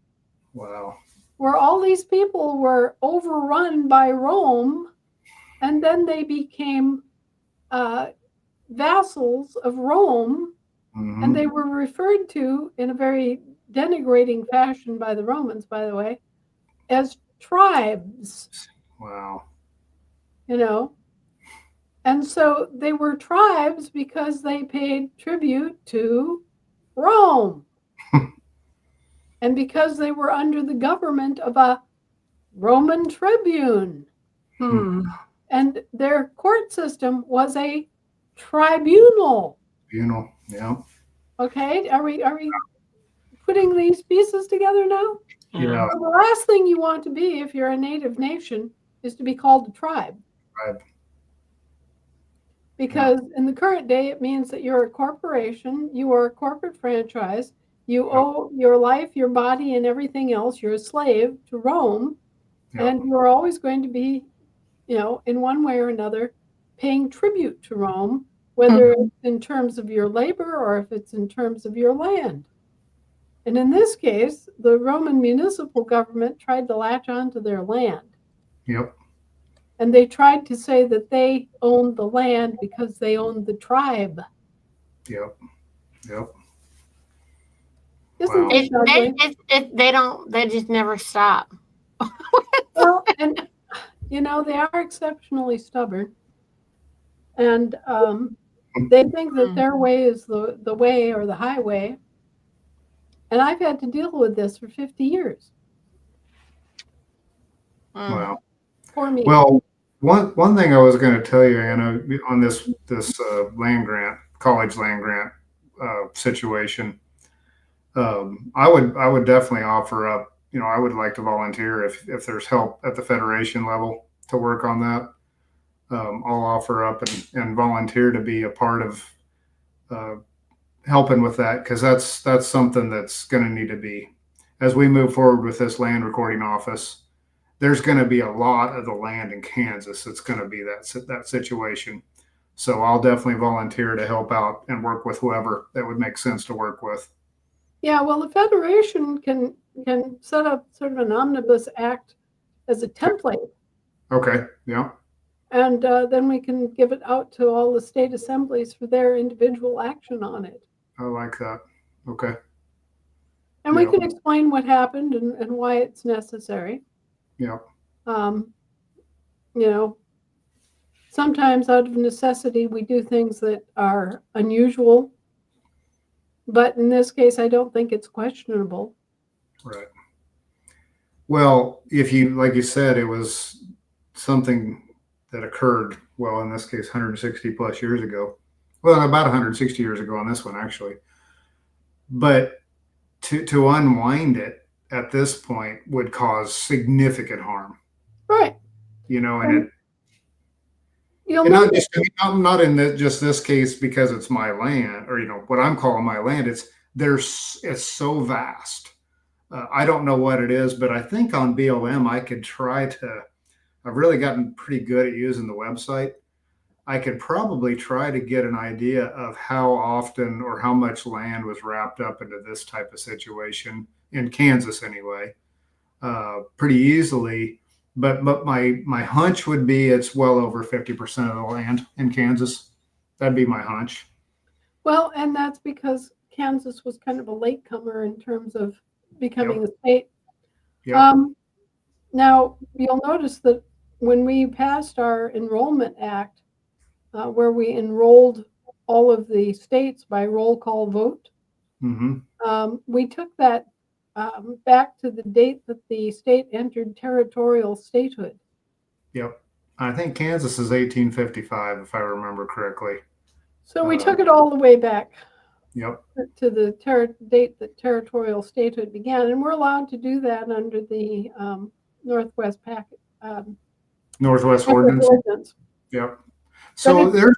S2: Wow.
S3: Where all these people were overrun by Rome, and then they became vassals of Rome, and they were referred to in a very denigrating fashion by the Romans, by the way, as tribes.
S2: Wow.
S3: And so they were tribes because they paid tribute to Rome. And because they were under the government of a Roman tribune. And their court system was a tribunal.
S2: Yeah.
S3: Okay, are we putting these pieces together now?
S2: Yeah.
S3: So the last thing you want to be if you're a native nation is to be called a tribe.
S2: Tribe.
S3: Because in the current day, it means that you're a corporation, you are a corporate franchise, you owe your life, your body, and everything else. You're a slave to Rome, and you're always going to be, in one way or another, paying tribute to Rome, whether it's in terms of your labor or if it's in terms of your land. And in this case, the Roman municipal government tried to latch onto their land.
S2: Yep.
S3: And they tried to say that they owned the land because they owned the tribe.
S2: Yep.
S3: Isn't it ugly?
S1: They just never stop.
S3: Well, and You know, they are exceptionally stubborn, and they think that their way is the way or the highway. And I've had to deal with this for 50 years.
S2: Wow.
S3: For me.
S2: Well, one thing I was going to tell you, Anna, on this land grant, college land grant situation, I would definitely offer up. You know, I would like to volunteer if there's help at the federation level to work on that. I'll offer up and volunteer to be a part of uh, helping with that, because that's something that's going to need to be, as we move forward with this land recording office. There's going to be a lot of the land in Kansas that's going to be that situation. So I'll definitely volunteer to help out and work with whoever that would make sense to work with.
S3: Yeah, well, the Federation can set up sort of an omnibus act as a template.
S2: Okay. Yeah.
S3: And then we can give it out to all the state assemblies for their individual action on it.
S2: I like that. Okay.
S3: And we can explain what happened and why it's necessary.
S2: Yeah.
S3: You know, sometimes out of necessity, we do things that are unusual. But in this case, I don't think it's questionable.
S2: Right. Well, if you, like you said, it was something that occurred, well, in this case, 160 plus years ago. Well, about 160 years ago on this one, actually. But to unwind it at this point would cause significant harm.
S3: Right.
S2: You know, and not in just this case because it's my land, or, you know, what I'm calling my land. It's so vast. I don't know what it is, but I think on BLM I could try to. I've really gotten pretty good at using the website. I could probably try to get an idea of how often or how much land was wrapped up into this type of situation in Kansas, anyway, pretty easily. But my hunch would be it's well over 50% of the land in Kansas. That'd be my hunch.
S3: Well, and that's because Kansas was kind of a latecomer in terms of becoming a state.
S2: Yep.
S3: Now, you'll notice that when we passed our Enrollment Act, where we enrolled all of the states by roll call vote, we took that back to the date that the state entered territorial statehood.
S2: Yep. I think Kansas is 1855, if I remember correctly.
S3: So we took it all the way back.
S2: Yep.
S3: To the date that territorial statehood began, and we're allowed to do that under the Northwest Ordinance.
S2: Yep. So there's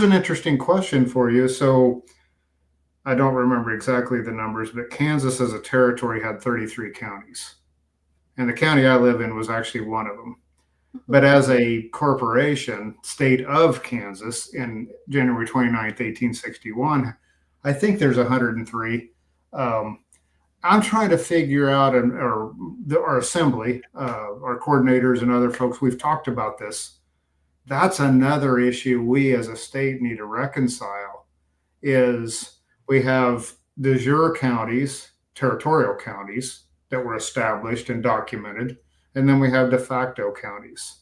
S2: an interesting question for you. So I don't remember exactly the numbers, but Kansas as a territory had 33 counties, and the county I live in was actually one of them. But as a corporation, state of Kansas, in January 29th, 1861, I think there's 103. I'm trying to figure out, our assembly, our coordinators and other folks, we've talked about this. That's another issue we as a state need to reconcile, is we have de jure counties, territorial counties that were established and documented, and then we have de facto counties.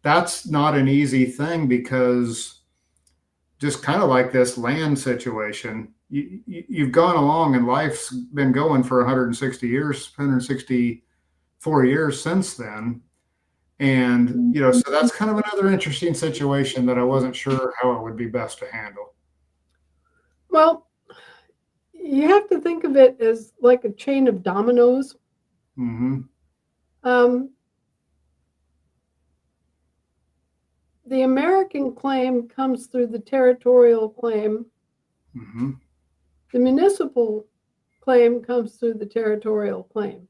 S2: That's not an easy thing, because just kind of like this land situation, you've gone along and life's been going for 160 years, 164 years since then. And, you know, so that's kind of another interesting situation that I wasn't sure how it would be best to handle.
S3: Well, you have to think of it as like a chain of dominoes. The American claim comes through the territorial claim. The municipal claim comes through the territorial claim.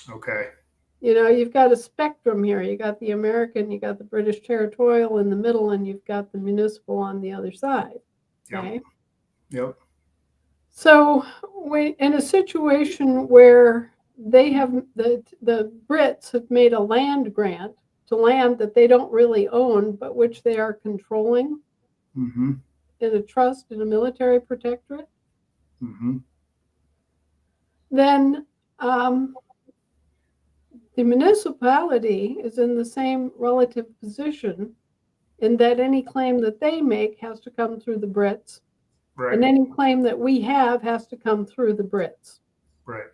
S2: Okay.
S3: You know, you've got a spectrum here. You got the American, you got the British territorial in the middle, and you've got the municipal on the other side. Okay.
S2: Yep.
S3: So in a situation where they have the Brits have made a land grant to land that they don't really own, but which they are controlling in a trust, in a military protectorate, then The municipality is in the same relative position in that any claim that they make has to come through the Brits,
S2: Right.
S3: and any claim that we have has to come through the Brits.
S2: Right.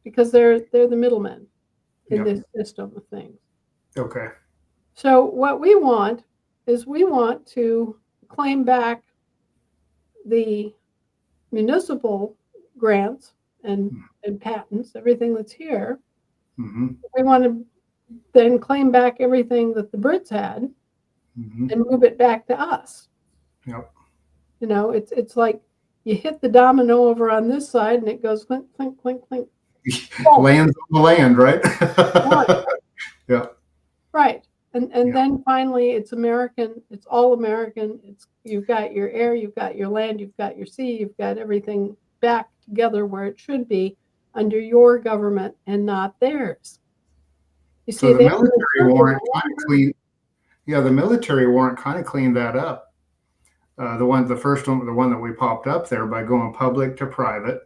S3: Because they're the middlemen in
S2: Yep.
S3: this system of things.
S2: Okay.
S3: So what we want is we want to claim back the municipal grants and patents, everything that's here.
S2: Mm-hmm.
S3: We want to then claim back everything that the Brits had and move it back to us.
S2: Yep.
S3: You know, it's like you hit the domino over on this side and it goes clink, clink, clink, clink.
S2: Lands on the land, right?
S3: Right.
S2: Yeah.
S3: Right. And then finally it's American, it's all American. You've got your air, you've got your land, you've got your sea, you've got everything back together where it should be under your government and not theirs. You see,
S2: so the military warrant kind of cleaned. Yeah, the military warrant kind of cleaned that up. The first one, the one that we popped up there by going public to private,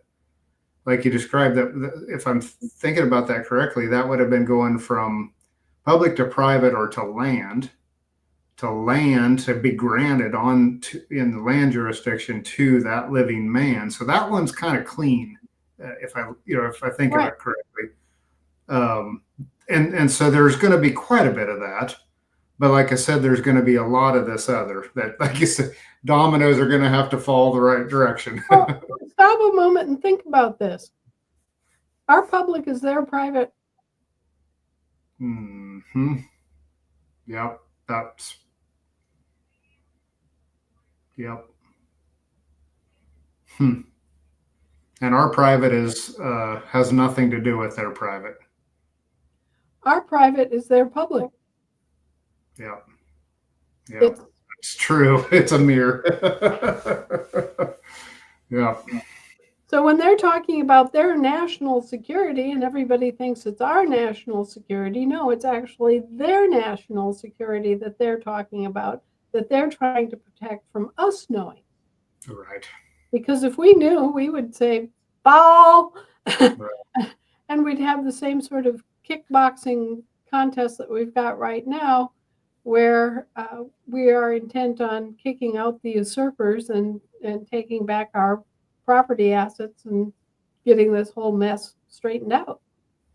S2: like you described. That if I'm thinking about that correctly, that would have been going from public to private or to land to be granted in the land jurisdiction to that living man. So that one's kind of clean, if I think of it correctly. And so there's going to be quite a bit of that. But like I said, there's going to be a lot of this other that, like you said, dominoes are going to have to fall the right direction.
S3: Well, stop a moment and think about this. Our public is their private.
S2: Mm-hmm. Yep. Yep. And our private has nothing to do with their private.
S3: Our private is their public.
S2: Yeah. Yeah. It's true. It's a mirror. Yeah.
S3: So when they're talking about their national security and everybody thinks it's our national security, no, it's actually their national security that they're talking about, that they're trying to protect from us knowing.
S2: Right.
S3: Because if we knew, we would say, ball,
S2: Right.
S3: and we'd have the same sort of kickboxing contest that we've got right now, where we are intent on kicking out the usurpers and taking back our property assets and getting this whole mess straightened out.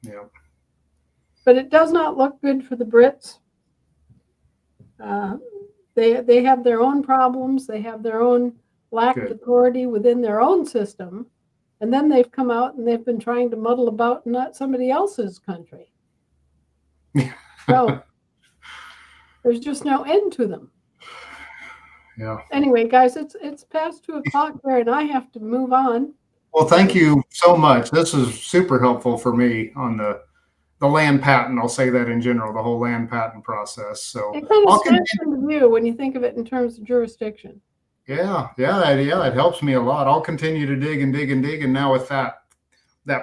S2: Yeah.
S3: But it does not look good for the Brits. They have their own problems. They have their own lack of authority within their own system. And then they've come out and they've been trying to muddle about in somebody else's country. So there's just no end to them.
S2: Yeah.
S3: Anyway, guys, it's past 2:00 there, and I have to move on.
S2: Well, thank you so much. This is super helpful for me on the land patent. I'll say that in general, the whole land patent process. So
S3: it kind of stands into view when you think of it in terms of jurisdiction.
S2: Yeah. It helps me a lot. I'll continue to dig and dig and dig, and now with that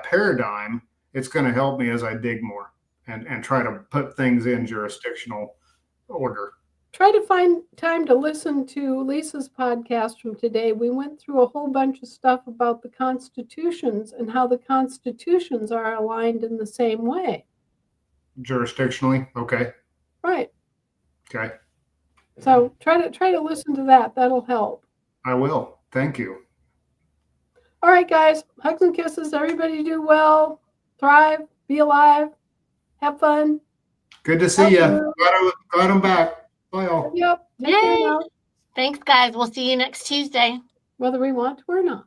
S2: paradigm, it's going to help me as I dig more and try to put things in jurisdictional order.
S3: Try to find time to listen to Lisa's podcast from today. We went through a whole bunch of stuff about the constitutions and how the constitutions are aligned in the same way.
S2: Jurisdictionally? Okay.
S3: Right.
S2: Okay.
S3: So try to listen to that. That'll help.
S2: I will. Thank you.
S3: All right, guys. Hugs and kisses. Everybody do well. Thrive. Be alive. Have fun.
S2: Good to see you. Glad I'm back. Bye all.
S3: Yep.
S1: Yay. Thanks, guys. We'll see you next Tuesday.
S3: Whether we want to or not.